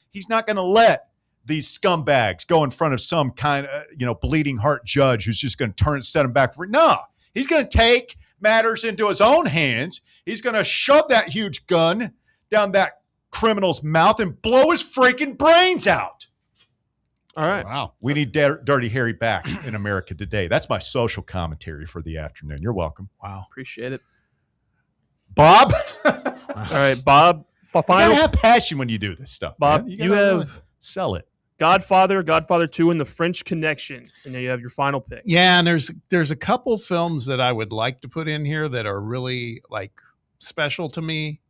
let these scumbags go in front of some kind of bleeding heart judge who's just going to set him back. No, he's going to take matters into his own hands. He's going to shove that huge gun down that criminal's mouth and blow his freaking brains out. All right. Wow. We need Dirty Harry back in America today. That's my social commentary for the afternoon. You're welcome. Wow. Appreciate it. Bob? All right, Bob. You gotta have passion when you do this stuff. Bob, man. you have really sell it. Godfather 2, and The French Connection. And then you have your final pick. Yeah, and there's a couple films that I would like to put in here that are really like special to me,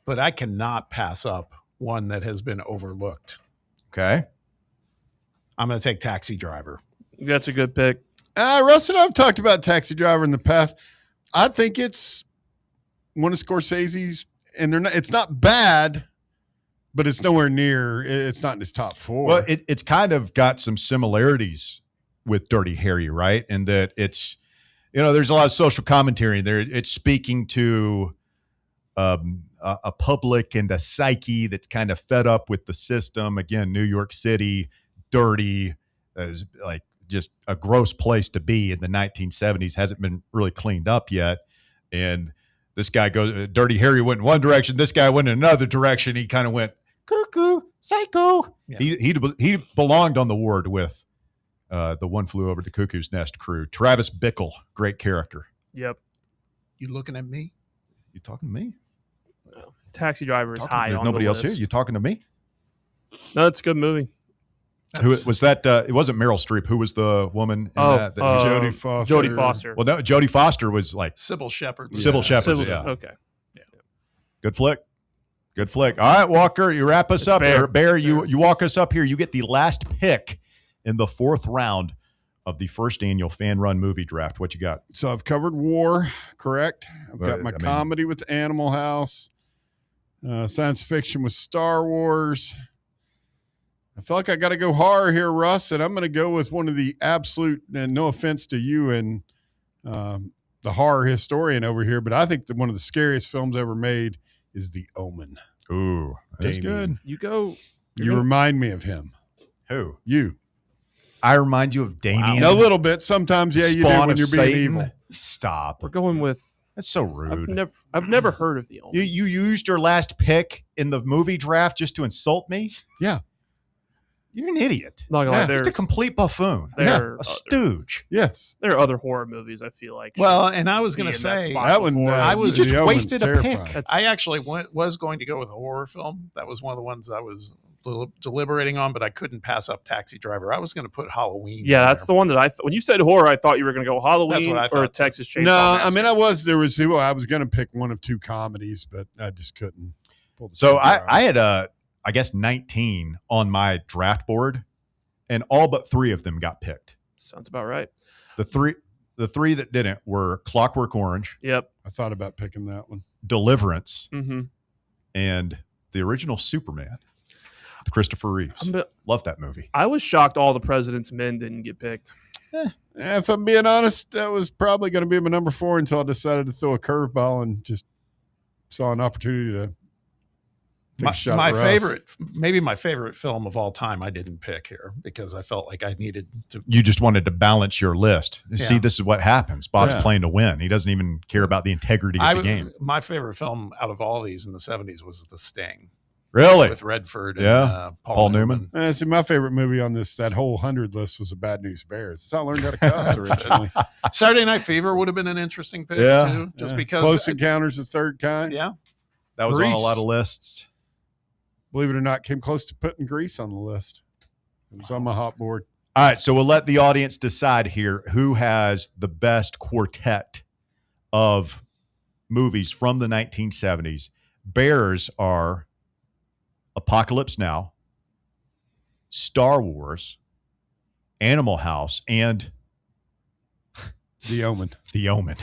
but I cannot pass up one that has been overlooked. Okay. I'm going to take Taxi Driver. That's a good pick. Russ and I've talked about Taxi Driver in the past. I think it's one of Scorsese's, and it's not bad, but it's nowhere near. It's not in his top 4. Well, it's kind of got some similarities with Dirty Harry, right? And that it's, there's a lot of social commentary there. It's speaking to a public and a psyche that's kind of fed up with the system. Again, New York City, dirty, is like just a gross place to be in the 1970s. Hasn't been really cleaned up yet. And this guy Dirty Harry went in one direction. This guy went in another direction. He kind of went cuckoo, psycho. Yeah. He belonged on the ward with the One Flew Over the Cuckoo's Nest crew. Travis Bickle, great character. Yep. You looking at me? You talking to me? Taxi Driver is high. There's on nobody the else list. here. You talking to me? No, it's a good movie. Who was that? It wasn't Meryl Streep. Who was the woman? In that? Jodie Foster. Jodie Foster. Well, no, Jodie Foster was like Sybil Shepherd. Sybil Shepherd. Yeah. Okay. Good flick. Good flick. All right, Walker, you wrap us up here. Bear, you walk us up here. You get the last pick in the 4th round of the first annual Fan Run Movie Draft. What you got? So I've covered war, correct? I've got my comedy with Animal House, science fiction with Star Wars. I feel like I got to go horror here, Russ, and I'm going to go with one of the absolute, and no offense to you and the horror historian over here, but I think that one of the scariest films ever made is The Omen. Ooh, that's good. You remind me of him. Who? You. I remind you of Damien. A little bit. Sometimes, yeah, you do Spawn when of you're being Satan. evil. Stop. We're going with. That's so rude. I've never heard of The Omen. You used your last pick in the movie draft just to insult me? Yeah. You're an idiot. Not gonna lie, Just a complete buffoon. A stooge. Yes. There are other horror movies I feel like. Well, and I was going to say I was you just wasted a pick. I actually was going to go with a horror film. That was one of the ones I was deliberating on, but I couldn't pass up Taxi Driver. I was going to put Halloween. Yeah, that's the one that when you said horror, I thought you were going to go Halloween or Texas Chainsaw No, Massacre. I was going to pick one of 2 comedies, but I just couldn't. So I had I guess 19 on my draft board, and all but 3 of them got picked. Sounds about right. The three that didn't were Clockwork Orange. Yep. I thought about picking that one. Deliverance. Mm-hmm. And the original Superman with Christopher Reeves. Love that movie. I was shocked all the President's Men didn't get picked. If I'm being honest, that was probably going to be my number 4 until I decided to throw a curveball and just saw an opportunity to take a shot at Russ. Maybe my favorite film of all time, I didn't pick here because I felt like I needed to. You just wanted to balance your list. Yeah. See, this is what happens. Bob's Yeah. playing to win. He doesn't even care about the integrity of the game. My favorite film out of all these in the 70s was The Sting. Really? With Redford and Paul Newman. See, my favorite movie on that whole 100 list was A Bad News Bears. That's how I learned how to cuss originally. Saturday Night Fever would have been an interesting pick too, just because Close Encounters of the Third Kind. Yeah, that was on a lot of lists. Believe it or not, came close to putting Grease on the list. It was on my hot board. All right, so we'll let the audience decide here who has the best quartet of movies from the 1970s. Bears are Apocalypse Now, Star Wars, Animal House, and The Omen. The Omen.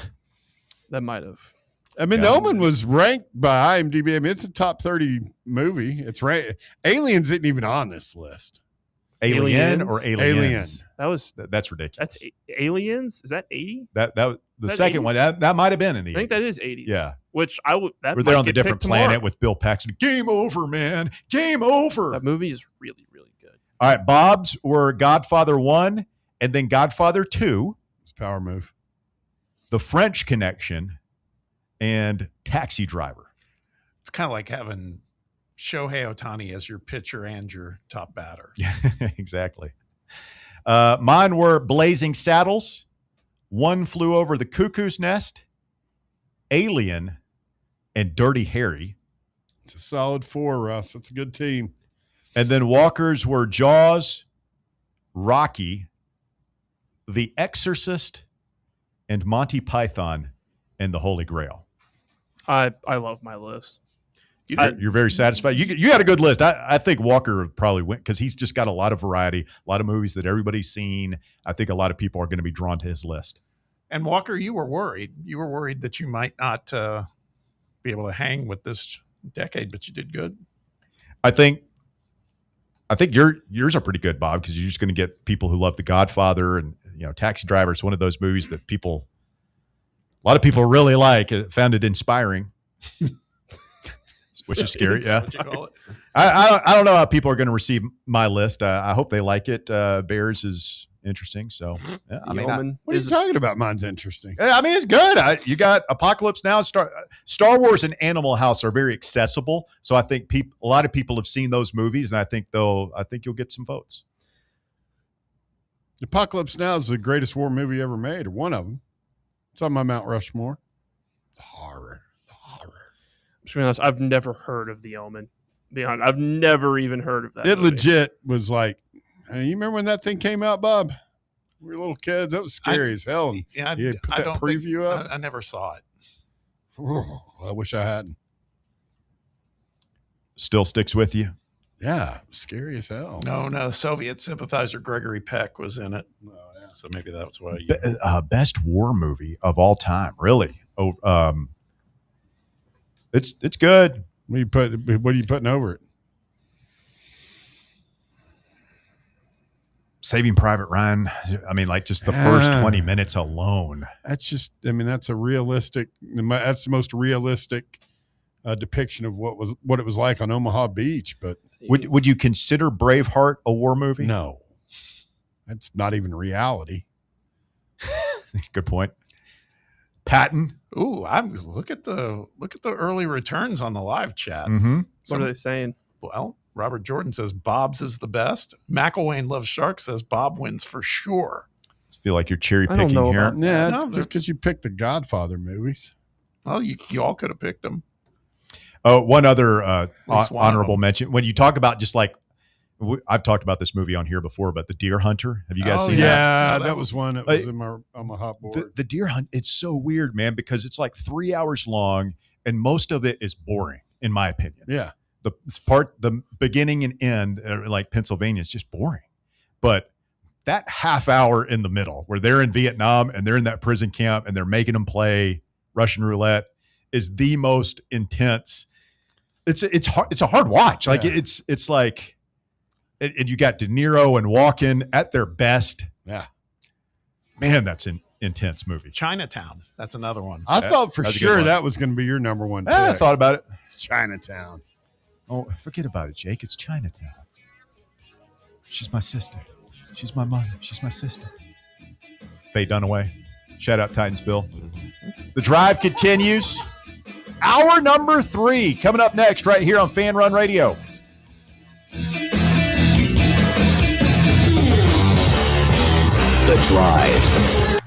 That might have. I mean, The Omen was ranked by IMDb. I mean, it's a top 30 movie. It's ranked. Aliens isn't even on this list. Alien or Aliens? That's ridiculous. That's Aliens. Is that 80? The Is that second 80s? one that might have been in the. I think 80s. that is 80s. Yeah. Which I would. That We're there might on the get different picked planet tomorrow. with Bill Paxton. Game over, man. Game over. That movie is really, really good. All right, Bob's were Godfather 1 and then Godfather 2. It's a power move. The French Connection and Taxi Driver. it's kind of like having Shohei Ohtani as your pitcher and your top batter. Yeah, exactly. Mine were Blazing Saddles, One Flew Over the Cuckoo's Nest, Alien, and Dirty Harry. It's a solid 4, Russ. It's a good team. And then Walker's were Jaws, Rocky, The Exorcist, and Monty Python and the Holy Grail. I love my list. You're very satisfied. You had a good list. I think Walker would probably win because he's just got a lot of variety, a lot of movies that everybody's seen. I think a lot of people are going to be drawn to his list. And Walker, you were worried. You were worried that you might not be able to hang with this decade, but you did good. I think yours are pretty good, Bob, because you're just going to get people who love The Godfather and Taxi Driver. It's one of those movies that a lot of people really like. Found it inspiring. Which is scary. Yeah. What you call it. I don't know how people are going to receive my list. I hope they like it. Bears is interesting. So, yeah, what are you talking about? Mine's interesting. I mean, it's good. You got Apocalypse Now. Star Wars and Animal House are very accessible. So I think a lot of people have seen those movies, and I think you'll get some votes. Apocalypse Now is the greatest war movie ever made, or one of them. It's on my Mount Rushmore. The horror. To be honest, I've never heard of The Omen. Be honest, I've never even heard of that. It movie. legit was like, You remember when that thing came out, Bob? We were little kids. That was scary as hell. And Yeah, you put that preview up. I never saw it. Oh, I wish I hadn't. Still sticks with you. Yeah, scary as hell. No, Soviet sympathizer Gregory Peck was in it. So maybe that's why. Best war movie of all time, really. It's good. What are you putting over it? Saving Private Ryan. I mean, like just the first 20 minutes alone. That's just. I mean, that's a realistic. That's the most realistic depiction of what it was like on Omaha Beach. But would you consider Braveheart a war movie? No, that's not even reality. Good point. Patton. Ooh, look at the early returns on the live chat. Mm-hmm. What are they saying? Well, Robert Jordan says Bob's is the best. McElwain Loves Shark says Bob wins for sure. I feel like you're cherry picking here. Yeah, it's just because you picked the Godfather movies. Well, you all could have picked them. Oh, one other honorable mention. When you talk about just like, I've talked about this movie on here before, but The Deer Hunter. Have you guys seen that? Yeah, that was one that was on my hot board. The Deer Hunt, it's so weird, man, because it's like 3 hours long and most of it is boring, in my opinion. Yeah. The beginning and end, like Pennsylvania, is just boring. But that half hour in the middle where they're in Vietnam and they're in that prison camp and they're making them play Russian roulette is the most intense. It's a hard watch. Like it's like, and you got De Niro and Walken at their best. Yeah, man, that's an intense movie. Chinatown. That's another one. I thought for sure that was going to be your number one pick. I thought about it. It's Chinatown. Oh, forget about it, Jake. It's Chinatown. She's my sister. She's my mother. She's my sister. Faye Dunaway. Shout out Titans Bill. The drive continues. Hour number 3 coming up next right here on Fan Run Radio. The Drive.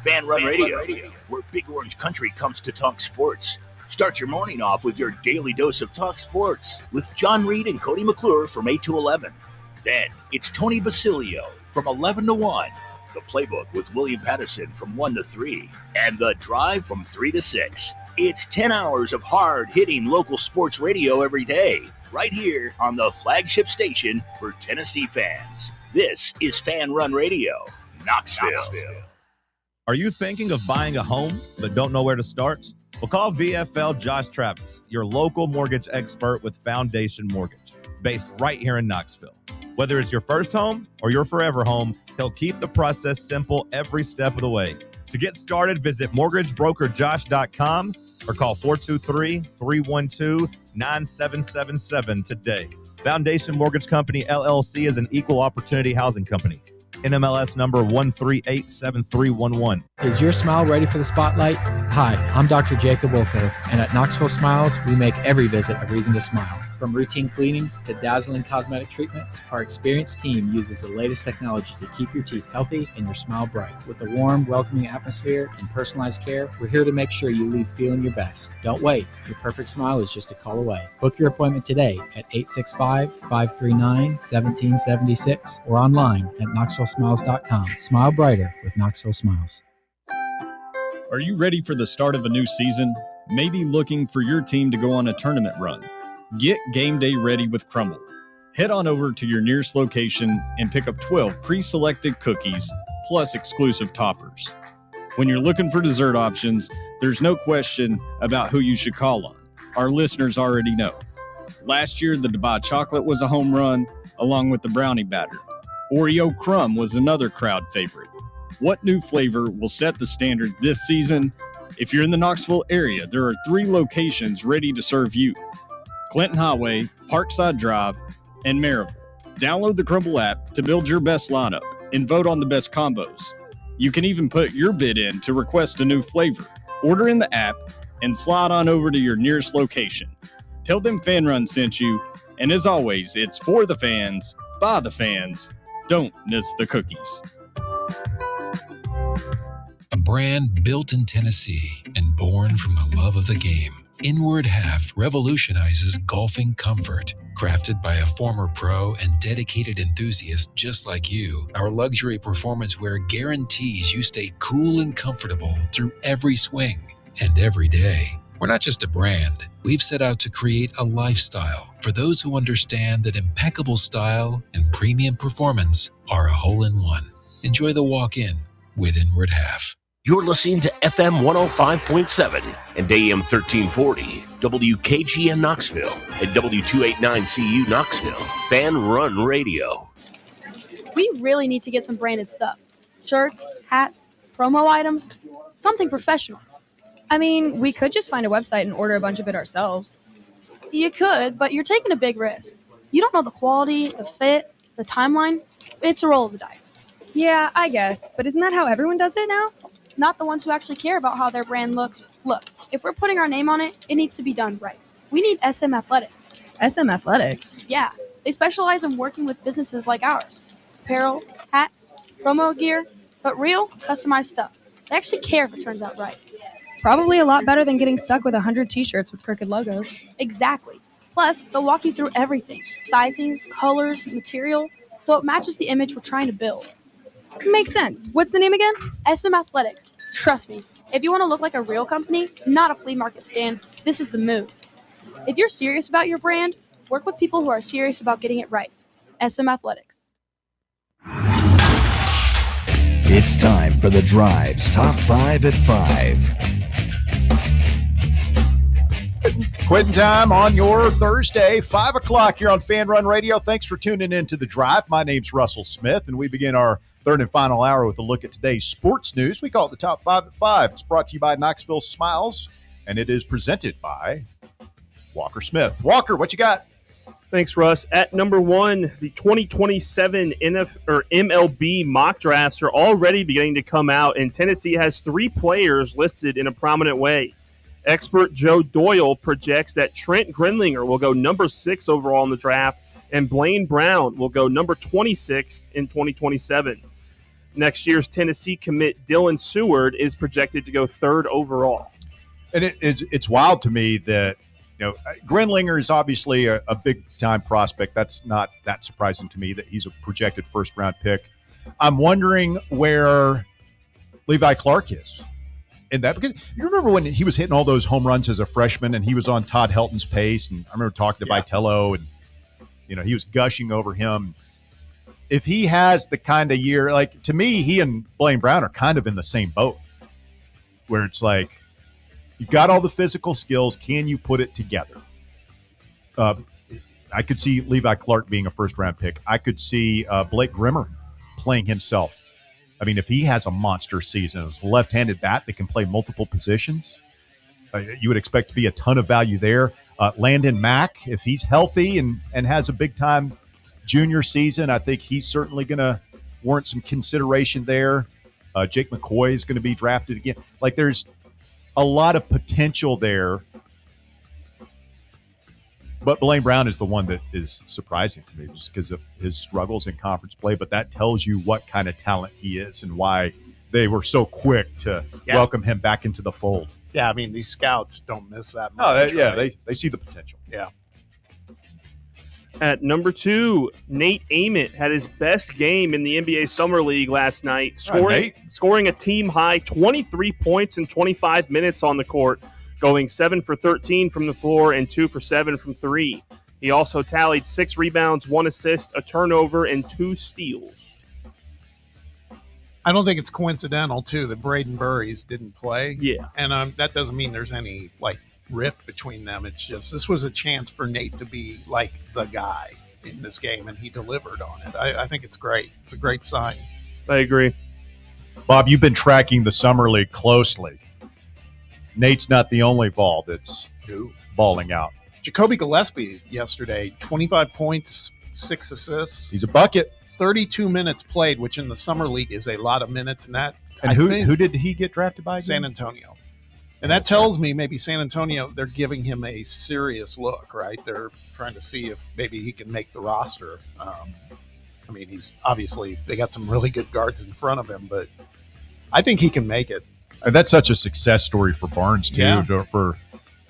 Fan Run Radio, where Big Orange Country comes to talk sports. Start your morning off with your daily dose of talk sports with John Reed and Cody McClure from 8 to 11. Then it's Tony Basilio from 11 to 1. The Playbook with William Pattison from 1 to 3. And The Drive from 3 to 6. It's 10 hours of hard-hitting local sports radio every day, right here on the flagship station for Tennessee fans. This is Fan Run Radio, Knoxville. Are you thinking of buying a home but don't know where to start? Well, call VFL Josh Travis, your local mortgage expert with Foundation Mortgage, based right here in Knoxville. Whether it's your first home or your forever home, he'll keep the process simple every step of the way. To get started, visit mortgagebrokerjosh.com or call 423-312-9777 today. Foundation Mortgage Company, LLC is an equal opportunity housing company. NMLS number 1387311. Is your smile ready for the spotlight? Hi, I'm Dr. Jacob Wilco, and at Knoxville Smiles, we make every visit a reason to smile. From routine cleanings to dazzling cosmetic treatments, our experienced team uses the latest technology to keep your teeth healthy and your smile bright. With a warm, welcoming atmosphere and personalized care, we're here to make sure you leave feeling your best. Don't wait. Your perfect smile is just a call away. Book your appointment today at 865-539-1776 or online at knoxvillesmiles.com. Smile brighter with Knoxville Smiles. Are you ready for the start of a new season? Maybe looking for your team to go on a tournament run? Get game day ready with Crumble. Head on over to your nearest location and pick up 12 pre-selected cookies plus exclusive toppers. When you're looking for dessert options, there's no question about who you should call on. Our listeners already know. Last year, the Dubai chocolate was a home run, along with the brownie batter. Oreo crumb was another crowd favorite. What new flavor will set the standard this season? If you're in the Knoxville area, there are 3 locations ready to serve you: Clinton Highway, Parkside Drive, and Maryville. Download the Crumble app to build your best lineup and vote on the best combos. You can even put your bid in to request a new flavor. Order in the app and slide on over to your nearest location. Tell them Fan Run sent you, and as always, it's for the fans, by the fans. Don't miss the cookies. A brand built in Tennessee and born from the love of the game. Inward Half revolutionizes golfing comfort. Crafted by a former pro and dedicated enthusiast just like you, our luxury performance wear guarantees you stay cool and comfortable through every swing and every day. We're not just a brand. We've set out to create a lifestyle for those who understand that impeccable style and premium performance are a hole-in-one. Enjoy the walk-in with Inward Half. You're listening to FM 105.7 and AM 1340, WKGN Knoxville, and W289CU Knoxville, Fan Run Radio. We really need to get some branded stuff. Shirts, hats, promo items, something professional. I mean, we could just find a website and order a bunch of it ourselves. You could, but you're taking a big risk. You don't know the quality, the fit, the timeline. It's a roll of the dice. Yeah, I guess. But isn't that how everyone does it now? Not the ones who actually care about how their brand looks. Look, if we're putting our name on it, it needs to be done right. We need SM Athletics. SM Athletics? Yeah, they specialize in working with businesses like ours. Apparel, hats, promo gear, but real, customized stuff. They actually care if it turns out right. Probably a lot better than getting stuck with 100 t-shirts with crooked logos. Exactly. Plus, they'll walk you through everything. Sizing, colors, material, so it matches the image we're trying to build. Makes sense. What's the name again? SM Athletics. Trust me, if you want to look like a real company, not a flea market stand, this is the move. If you're serious about your brand, work with people who are serious about getting it right. SM Athletics. It's time for The Drive's Top 5 at 5. Quitting time on your Thursday, 5 o'clock here on Fan Run Radio. Thanks for tuning in to The Drive. My name's Russell Smith, and we begin our third and final hour with a look at today's sports news. We call it the Top 5 at 5. It's brought to you by Knoxville Smiles, and it is presented by Walker Smith. Walker, what you got? Thanks, Russ. At number 1, the 2027 MLB mock drafts are already beginning to come out, and Tennessee has 3 players listed in a prominent way. Expert Joe Doyle projects that Trent Grindlinger will go number 6 overall in the draft, and Blaine Brown will go number 26 in 2027. Next year's Tennessee commit Dylan Seward is projected to go 3rd overall. And it's wild to me that, you know, Grindlinger is obviously a big-time prospect. That's not that surprising to me that he's a projected first-round pick. I'm wondering where Levi Clark is in that, because you remember when he was hitting all those home runs as a freshman and he was on Todd Helton's pace, and I remember talking to Vitello, and, you know, he was gushing over him. If he has the kind of year, like, to me, he and Blaine Brown are kind of in the same boat, where it's like, you've got all the physical skills. Can you put it together? I could see Levi Clark being a first-round pick. I could see Blake Grimmer playing himself. I mean, if he has a monster season, as a left-handed bat that can play multiple positions, you would expect to be a ton of value there. Landon Mack, if he's healthy and has a big-time junior season, I think he's certainly going to warrant some consideration there. Jake McCoy is going to be drafted again. Like, there's a lot of potential there, but Blaine Brown is the one that is surprising to me just because of his struggles in conference play. But that tells you what kind of talent he is and why they were so quick to welcome him back into the fold. Yeah, I mean, these scouts don't miss that much. Oh, they see the potential. Yeah. At number 2, Nate Ament had his best game in the NBA Summer League last night, scoring a team-high 23 points in 25 minutes on the court, going 7 for 13 from the floor and 2 for 7 from 3. He also tallied 6 rebounds, 1 assist, a turnover, and 2 steals. I don't think it's coincidental, too, that Braden Burries didn't play. Yeah. And that doesn't mean there's any, rift between them. It's just this was a chance for Nate to be like the guy in this game, and he delivered on it. I think it's great. It's a great sign. I agree. Bob, you've been tracking the Summer League closely. Nate's not the only Vol that's balling out. Jacoby Gillespie yesterday, 25 points, 6 assists. He's a bucket. 32 minutes played, which in the Summer League is a lot of minutes. And who did he get drafted by again? San Antonio. And that tells me maybe San Antonio, they're giving him a serious look, right? They're trying to see if maybe he can make the roster. I mean, he's obviously, they got some really good guards in front of him, but I think he can make it. And that's such a success story for Barnes, too, for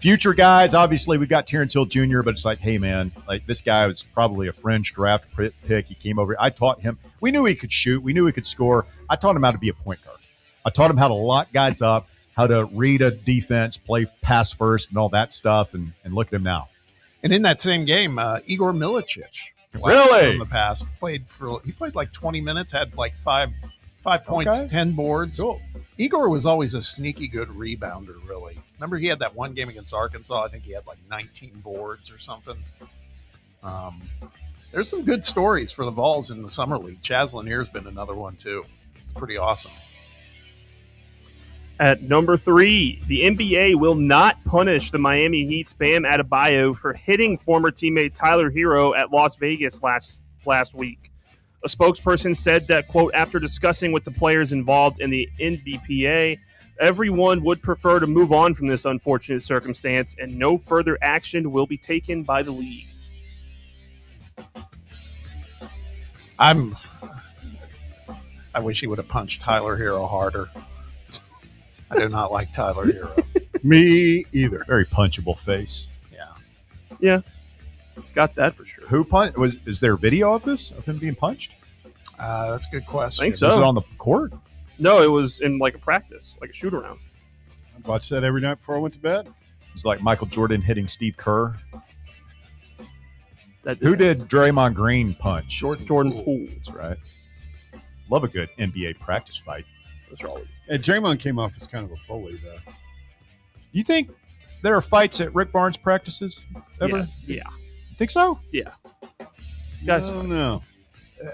Future guys, obviously, we got Terrence Hill Jr., but it's like, hey, man, like this guy was probably a fringe draft pick. He came over. I taught him. We knew he could shoot. We knew he could score. I taught him how to be a point guard. I taught him how to lock guys up, how to read a defense, play pass first, and all that stuff. And look at him now. And in that same game, Igor Milicic, really from the past, played like 20 minutes, had like five points, 10 boards. Cool. Igor was always a sneaky good rebounder, really. Remember, he had that one game against Arkansas. I think he had like 19 boards or something. There's some good stories for the Vols in the summer league. Chaz Lanier's been another one too. It's pretty awesome. At number 3, the NBA will not punish the Miami Heat's Bam Adebayo for hitting former teammate Tyler Hero at Las Vegas last week. A spokesperson said that, quote, after discussing with the players involved in the NBPA, everyone would prefer to move on from this unfortunate circumstance, and no further action will be taken by the league. I wish he would have punched Tyler Hero harder. I do not like Tyler Hero. Me either. Very punchable face. Yeah. He's got that for sure. Who punched? Is there video of this, of him being punched? That's a good question. I think so. Was it on the court? No, it was in like a practice, like a shoot around. I watched that every night before I went to bed. It was like Michael Jordan hitting Steve Kerr. Who did Draymond Green punch? Jordan Poole. That's right. Love a good NBA practice fight. That's right. And Draymond came off as kind of a bully, though. You think there are fights at Rick Barnes practices ever? Yeah. You think so? Yeah. Guys, I don't know.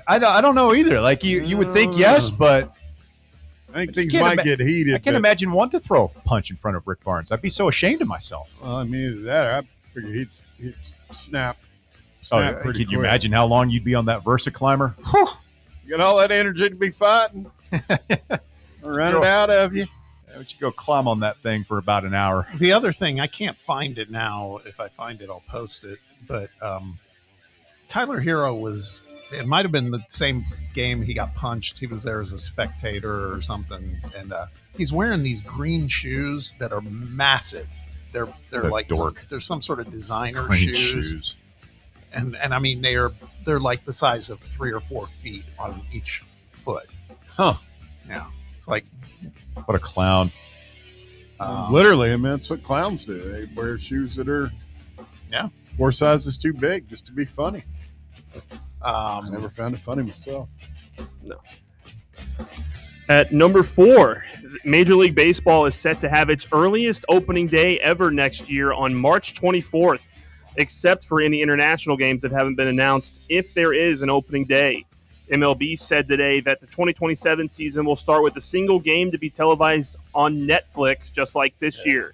I don't know either. Like you would think yes, but I think things might get heated. I can't imagine wanting to throw a punch in front of Rick Barnes. I'd be so ashamed of myself. Well, I mean, either that or I figured he'd snap pretty could you quick. imagine how long you'd be on that Versa climber? You got all that energy to be fighting. Run it out of you. Why don't you go climb on that thing for about an hour? The other thing, I can't find it now. If I find it, I'll post it. But Tyler Hero it might have been the same game he got punched. He was there as a spectator or something. And he's wearing these green shoes that are massive. They're like they're some sort of designer Green shoes. And I mean, they're like the size of 3 or 4 feet on each foot. Huh. Yeah. It's like, what a clown. Literally, I mean, that's what clowns do. They wear shoes that are 4 sizes too big just to be funny. I never found it funny myself. No. At number 4, Major League Baseball is set to have its earliest opening day ever next year on March 24th, except for any international games that haven't been announced, if there is an opening day. MLB said today that the 2027 season will start with a single game to be televised on Netflix, just like this year.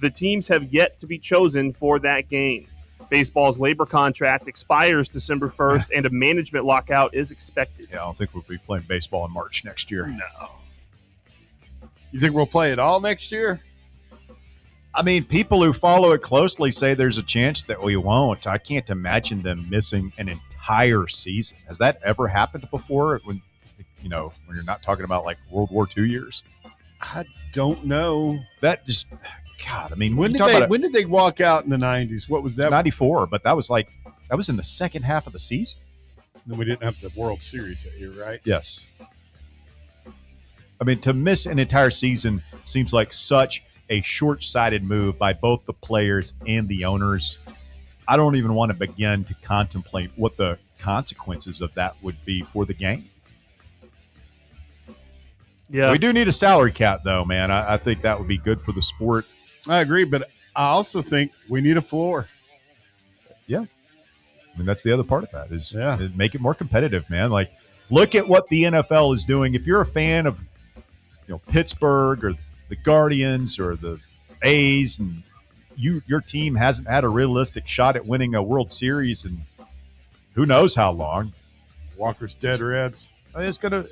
The teams have yet to be chosen for that game. Baseball's labor contract expires December 1st, and a management lockout is expected. Yeah, I don't think we'll be playing baseball in March next year. No. You think we'll play it all next year? I mean, people who follow it closely say there's a chance that we won't. I can't imagine them missing an entire season. Has that ever happened before? When you're not talking about like World War II years? I don't know. That just, God, I mean, when did they walk out in the 90s? What was that? 94, but that was in the second half of the season. Then we didn't have the World Series that year, right? Yes. I mean, to miss an entire season seems like such a short-sighted move by both the players and the owners. I don't even want to begin to contemplate what the consequences of that would be for the game. Yeah, we do need a salary cap, though, man. I think that would be good for the sport. I agree, but I also think we need a floor. Yeah. I mean, that's the other part of that is make it more competitive, man. Like, look at what the NFL is doing. If you're a fan of, Pittsburgh or the Guardians or the A's, and your team hasn't had a realistic shot at winning a World Series in who knows how long. Walker's Dead Reds. It's gonna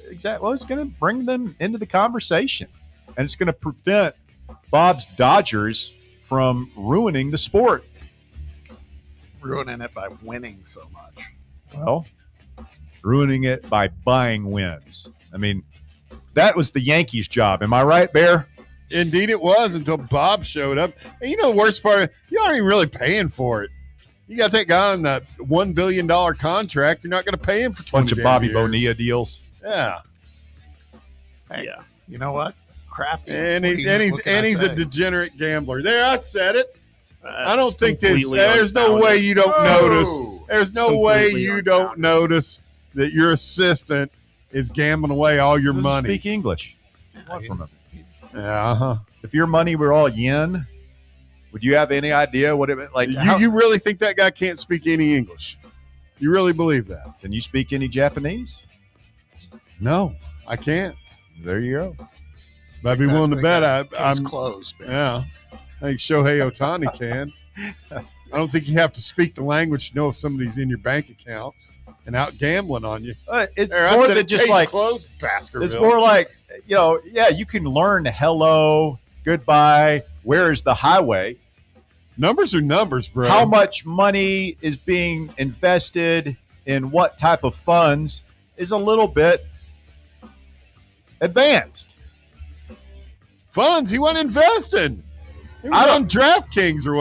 bring them into the conversation, and it's gonna prevent Bob's Dodgers from ruining the sport. Ruining it by winning so much. Well, ruining it by buying wins. I mean, that was the Yankees' job. Am I right, Bear? Indeed, it was until Bob showed up. And you know the worst part? You aren't even really paying for it. You got that guy on that $1 billion contract. You're not going to pay him for 20 Bunch of Bobby years. Bonilla deals. Yeah. Hey, Yeah. you know what? Crafty. And What he's can a I say? degenerate gambler. There, I said it. I don't think completely there's no unfounded. way you don't notice. Oh. There's no way you don't notice that your assistant is gambling away all your money. Speak English. What from him? Yeah, uh-huh. If your money were all yen, would you have any idea what it like? You really think that guy can't speak any English? You really believe that? Can you speak any Japanese? No, I can't. There you go. But I'd be willing to bet Case I'm closed. Man. Yeah, I think Shohei Ohtani can. I don't think you have to speak the language to know if somebody's in your bank accounts and out gambling on you. It's There, I more said than it, just case like closed, Baskerville. It's more like, yeah, you can learn hello, goodbye, where is the highway? Numbers are numbers, bro. How much money is being invested in what type of funds is a little bit advanced. Funds? He wasn't investing. He was on DraftKings or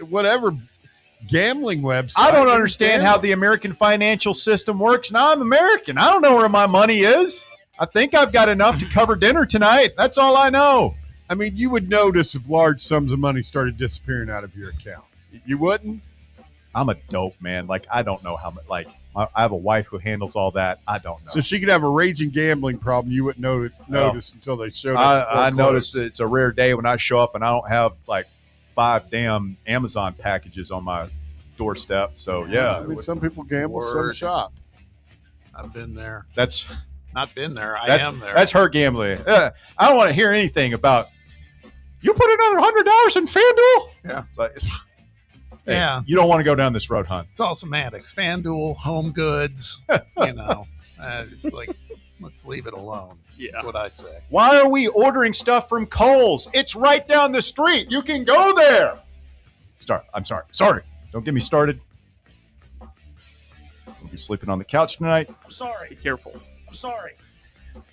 whatever gambling website. I don't understand how the American financial system works. Now I'm American. I don't know where my money is. I think I've got enough to cover dinner tonight. That's all I know. I mean, you would notice if large sums of money started disappearing out of your account. You wouldn't? I'm a dope, man. Like, I don't know how much. Like, I have a wife who handles all that. I don't know. So she could have a raging gambling problem. You wouldn't notice until they showed up. I notice that it's a rare day when I show up and I don't have like 5 damn Amazon packages on my doorstep. So, yeah. I mean, some people gamble, some Word. shop. I've been there. That's Not been there. I that's, am there. That's her gambling. I don't want to hear anything about, you put another $100 in FanDuel? Yeah. It's like, hey, Yeah. you don't want to go down this road, hon. It's all semantics. FanDuel, Home Goods. It's like, let's leave it alone. Yeah. That's what I say. Why are we ordering stuff from Kohl's? It's right down the street. You can go there. I'm sorry. Sorry. Don't get me started. We'll be sleeping on the couch tonight. I'm sorry. Be careful. I'm sorry.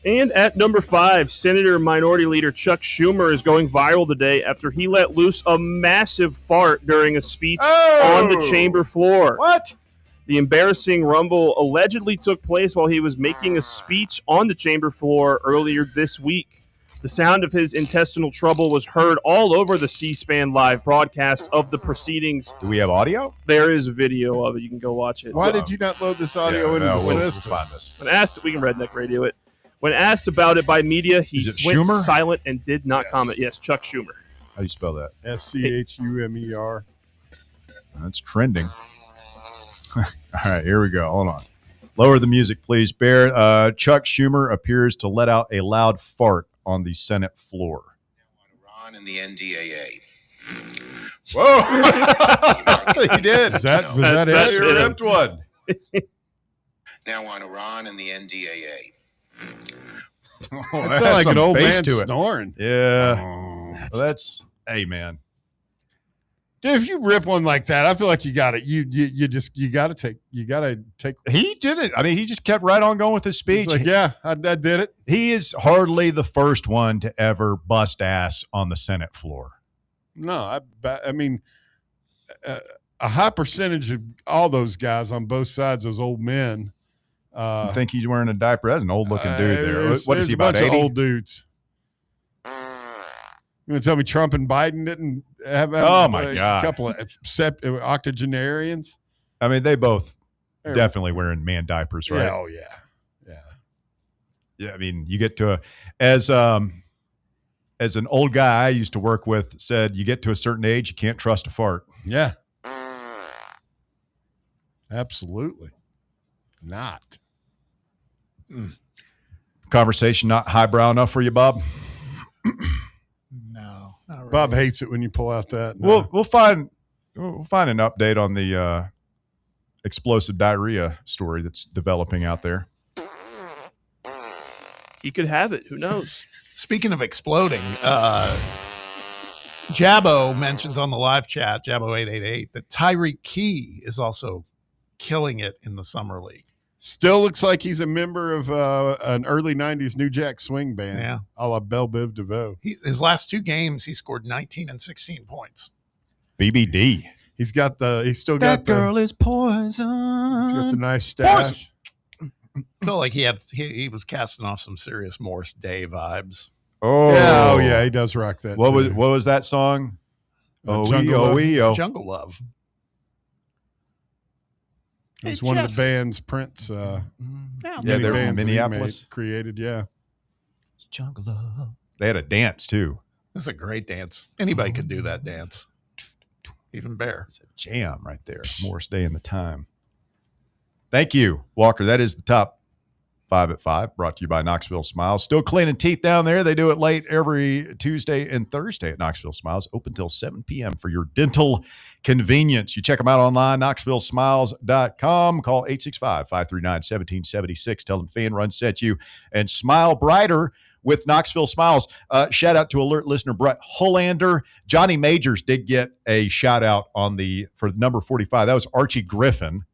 And at number 5, Senator Minority Leader Chuck Schumer is going viral today after he let loose a massive fart during a speech on the chamber floor. What? The embarrassing rumble allegedly took place while he was making a speech on the chamber floor earlier this week. The sound of his intestinal trouble was heard all over the C-SPAN live broadcast of the proceedings. Do we have audio? There is video of it. You can go watch it. Why did you not load this audio into the system? We'll find this. When asked, we can redneck radio it. When asked about it by media, he Is it went Schumer? silent and did not comment. Yes, Chuck Schumer. How do you spell that? SCHUMER. That's trending. All right, here we go. Hold on. Lower the music, please, Bear. Chuck Schumer appears to let out a loud fart on the Senate floor. Iran and the NDAA. Whoa! He did. Was that it? He ripped one. Now on Iran and the NDAA. Oh, That sounded like some an old bass man to it. snoring. Yeah. That's hey, man. Dude, if you rip one like that, I feel like you got it. You got to take. He did it. I mean, he just kept right on going with his speech. He's like, yeah, I did it. He is hardly the first one to ever bust ass on the Senate floor. No, I mean, a high percentage of all those guys on both sides, those old men. I think he's wearing a diaper. That's an old-looking dude there. What is he, a about bunch 80? of old dudes. You want to tell me Trump and Biden didn't have Oh, my a God. couple of octogenarians? I mean, they both definitely wearing man diapers, right? Yeah, oh, yeah. Yeah, I mean, you get to as an old guy I used to work with said, you get to a certain age, you can't trust a fart. Yeah. Absolutely not. Conversation not highbrow enough for you, Bob? No. Not really. Bob hates it when you pull out that. We'll find an update on the explosive diarrhea story that's developing out there. He could have it. Who knows? Speaking of exploding, Jabbo mentions on the live chat, Jabbo888, that Tyreek Key is also killing it in the summer league. Still looks like he's a member of an early 90s New Jack Swing band. Yeah. A la Belle Biv DeVoe. His last 2 games, he scored 19 and 16 points. BBD. He's still That got the girl is poison. he's got the nice stash. Felt like he was casting off some serious Morris Day vibes. Oh, yeah, he does rock that. What too. was that song? Jungle Love. Jungle Love. It's one of the bands Prince. Yeah, many they're from bands that he Minneapolis. created. Yeah, Jungle Love. They had a dance too. It's a great dance. Anybody could do that dance. Even Bear. It's a jam right there. Morris Day in the Time. Thank you, Walker. That is the top 5 at 5, brought to you by Knoxville Smiles. Still cleaning teeth down there. They do it late every Tuesday and Thursday at Knoxville Smiles, open till 7 p.m. for your dental convenience. You check them out online, knoxvillesmiles.com. Call 865-539-1776. Tell them Fan Run sent you. And smile brighter with Knoxville Smiles. Shout out to alert listener Brett Hollander. Johnny Majors did get a shout out for number 45. That was Archie Griffin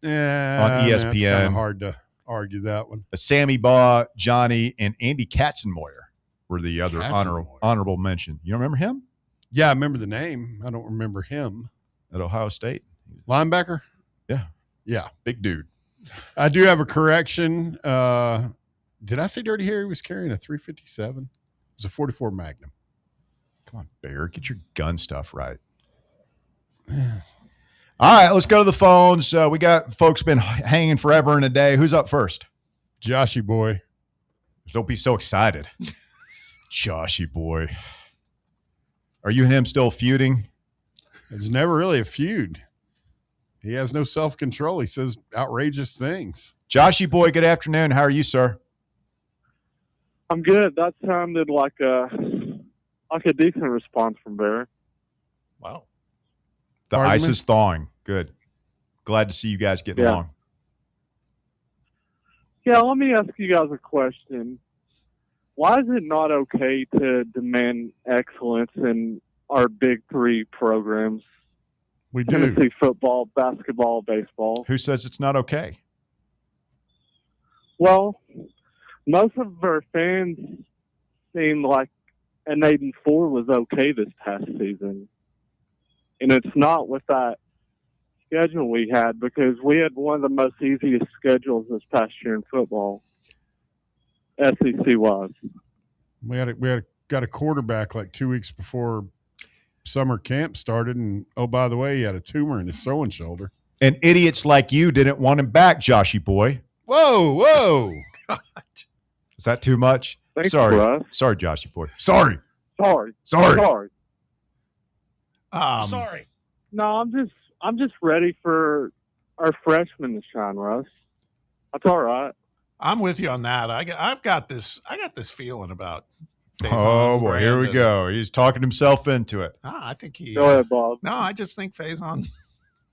on ESPN. It's kind of hard to argue that one. Sammy Baugh, Johnny, and Andy Katzenmoyer were the other honorable mention. You don't remember him? Yeah, I remember the name. I don't remember him. At Ohio State. Linebacker? Yeah. Yeah. Big dude. I do have a correction. Did I say Dirty Harry was carrying a 357? It was a 44 Magnum. Come on, Bear. Get your gun stuff right. All right, let's go to the phones. We got folks been hanging forever and a day. Who's up first? Joshy boy. Don't be so excited. Joshy boy. Are you and him still feuding? There's never really a feud. He has no self-control. He says outrageous things. Joshy boy, good afternoon. How are you, sir? I'm good. That sounded like a decent response from Bear. Wow. The ice is thawing. Good. Glad to see you guys getting along. Yeah, let me ask you guys a question. Why is it not okay to demand excellence in our big 3 programs? We do. Tennessee football, basketball, baseball. Who says it's not okay? Well, most of our fans seem like an 8-4 was okay this past season. And it's not with that schedule we had, because we had one of the most easiest schedules this past year in football, SEC-wise. We got a quarterback like 2 weeks before summer camp started, and oh, by the way, he had a tumor in his throwing shoulder. And idiots like you didn't want him back, Joshy boy. Whoa. God. Is that too much? Thanks, Sorry. Russ. Sorry, Joshy boy. Sorry. Sorry. Sorry. No, I'm just ready for our freshmen to shine, Russ. That's all right. I'm with you on that. I got this feeling about Oh, Faison boy. Here we Brandon. go. He's talking himself into it. I think he. Go ahead, Bob. No, I just think Faison.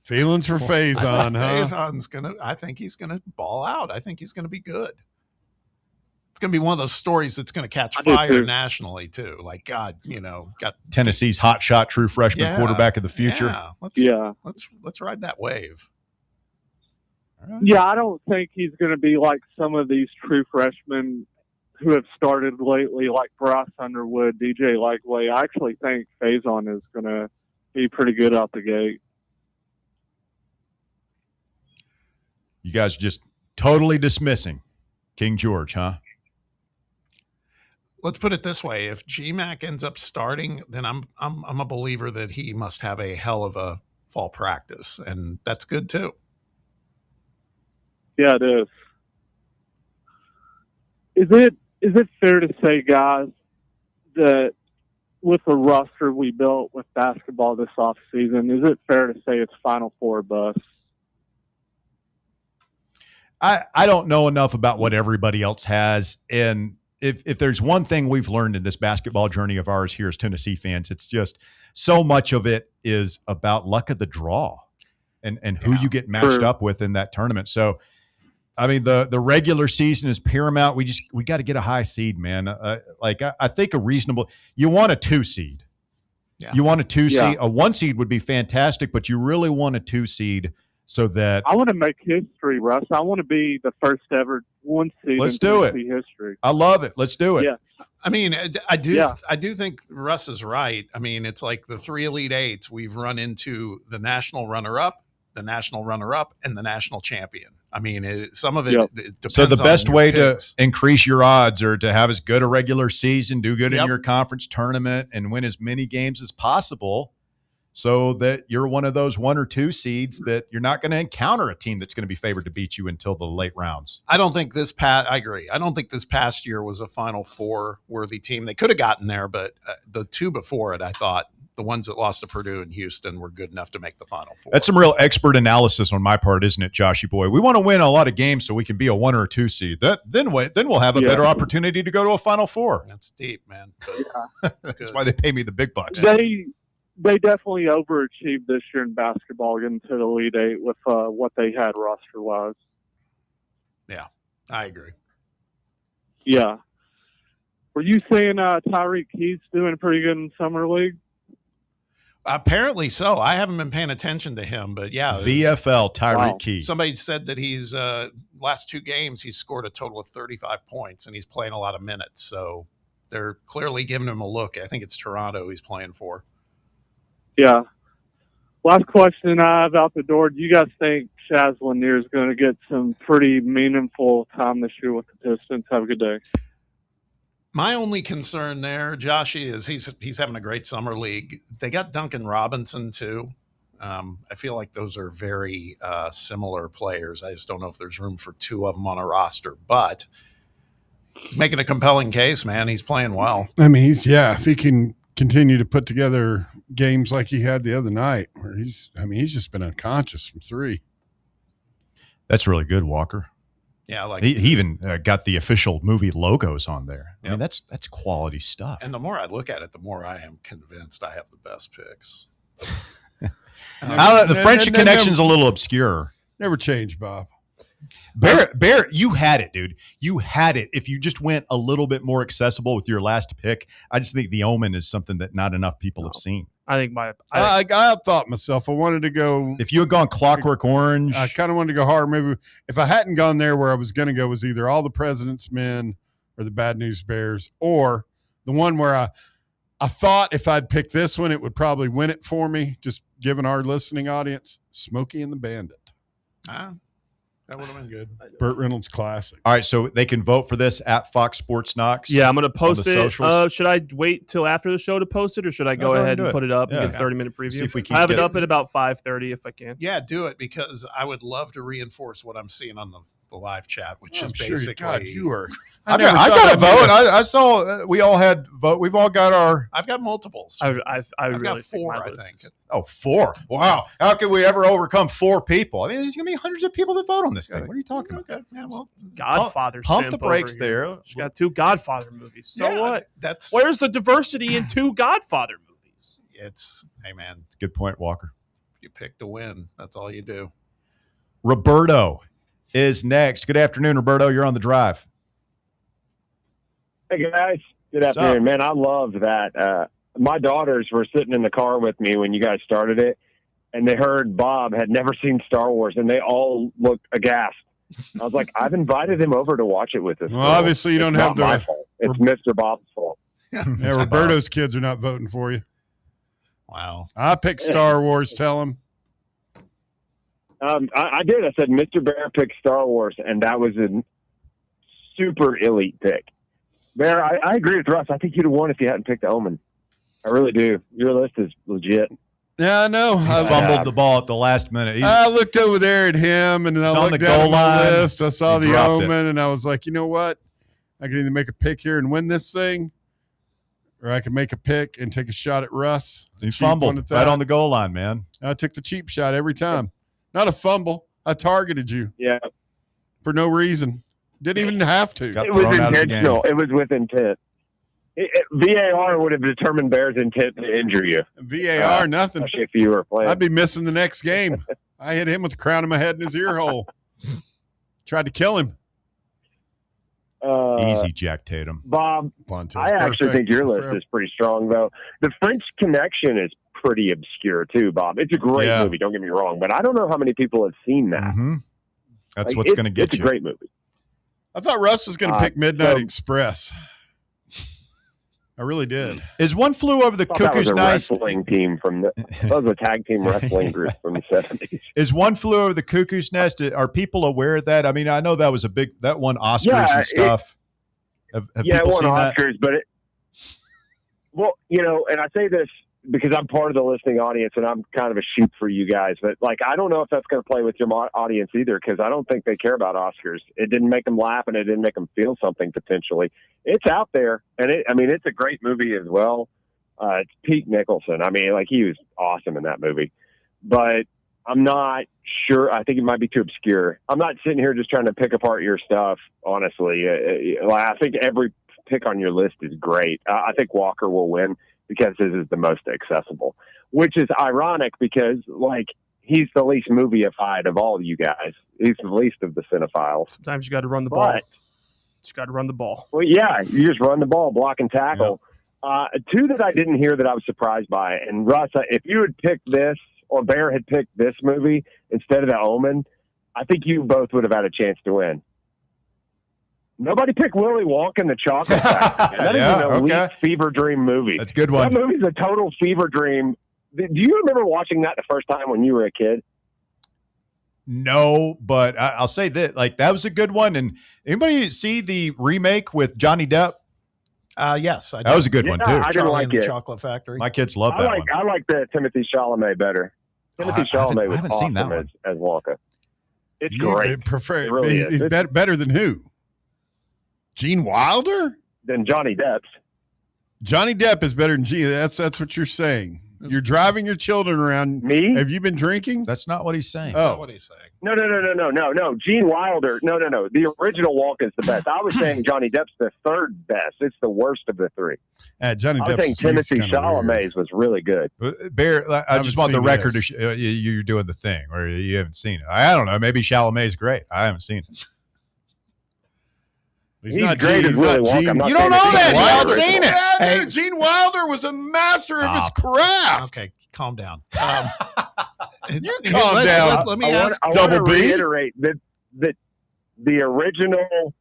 Feelings for Faison, huh? Faison's I think he's gonna ball out. I think he's gonna be good. It's gonna be one of those stories that's gonna catch I do fire too. nationally too. Like, God, got Tennessee's hotshot true freshman quarterback of the future. Yeah, let's ride that wave. Yeah, I don't think he's going to be like some of these true freshmen who have started lately, like Bryce Underwood, DJ Likeway. I actually think Faison is going to be pretty good out the gate. You guys are just totally dismissing King George, huh? Let's put it this way: if GMAC ends up starting, then I'm a believer that he must have a hell of a fall practice, and that's good too. Yeah, it is. Is it fair to say, guys, that with the roster we built with basketball this offseason, is it fair to say it's Final Four bust? I don't know enough about what everybody else has. And if there's one thing we've learned in this basketball journey of ours here as Tennessee fans, it's just so much of it is about luck of the draw and who you get matched up with in that tournament. So, I mean, the regular season is paramount. We got to get a high seed, man. I think you want a 2 seed. Yeah. You want a 2 seed. A 1 seed would be fantastic, but you really want a 2 seed so that I want to make history, Russ. I want to be the first ever one seed. Let's do it. History. I love it. Let's do it. Yeah. I mean, I do. Yeah. I do think Russ is right. I mean, it's like the 3 Elite Eights. We've run into the national runner-up, the national runner-up, and the national champion. I mean, some of it, Yep. it depends. So the best on your way picks. to increase your odds are to have as good a regular season, do good in Yep. your conference tournament, and win as many games as possible, so that you're one of those 1 or 2 seeds that you're not going to encounter a team that's going to be favored to beat you until the late rounds. I don't think I agree. I don't think this past year was a Final Four worthy team. They could have gotten there, but the 2 before it, I thought the ones that lost to Purdue and Houston were good enough to make the Final Four. That's some real expert analysis on my part, isn't it, Joshy boy? We want to win a lot of games so we can be a 1 or a 2 seed. Then we'll have a better opportunity to go to a Final Four. That's deep, man. That's why they pay me the big bucks. They definitely overachieved this year in basketball, getting to the Elite Eight with what they had roster-wise. Yeah, I agree. Yeah. Were you saying Tyreek Keith's doing pretty good in Summer League? Apparently so. I haven't been paying attention to him, but yeah. VFL Tyreek Keith. Somebody said that he's last 2 games he's scored a total of 35 points and he's playing a lot of minutes. So they're clearly giving him a look. I think it's Toronto he's playing for. Yeah. Last question I have out the door. Do you guys think Shaz Lanier is going to get some pretty meaningful time this year with the Pistons? Have a good day. My only concern there, Joshy, is he's having a great summer league. They got Duncan Robinson too. I feel like those are very similar players. I just don't know if there's room for 2 of them on a roster, but making a compelling case, man. He's playing well. I mean, if he can continue to put together games like he had the other night, where he's just been unconscious from 3. That's really good, Walker. Yeah, I like he even got the official movie logos on there. I Yep. mean, that's quality stuff. And the more I look at it, the more I am convinced I have the best picks. The French connection's a little obscure. Never change, Bob. Barrett, you had it, dude. You had it. If you just went a little bit more accessible with your last pick, I just think The Omen is something that not enough people have seen. I think I thought myself, I wanted to go. If you had gone Clockwork Orange, I kind of wanted to go horror movie. If I hadn't gone there, where I was going to go was either All the President's Men or The Bad News Bears, or the one where I thought if I'd picked this one, it would probably win it for me, just given our listening audience, Smokey and the Bandit. That would have been good. Burt Reynolds classic. All right, so they can vote for this at Fox Sports Knox. Yeah, I'm going to post it. Socials. Should I wait till after the show to post it, or should I go ahead and put it up and get a 30-minute preview? See if we can I have it get up at about 5:30 if I can. Yeah, do it, because I would love to reinforce what I'm seeing on the live chat, which is sure, basically God, you are. I got a vote. I saw we all had vote. We've all got our. I've got multiples. I I've really got 4, think my I list think. is- Oh, 4. Wow. How could we ever overcome 4 people? I mean, there's going to be hundreds of people that vote on this thing. What are you talking about? Okay. Yeah, well, Godfather. Pump the simp brakes over here. there. She's got 2 Godfather movies. So Yeah, what? that's- Where's the diversity in 2 Godfather movies? Hey, man, It's a good point, Walker. you pick to win. That's all you do. Roberto is next. Good afternoon, Roberto. You're on the drive. Hey, guys. Good What's afternoon, up? man. I love that. My daughters were sitting in the car with me when you guys started it, and they heard Bob had never seen Star Wars, and they all looked aghast. I was like, I've invited him over to watch it with us. Well, obviously you don't It's have not my the- fault. It's Mr. Bob's fault. Yeah, Roberto's kids are not voting for you. Wow. I picked Star Wars. Tell him. I did. I said Mr. Bear picked Star Wars, and that was a super elite pick. Bear, I agree with Russ. I think you'd have won if you hadn't picked the Omen. I really do. Your list is legit. Yeah, I know. He fumbled the ball at the last minute. I looked over there at him, and then I He's on looked the down goal at my line. list. I saw He the dropped it. Omen, and I was like, you know what? I can either make a pick here and win this thing, or I can make a pick and take a shot at Russ. He Cheap one fumbled at right that. on the goal line, man. I took the cheap shot every time. Not a fumble. I targeted you. Yeah. For no reason. Didn't even have to. It was intentional. It was with intent. VAR would have determined Bear's intent to injure you. VAR, nothing. Especially if you were playing. I'd be missing the next game. I hit him with the crown of my head in his ear hole. Tried to kill him. Easy, Jack Tatum. Bob, Fontes, I actually perfect. think your list Forever. is pretty strong, though. The French Connection is pretty obscure too, Bob. It's a great movie. Don't get me wrong, but I don't know how many people have seen that. Mm-hmm. That's what's going to get you. It's a great movie. I thought Russ was going to pick Midnight Express. I really did. Is One Flew Over the Cuckoo's Nest? Wrestling team that was a tag team wrestling group from the 70s. Is One Flew Over the Cuckoo's Nest? Are people aware of that? I mean, I know that was that won Oscars and stuff. Have it people won seen Oscars, but well, and I say this because I'm part of the listening audience and I'm kind of a shoot for you guys, but I don't know if that's going to play with your audience either, because I don't think they care about Oscars. It didn't make them laugh and it didn't make them feel something potentially. It's out there, and it's a great movie as well. It's Pete Nicholson. I mean, he was awesome in that movie, but I'm not sure. I think it might be too obscure. I'm not sitting here just trying to pick apart your stuff, honestly. I think every pick on your list is great. I think Walker will win because this is the most accessible, which is ironic because, he's the least movie-ified of all of you guys. He's the least of the cinephiles. Sometimes you got to run the ball. Just got to run the ball. Well, yeah, you just run the ball, block and tackle. Yep. Two that I didn't hear that I was surprised by, and Russ, if you had picked this or Bear had picked this movie instead of The Omen, I think you both would have had a chance to win. Nobody picked Willy Wonka and the Chocolate Factory. That is an elite fever dream movie. That's a good one. That movie's a total fever dream. Do you remember watching that the first time when you were a kid? No, but I'll say that that was a good one. And anybody see the remake with Johnny Depp? Yes, that was a good one too. I didn't like it. Chocolate Factory. My kids love that one. I like the Timothy Chalamet better. Timothy Chalamet was awesome seen that one. as Wonka. It's great. It really is. He's better than who? Gene Wilder? Than Johnny Depp's. Johnny Depp is better than Gene. That's what you're saying. You're driving your children around. Me? Have you been drinking? That's not what he's saying. That's not what he's saying. No. Gene Wilder. No. The original Wonka is the best. I was saying Johnny Depp's the third best. It's the worst of the three. Johnny Depp's. I think Timothy Chalamet's was really good. Bear, I just want the record to you're doing the thing, or you haven't seen it. I don't know. Maybe Chalamet's great. I haven't seen it. He's not great as Willy Wonka. You don't know that. You haven't seen it. Yeah, dude, Gene Wilder was a master of his craft. Okay, calm down. You calm down. Let me ask. I want to reiterate that the original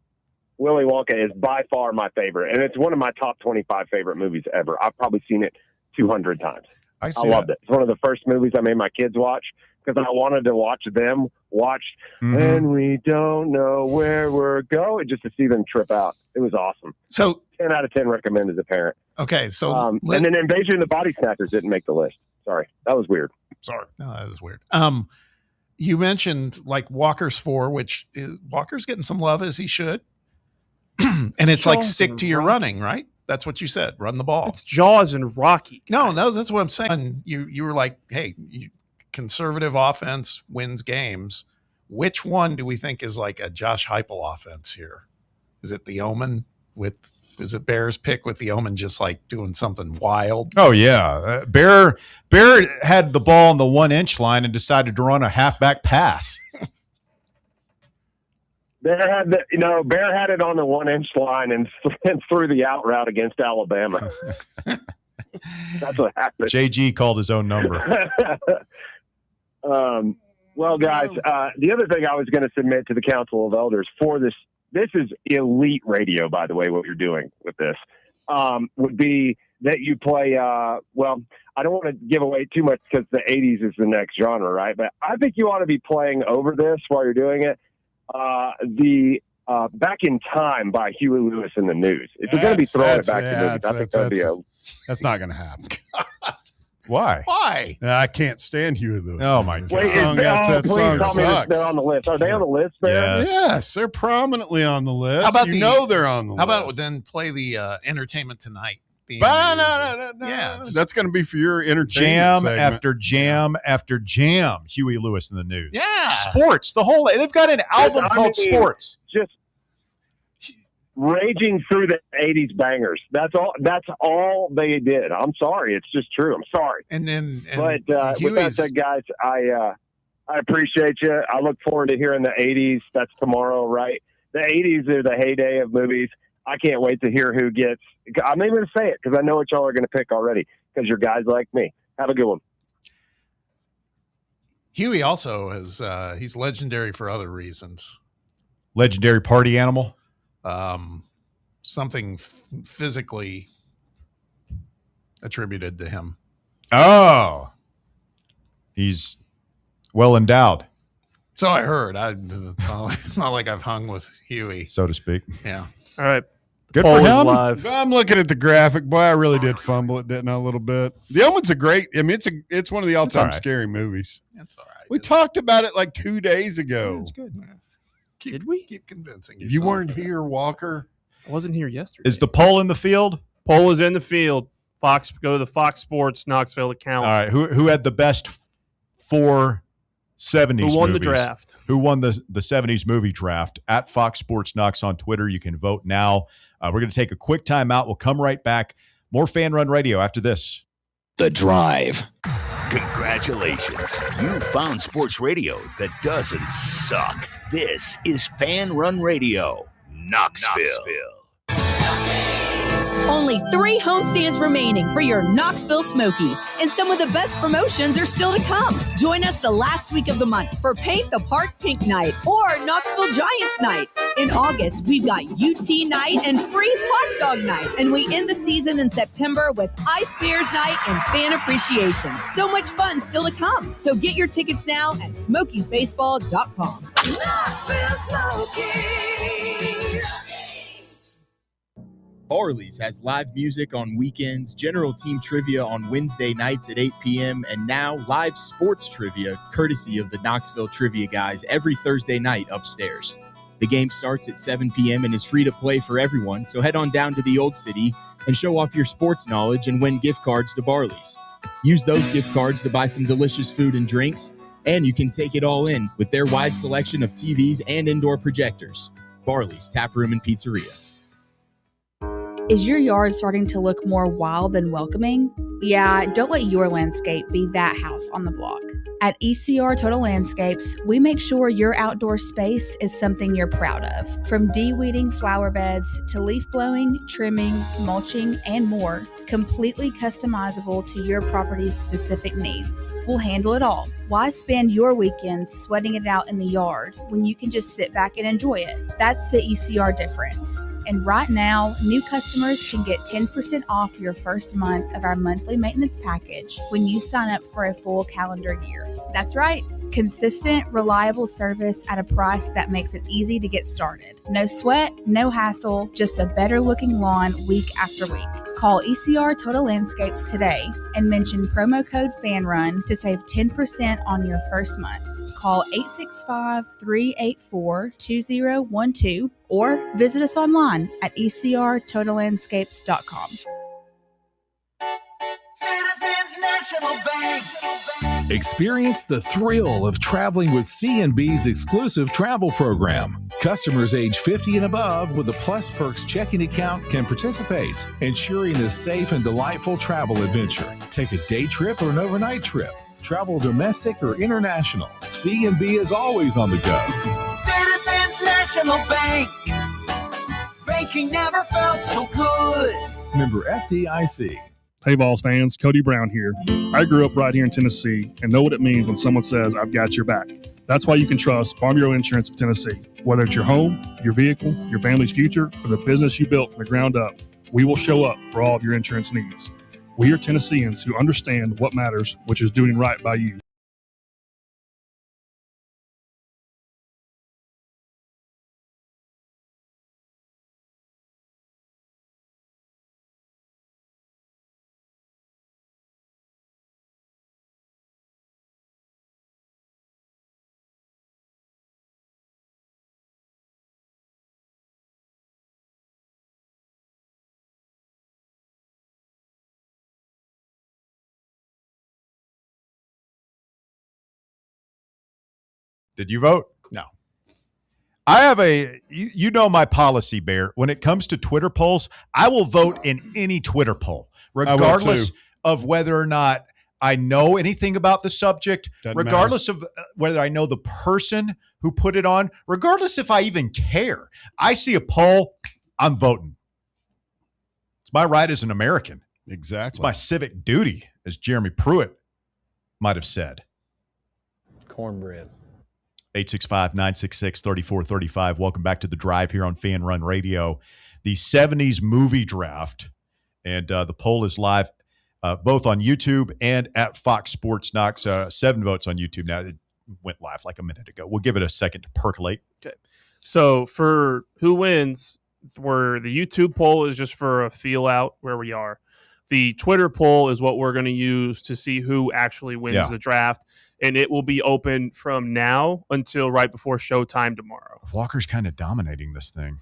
Willy Wonka is by far my favorite, and it's one of my top 25 favorite movies ever. I've probably seen it 200 times. I loved it. It's one of the first movies I made my kids watch because I wanted to watch them watch, and we don't know where we're going, just to see them trip out. It was awesome. So 10 out of 10 recommend as a parent. Okay, so and then Invasion of the Body Snatchers didn't make the list. Sorry, that was weird. Sorry, no, that was weird. You mentioned Walker's 4, which Walker's getting some love as he should, and it's stick to your running, right? That's what you said. Run the ball. It's Jaws and Rocky. Guys. No, that's what I'm saying. You were like, hey, conservative offense wins games. Which one do we think is a Josh Heupel offense here? Is it The Omen is it Bear's pick with The Omen just doing something wild? Oh yeah. Bear had the ball on the 1-inch line and decided to run a halfback pass. Bear had it on the 1-inch line and threw the out route against Alabama. That's what happened. JG called his own number. Well, guys, the other thing I was going to submit to the Council of Elders for this is elite radio, by the way, what you're doing with this, would be that you play, I don't want to give away too much because the 80s is the next genre, right? But I think you ought to be playing over this while you're doing it. Back in Time by Huey Lewis and the News. If you're going to be throwing it back to movies, I think that'd be that's not going to happen. Why? I can't stand Huey Lewis. Oh my God! Please tell me that they're on the list. Are they on the list, man? Yes, they're prominently on the list. How about they're on the list? How about then play the Entertainment Tonight theme? No. Yeah, that's going to be for your entertainment jam segment. after jam after jam. Huey Lewis in the News. Yeah, sports. They've got an album called Sports. Just raging through the 80s bangers. That's all they did. I'm sorry. It's just true. I'm sorry. But with that said, guys, I appreciate you. I look forward to hearing the 80s. That's tomorrow, right? The 80s are the heyday of movies. I can't wait to hear who gets. I'm not even going to say it because I know what y'all are going to pick already because you're guys like me. Have a good one. Huey also has he's legendary for other reasons. Legendary party animal. Something physically attributed to him. Oh, he's well endowed. So I heard. It's not like I've hung with Huey, so to speak. Yeah. All right. Good for him. Live. I'm looking at the graphic. Boy, I really did fumble it, didn't I, a little bit? The Omen's a great. I mean, it's one of the all-time right. scary movies. That's all right. We talked about it like 2 days ago. It's good. Did we? Keep convincing You weren't here, Walker. I wasn't here yesterday. Is the poll in the field? Poll is in the field. Fox, go to the Fox Sports Knoxville account. All right. Who had the best 4 70s Who won the movies? draft? Who won the 70s movie draft? At Fox Sports Knox on Twitter. You can vote now. We're going to take a quick time out. We'll come right back. More Fan Run Radio after this. The Drive. Congratulations. You found sports radio that doesn't suck. This is Fan Run Radio, Knoxville. Only 3 homestands remaining for your Knoxville Smokies, and some of the best promotions are still to come. Join us the last week of the month for Paint the Park Pink Night or Knoxville Giants Night. In August, we've got UT Night and free hot dog night, and we end the season in September with Ice Bears Night and Fan Appreciation. So much fun still to come. So get your tickets now at SmokiesBaseball.com. Knoxville Smokies. Barley's has live music on weekends, general team trivia on Wednesday nights at 8 p.m., and now live sports trivia, courtesy of the Knoxville Trivia Guys, every Thursday night upstairs. The game starts at 7 p.m. and is free to play for everyone, so head on down to the Old City and show off your sports knowledge and win gift cards to Barley's. Use those gift cards to buy some delicious food and drinks, and you can take it all in with their wide selection of TVs and indoor projectors. Barley's Tap Room and Pizzeria. Is your yard starting to look more wild than welcoming? Yeah, don't let your landscape be that house on the block. At ECR Total Landscapes, we make sure your outdoor space is something you're proud of. From de-weeding flower beds to leaf blowing, trimming, mulching, and more, completely customizable to your property's specific needs. We'll handle it all. Why spend your weekends sweating it out in the yard when you can just sit back and enjoy it? That's the ECR difference. And right now, new customers can get 10% off your first month of our monthly maintenance package when you sign up for a full calendar year. That's right. Consistent, reliable service at a price that makes it easy to get started. No sweat, no hassle, just a better looking lawn week after week. Call ECR Total Landscapes today and mention promo code FANRUN to save 10% on your first month. Call 865-384-2012 or visit us online at ecrtotallandscapes.com. Citizens National Bank. Experience the thrill of traveling with C&B's exclusive travel program. Customers age 50 and above with a Plus Perks checking account can participate, ensuring a safe and delightful travel adventure. Take a day trip or an overnight trip. Travel domestic or international. C&B is always on the go. Citizens National Bank. Banking never felt so good. Member FDIC. Hey Vols fans, Cody Brown here. I grew up right here in Tennessee and know what it means when someone says, I've got your back. That's why you can trust Farm Bureau Insurance of Tennessee. Whether it's your home, your vehicle, your family's future, or the business you built from the ground up, we will show up for all of your insurance needs. We are Tennesseans who understand what matters, which is doing right by you. Did you vote? No. I have you know my policy, Bear. When it comes to Twitter polls, I will vote in any Twitter poll, regardless of whether or not I know anything about the subject, regardless of whether I know the person who put it on, regardless if I even care. I see a poll, I'm voting. It's my right as an American. Exactly. It's my civic duty as Jeremy Pruitt might have said. Cornbread. 865-966-3435. Welcome back to The Drive here on Fan Run Radio. The 70s movie draft, and the poll is live both on YouTube and at Fox Sports Knox. 7 votes on YouTube now. It went live like a minute ago. We'll give it a second to percolate. Okay. So for who wins, where the YouTube poll is just for a feel out where we are. The Twitter poll is what we're going to use to see who actually wins the draft, and it will be open from now until right before showtime tomorrow. Walker's kind of dominating this thing.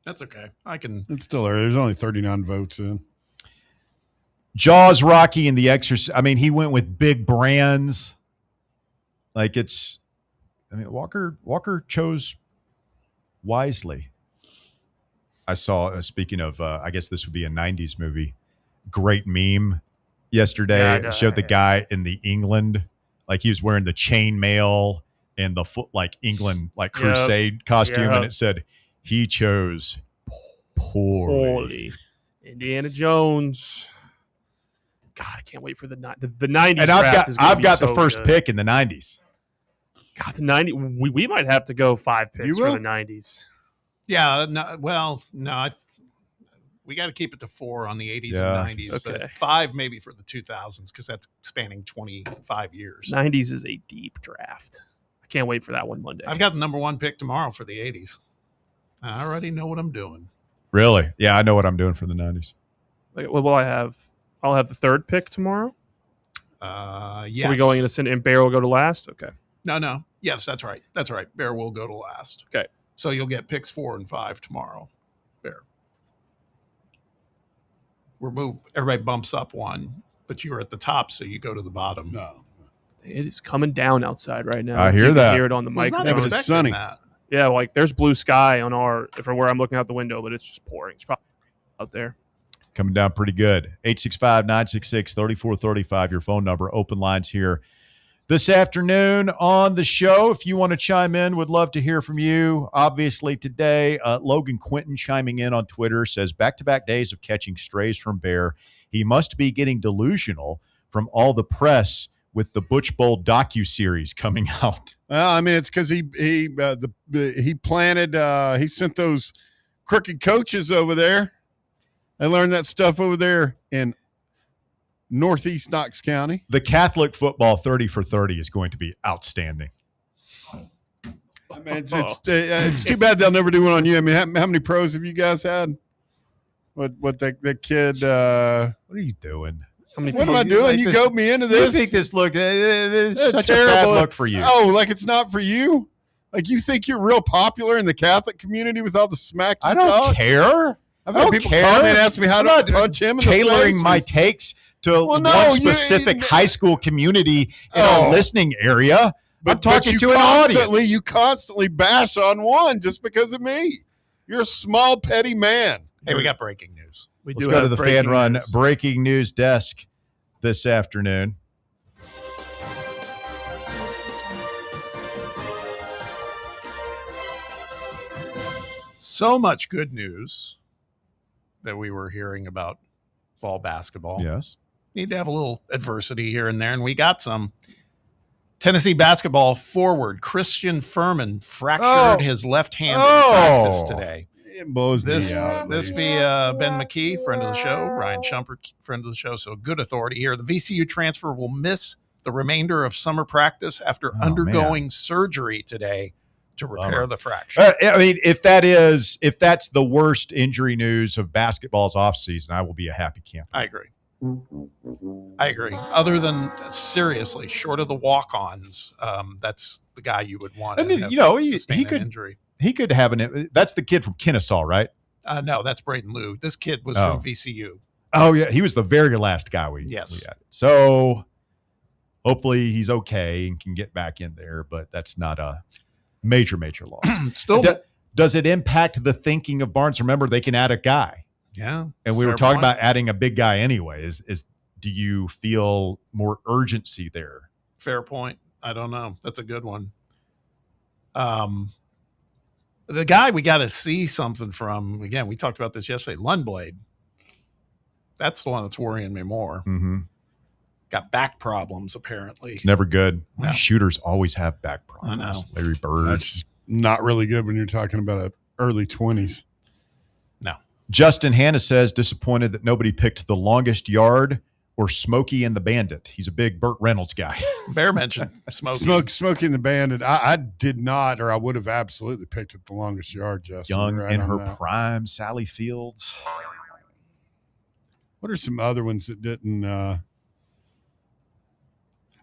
That's okay. I can. It's still early. There's only 39 votes in. Jaws, Rocky, and The Exorcist. I mean, he went with big brands. Like it's, I mean, Walker chose wisely. I saw, speaking of, I guess this would be a 90s movie, great meme yesterday. It showed the guy in the England, like he was wearing the chainmail and the foot, like England, like crusade costume. And it said, he chose poorly. Indiana Jones. God, I can't wait for the 90s. And I've got the first pick in the 90s. God, the 90s. We might have to go 5 picks for the 90s. Yeah, we got to keep it to 4 on the 80s and 90s. Okay. But 5 maybe for the 2000s because that's spanning 25 years. 90s is a deep draft. I can't wait for that one Monday. I've got the number 1 pick tomorrow for the 80s. I already know what I'm doing. Really? Yeah, I know what I'm doing for the 90s. What will I have? I'll have the 3rd pick tomorrow? Yes. Are we going into and Bear will go to last? Okay. No. Yes, that's right. That's right. Bear will go to last. Okay. So you'll get picks 4 and 5 tomorrow, Bear. Everybody bumps up 1, but you were at the top, so you go to the bottom. No. It is coming down outside right now. I hear you that. Can hear it on the mic. It's sunny. That. Yeah, like there's blue sky on from where I'm looking out the window, but it's just pouring. It's probably out there. Coming down pretty good. 865-966-3435, your phone number. Open lines here this afternoon on the show. If you want to chime in, would love to hear from you. Obviously today, Logan Quinton chiming in on Twitter says, back-to-back days of catching strays from Bear. He must be getting delusional from all the press with the Butch Bowl docuseries coming out. Well, I mean, it's because he planted. He sent those crooked coaches over there. I learned that stuff over there in Northeast Knox County. The Catholic football 30 for 30 is going to be outstanding. I mean, it's too bad they'll never do one on you. I mean, how many pros have you guys had? What that kid? What are you doing? What am I doing? You goad me into this. You think this look? It's such a bad look for you. Oh, like it's not for you? Like you think you're real popular in the Catholic community with all the smack you I don't talk? care. I've had people call me and ask me how to punch him in the face. Tailoring my takes to one specific high school community in a listening area. I'm talking to an audience. You constantly bash on one just because of me. You're a small, petty man. Hey, we got breaking news. Let's go to the Fan Run breaking news desk this afternoon. So much good news that we were hearing about fall basketball. Yes. Need to have a little adversity here and there, and we got some. Tennessee basketball forward Christian Furman fractured his left hand in practice today. It blows this out. This be Ben McKee, friend of the show, Ryan Shumpert, friend of the show, so good authority here. The VCU transfer will miss the remainder of summer practice after undergoing surgery today to repair the fracture. I mean, if that's the worst injury news of basketball's offseason, I will be a happy camper. I agree. Other than seriously, short of the walk-ons, that's the guy you would want. And then, he could have that's the kid from Kennesaw, right? No, that's Braden Liu. This kid was from VCU. Oh yeah, he was the very last guy we had. So hopefully he's okay and can get back in there, but that's not a major loss. Still, does it impact the thinking of Barnes? Remember, they can add a guy. Yeah, and we were talking about adding a big guy anyway. Do you feel more urgency there? Fair point. I don't know. That's a good one. The guy we got to see something from, again, we talked about this yesterday, Lundblade. That's the one that's worrying me more. Mm-hmm. Got back problems, apparently. It's never good. No. Shooters always have back problems. I know. Larry Bird. That's not really good when you're talking about early 20s. No. Justin Hanna says, disappointed that nobody picked The Longest Yard or Smokey and the Bandit. He's a big Burt Reynolds guy. Bear mentioned Smokey. Smokey and the Bandit. I did not, or I would have absolutely picked it The Longest Yard, Justin. Young Right in on her that. prime, Sally Fields. What are some other ones that didn't?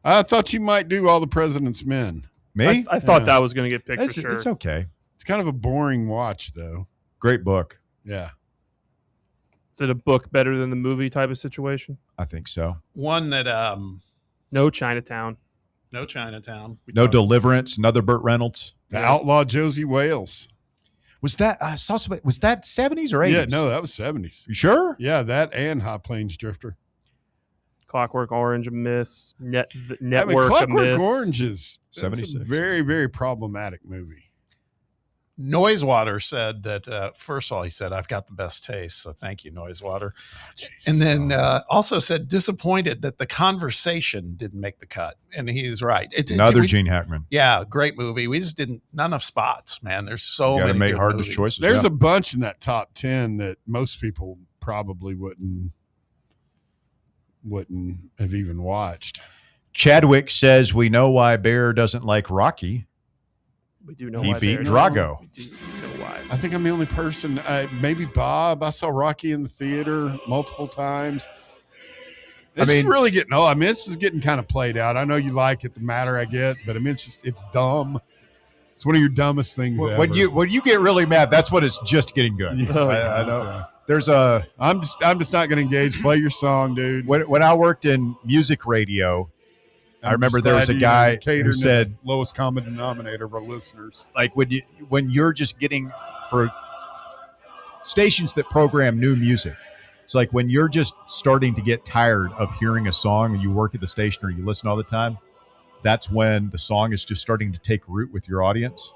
I thought you might do All the President's Men. Me? I thought that was going to get picked It's, for sure. it's okay. It's kind of a boring watch, though. Great book. Yeah. Is it a book better than the movie type of situation? I think so. One that No Chinatown. no Chinatown. No Deliverance, another Burt Reynolds. The Outlaw Josie Wales. Was that was that 70s or 80s? Yeah, no, that was 70s. You sure? Yeah, that and High Plains Drifter. Clockwork Orange, a miss. Network, Clockwork a miss. Orange is that's a 76. very, very problematic movie. Noisewater said that, first of all, he said, I've got the best taste. So thank you, Noisewater. Jesus. And then also said, disappointed that The Conversation didn't make the cut. And he's right. Another Gene Hackman. Yeah, great movie. We just didn't, not enough spots, man. There's so You gotta many make good hard movies. choices. There's yeah. a bunch in that top 10 that most people probably wouldn't have even watched. Chadwick says, we know why Bear doesn't like Rocky. We do know He why beat Bear Drago. We do know why. I think I'm the only person, maybe Bob. I saw Rocky in the theater multiple times. This is really getting old. I mean, this is getting kind of played out. I know you like it, the matter I get, but I mean, it's dumb. It's one of your dumbest things ever. When you get really mad, that's when it's just getting good. Yeah. I know. There's a. I'm just not going to engage. Play your song, dude. When I worked in music radio, I remember there was a guy who said, lowest common denominator of our listeners. like when you're just getting for stations that program new music, it's like when you're just starting to get tired of hearing a song and you work at the station or you listen all the time, that's when the song is just starting to take root with your audience,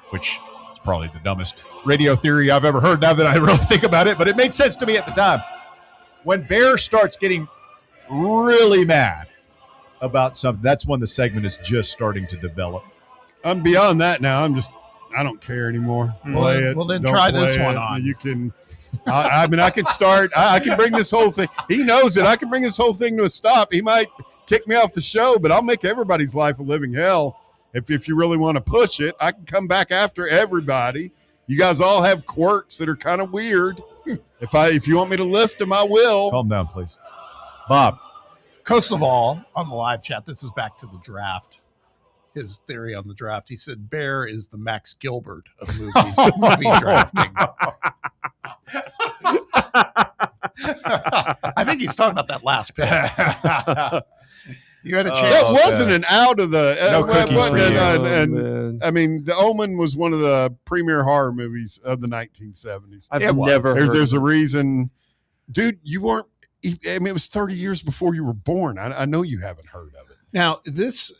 which is probably the dumbest radio theory I've ever heard now that I really think about it, but it made sense to me at the time. When Bear starts getting really mad about something, that's when the segment is just starting to develop. I'm beyond that now. I don't care anymore. Play it. Well, then Don't try play this it. one on. You can. I mean, I can start. I can bring this whole thing. He knows it. I can bring this whole thing to a stop. He might kick me off the show, but I'll make everybody's life a living hell. If you really want to push it, I can come back after everybody. You guys all have quirks that are kind of weird. If you want me to list them, I will. Calm down, please. Bob. Kosoval on the live chat. This is back to the draft. His theory on the draft. He said Bear is the Max Gilbert of movie drafting. I think he's talking about that last pick. You had a chance. That wasn't an out of the. No cookies for you. And I mean, The Omen was one of the premier horror movies of the 1970s. I've never heard There's a reason, dude. You weren't. I mean, it was 30 years before you were born. I know you haven't heard of it. Now, this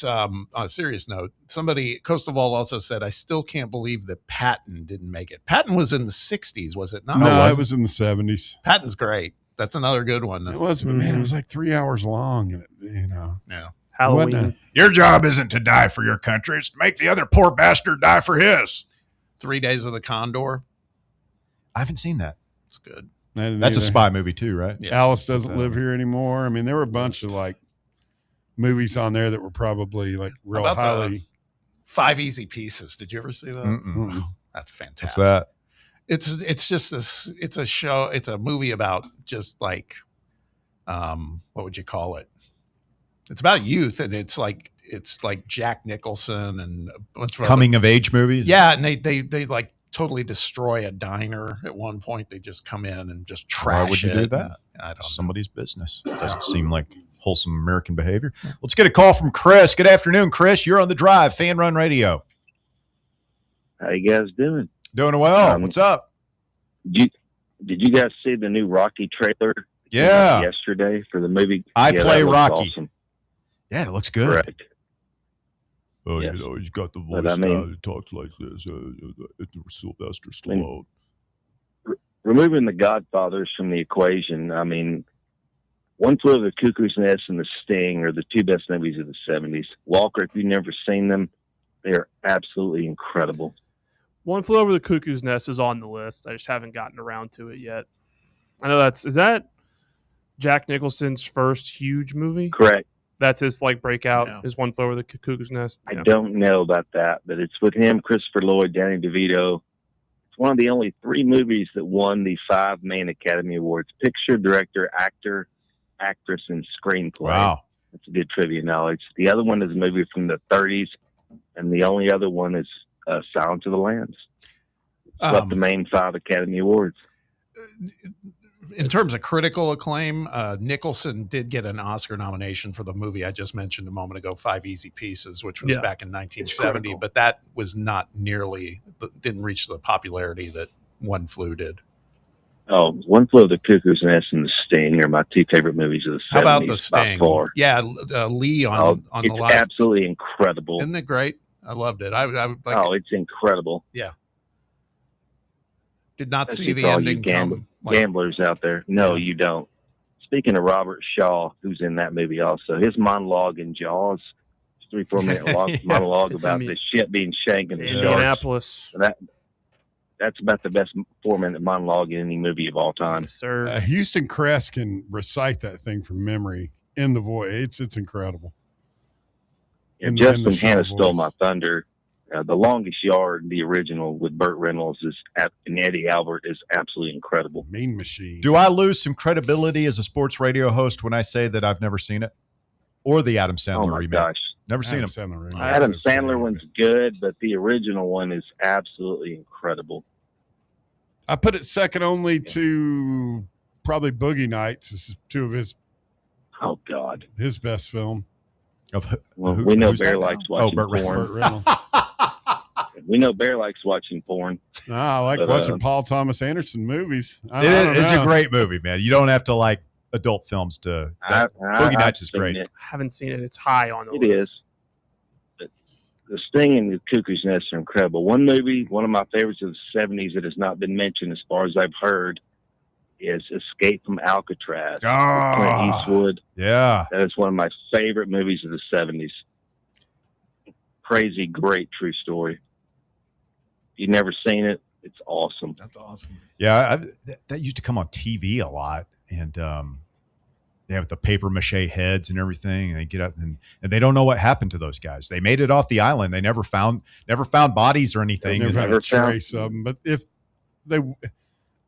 on a serious note, Kostoval also said, I still can't believe that Patton didn't make it. Patton was in the 60s, was it not? No, it was in the 70s. Patton's great. That's another good one. It was, but man, it was like 3 hours long. And Yeah. Halloween. Your job isn't to die for your country. It's to make the other poor bastard die for his. 3 Days of the Condor. I haven't seen that. It's good. That's a spy movie too, right? Yes. Alice Doesn't Live Here Anymore. I mean, there were a bunch of like movies on there that were probably like real How about highly. 5 Easy Pieces. Did you ever see that? Mm-mm. That's fantastic. What's that? It's just this. It's a show. It's a movie about just like, what would you call it? It's about youth, and it's like Jack Nicholson and a bunch of Coming of age movies. Yeah, and they like totally destroy a diner at one point. They just come in and just trash. Why would you do it. that? I don't know. Somebody's business. Doesn't seem like wholesome American behavior. Let's get a call from Chris. Good afternoon, Chris. You're on the drive, Fan Run Radio. How you guys doing? Doing well. What's up? Did you guys see the new Rocky trailer? Yeah. Yesterday for the movie. I Yeah, Play that looks Rocky. Awesome. Yeah, it looks good. Correct. Oh, Yes. you know, he's got the But voice I mean- now. He talks like this. It's Sylvester Stallone. removing the Godfathers from the equation, I mean, One Flew Over the Cuckoo's Nest and The Sting are the two best movies of the 70s. Walker, if you've never seen them, they are absolutely incredible. One Flew Over the Cuckoo's Nest is on the list. I just haven't gotten around to it yet. I know is that Jack Nicholson's first huge movie? Correct. That's his breakout. Is One Flew Over the Cuckoo's Nest? I don't know about that, but it's with him, Christopher Lloyd, Danny DeVito. It's one of the only 3 movies that won the 5 main Academy Awards: picture, director, actor, actress, and screenplay. Wow. That's a good trivia knowledge. The other one is a movie from the 30s, and the only other one is Silence of the Lambs. Swept the main 5 Academy Awards. In terms of critical acclaim, Nicholson did get an Oscar nomination for the movie I just mentioned a moment ago, 5 Easy Pieces, which was back in 1970, but that was not didn't reach the popularity that One Flew did. Oh, One Flew Over the Cuckoo's Nest and The Sting are my 2 favorite movies of the 70s. How about The Sting? By far. Yeah, Lee on the it's live. absolutely incredible. Isn't it great? I loved it. I it's incredible. Yeah. Did not Especially see the for all ending you come. gamblers out there. No, you don't. Speaking of Robert Shaw, who's in that movie also, his monologue in Jaws, 3-4 minute monologue about the ship being shanked in the Indianapolis. That's about the best 4-minute monologue in any movie of all time. Yes, sir. Houston Crest can recite that thing from memory in the voice. It's incredible. And Justin Hannah stole my thunder. The Longest Yard, the original with Burt Reynolds and Eddie Albert, is absolutely incredible. Mean Machine. Do I lose some credibility as a sports radio host when I say that I've never seen it? Or the Adam Sandler remake? Gosh. Never seen him. Adam Sandler one's good, but the original one is absolutely incredible. I put it second only to probably Boogie Nights. This is 2 of his. Oh God, his best film. We know Bear likes watching Burt porn. Reynolds. We know Bear likes watching porn. No, I like watching Paul Thomas Anderson movies. It's a great movie, man. You don't have to like adult films to. Boogie Nights is great. I haven't seen it. It's high on the list. It is. The Sting and the Cuckoo's Nest are incredible. One movie, one of my favorites of the 70s that has not been mentioned as far as I've heard, is Escape from Alcatraz. Clint Eastwood. Yeah. That is one of my favorite movies of the 70s. Crazy, great, true story. If you've never seen it, it's awesome. That's awesome. Yeah, that used to come on TV a lot, and they have the paper mache heads and everything, and they get up and they don't know what happened to those guys. They made it off the island. They never found bodies or anything. They never had a trace of them. But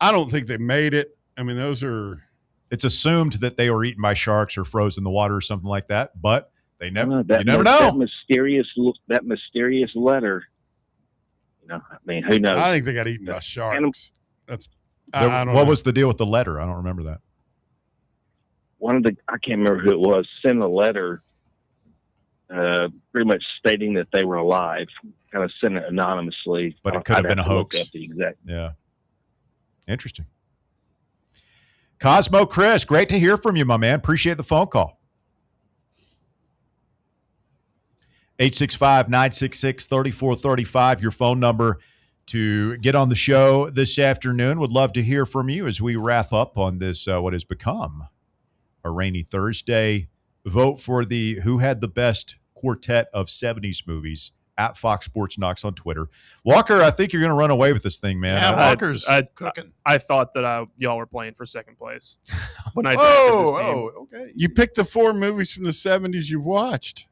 I don't think they made it. I mean, it's assumed that they were eaten by sharks or frozen in the water or something like that, but they never, you never know. That mysterious letter. I mean, who knows? I think they got eaten by sharks. What was the deal with the letter? I don't remember that. I can't remember who it was, sent a letter pretty much stating that they were alive, kind of sent it anonymously. But it could have been a hoax. Yeah. Interesting. Cosmo Chris, great to hear from you, my man. Appreciate the phone call. 865-966-3435, your phone number to get on the show this afternoon. Would love to hear from you as we wrap up on this, what has become a rainy Thursday. Vote for the Who Had the Best Quartet of 70s Movies at Fox Sports Knox on Twitter. Walker, I think you're going to run away with this thing, man. Yeah, Walker's cooking. I thought that y'all were playing for second place when I drafted this team. Okay. You picked the 4 movies from the 70s you've watched.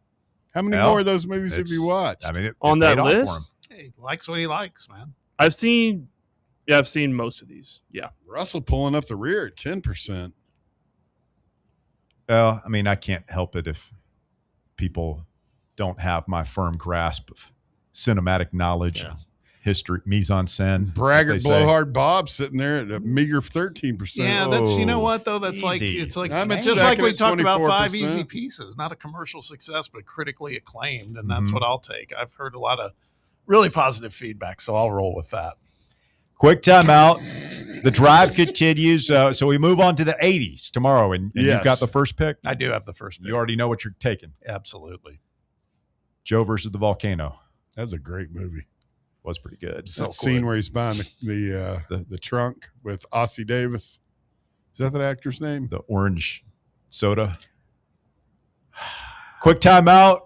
How many more of those movies have you watched? I mean, on that list, he likes what he likes, man. I've seen most of these. Yeah. Russell pulling up the rear at 10%. Well, I mean, I can't help it if people don't have my firm grasp of cinematic knowledge, history, mise en scène. Braggart Blowhard Bob sitting there at a meager 13%. Yeah, that's you know what though. That's easy. It's like I'm at just like we second at talked about 5 24%. Easy Pieces, not a commercial success, but critically acclaimed, and that's what I'll take. I've heard a lot of really positive feedback, so I'll roll with that. Quick timeout. The drive continues. So we move on to the 80s tomorrow, and you've got the first pick. I do have the first pick. You already know what you're taking. Absolutely. Joe versus the Volcano. That's a great movie. Was pretty good. That scene where he's buying the trunk with Ossie Davis. Is that the actor's name? The orange soda. Quick timeout.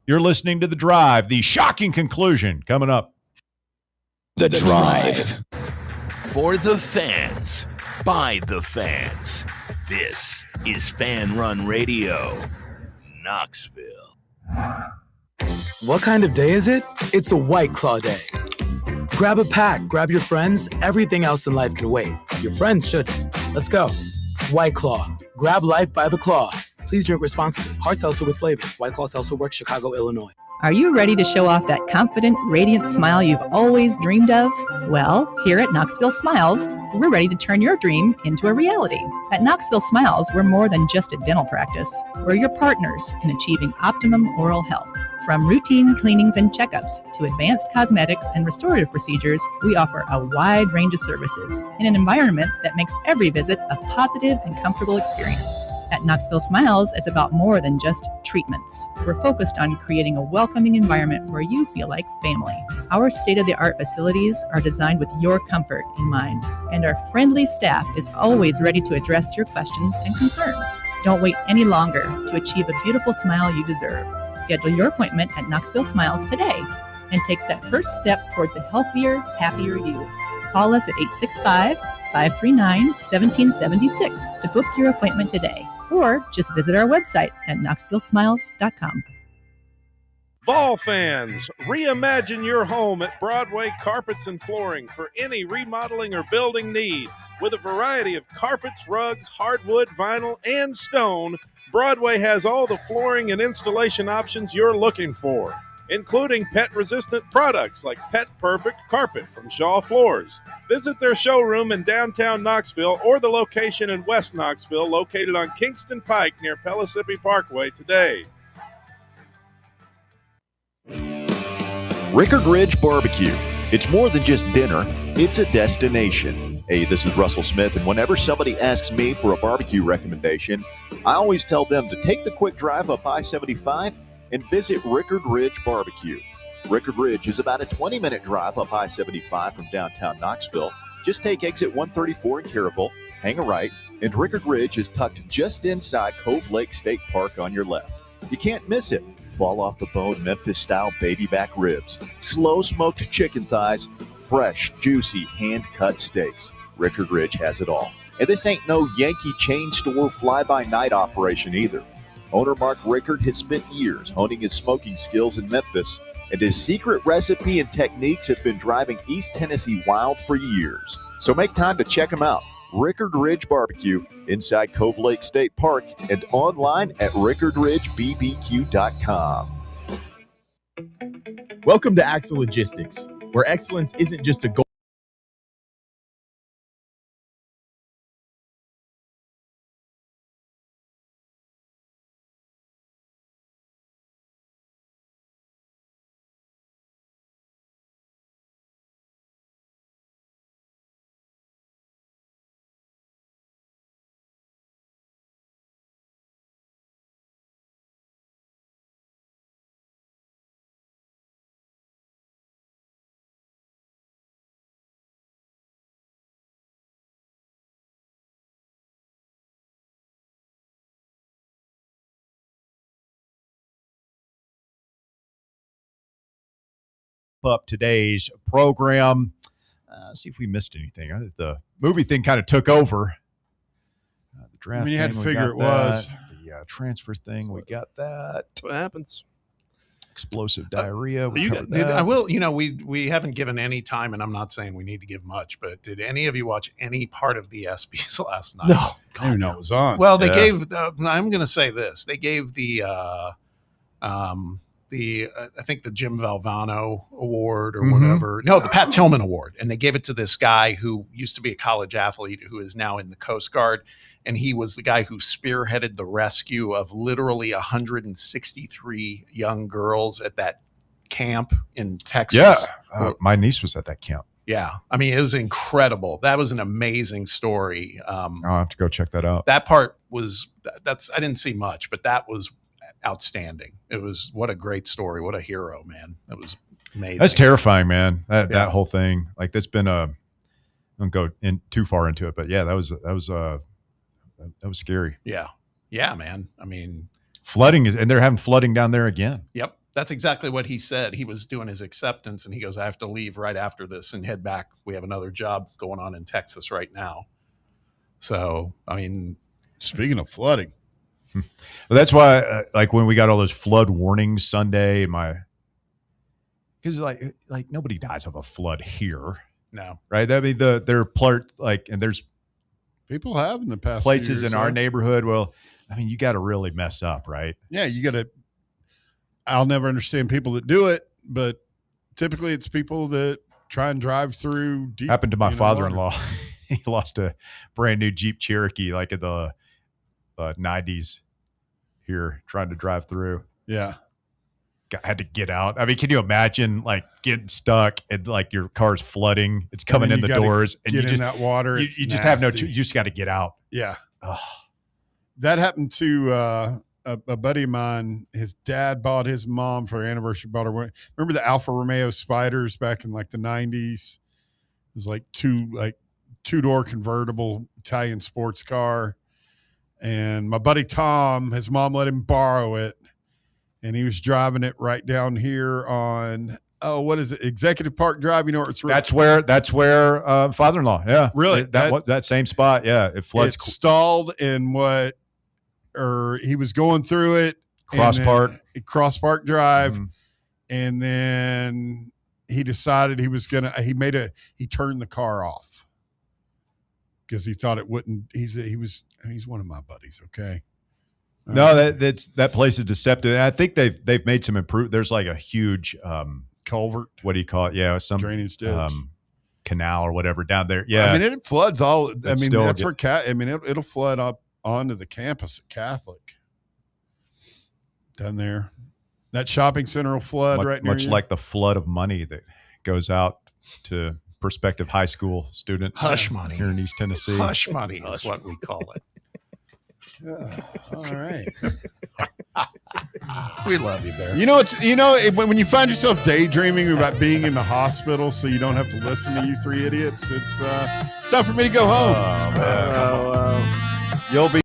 You're listening to The Drive. The shocking conclusion coming up. The Drive. For the fans, by the fans. This is Fan Run Radio, Knoxville. What kind of day is it? It's a White Claw day. Grab a pack, grab your friends. Everything else in life can wait. Your friends shouldn't. Let's go. White Claw. Grab life by the claw. Please drink responsibly. Hard seltzer with flavors. White Claw Seltzer Works, Chicago, Illinois. Are you ready to show off that confident, radiant smile you've always dreamed of? Well, here at Knoxville Smiles, we're ready to turn your dream into a reality. At Knoxville Smiles, we're more than just a dental practice. We're your partners in achieving optimum oral health. From routine cleanings and checkups to advanced cosmetics and restorative procedures, we offer a wide range of services in an environment that makes every visit a positive and comfortable experience. At Knoxville Smiles, it's about more than just treatments. We're focused on creating a welcoming environment where you feel like family. Our state-of-the-art facilities are designed with your comfort in mind, and our friendly staff is always ready to address your questions and concerns. Don't wait any longer to achieve a beautiful smile you deserve. Schedule your appointment at Knoxville Smiles today and take that first step towards a healthier, happier you. Call us at 865-539-1776 to book your appointment today, or just visit our website at knoxvillesmiles.com. Fall fans, reimagine your home at Broadway Carpets and Flooring for any remodeling or building needs. With a variety of carpets, rugs, hardwood, vinyl, and stone, Broadway has all the flooring and installation options you're looking for, including pet-resistant products like Pet Perfect Carpet from Shaw Floors. Visit their showroom in downtown Knoxville or the location in West Knoxville located on Kingston Pike near Pellissippi Parkway today. Rickard Ridge Barbecue. It's more than just dinner, it's a destination. Hey, this is Russell Smith, and whenever somebody asks me for a barbecue recommendation, I always tell them to take the quick drive up I-75 and visit Rickard Ridge Barbecue. Rickard Ridge is about a 20-minute drive up I-75 from downtown Knoxville. Just take exit 134 in Caryville, hang a right, and Rickard Ridge is tucked just inside Cove Lake State Park on your left. You can't miss it. Fall off the bone Memphis-style baby back ribs, slow-smoked chicken thighs, fresh, juicy, hand-cut steaks. Rickard Ridge has it all. And this ain't no Yankee chain store fly-by-night operation either. Owner Mark Rickard has spent years honing his smoking skills in Memphis, and his secret recipe and techniques have been driving East Tennessee wild for years. So make time to check him out. Rickard Ridge Barbecue inside Cove Lake State Park and online at rickardridgebbq.com. Welcome to Axle Logistics, where excellence isn't just a goal. Up today's program. See if we missed anything. The movie thing kind of took over. The draft. I mean, you had to thing, figure it was. The transfer thing. We got that. What happens? Explosive diarrhea. We haven't given any time, and I'm not saying we need to give much, but did any of you watch any part of the ESPYs last night? No. I didn't know it was on. Well, they gave. I'm going to say this. They gave I think the Jim Valvano Award or whatever. No, the Pat Tillman Award. And they gave it to this guy who used to be a college athlete who is now in the Coast Guard. And he was the guy who spearheaded the rescue of literally 163 young girls at that camp in Texas. Yeah. My niece was at that camp. Yeah. I mean, it was incredible. That was an amazing story. I'll have to go check that out. That part was, I didn't see much, but that was outstanding. It was, what a great story. What a hero, man. It was Amazing. That's terrifying, man. That whole thing. Like that's been I don't go in too far into it, but yeah, that was scary. Yeah. Yeah, man. I mean, flooding and they're having flooding down there again. Yep. That's exactly what he said. He was doing his acceptance and he goes, I have to leave right after this and head back. We have another job going on in Texas right now. So, I mean, speaking of flooding, well, that's why, like when we got all those flood warnings Sunday, because like nobody dies of a flood here, no, right? I mean, they're part and there's people have in the past places few years, in our neighborhood. Well, I mean, you got to really mess up, right? Yeah, you got to. I'll never understand people that do it, but typically it's people that try and drive through deep. Happened to my father-in-law. He lost a brand new Jeep Cherokee like in the 90s here trying to drive through. Yeah. Had to get out. I mean, can you imagine like getting stuck and like your car's flooding? It's coming in the doors and you get in that water. You just have no, you just got to get out. Yeah. That happened to a buddy of mine. His dad bought his mom for her anniversary. Bought her. Remember the Alfa Romeo Spiders back in like the 90s? It was like two-door convertible Italian sports car. And my buddy Tom, his mom let him borrow it. And he was driving it right down here on, what is it? Executive Park Drive. You know where it's That's where father-in-law. Yeah. Really? That same spot. Yeah. It floods. It stalled in he was going through it. Cross Park Drive. Mm-hmm. And then he decided he turned the car off because he thought it wouldn't. He's one of my buddies. Okay. No, that place is deceptive. And I think they've made some improvement. There's like a huge culvert. What do you call it? Yeah, some drainage ditch, canal or whatever down there. Yeah, I mean it floods all. That's where it'll flood up onto the campus at Catholic down there. That shopping center will flood right near much you. like the flood of money that goes out to prospective high school students. Hush money here in East Tennessee. Hush money is what we call it. All right. We love you, Bear. When you find yourself daydreaming about being in the hospital so you don't have to listen to you three idiots, it's time for me to go home. You'll be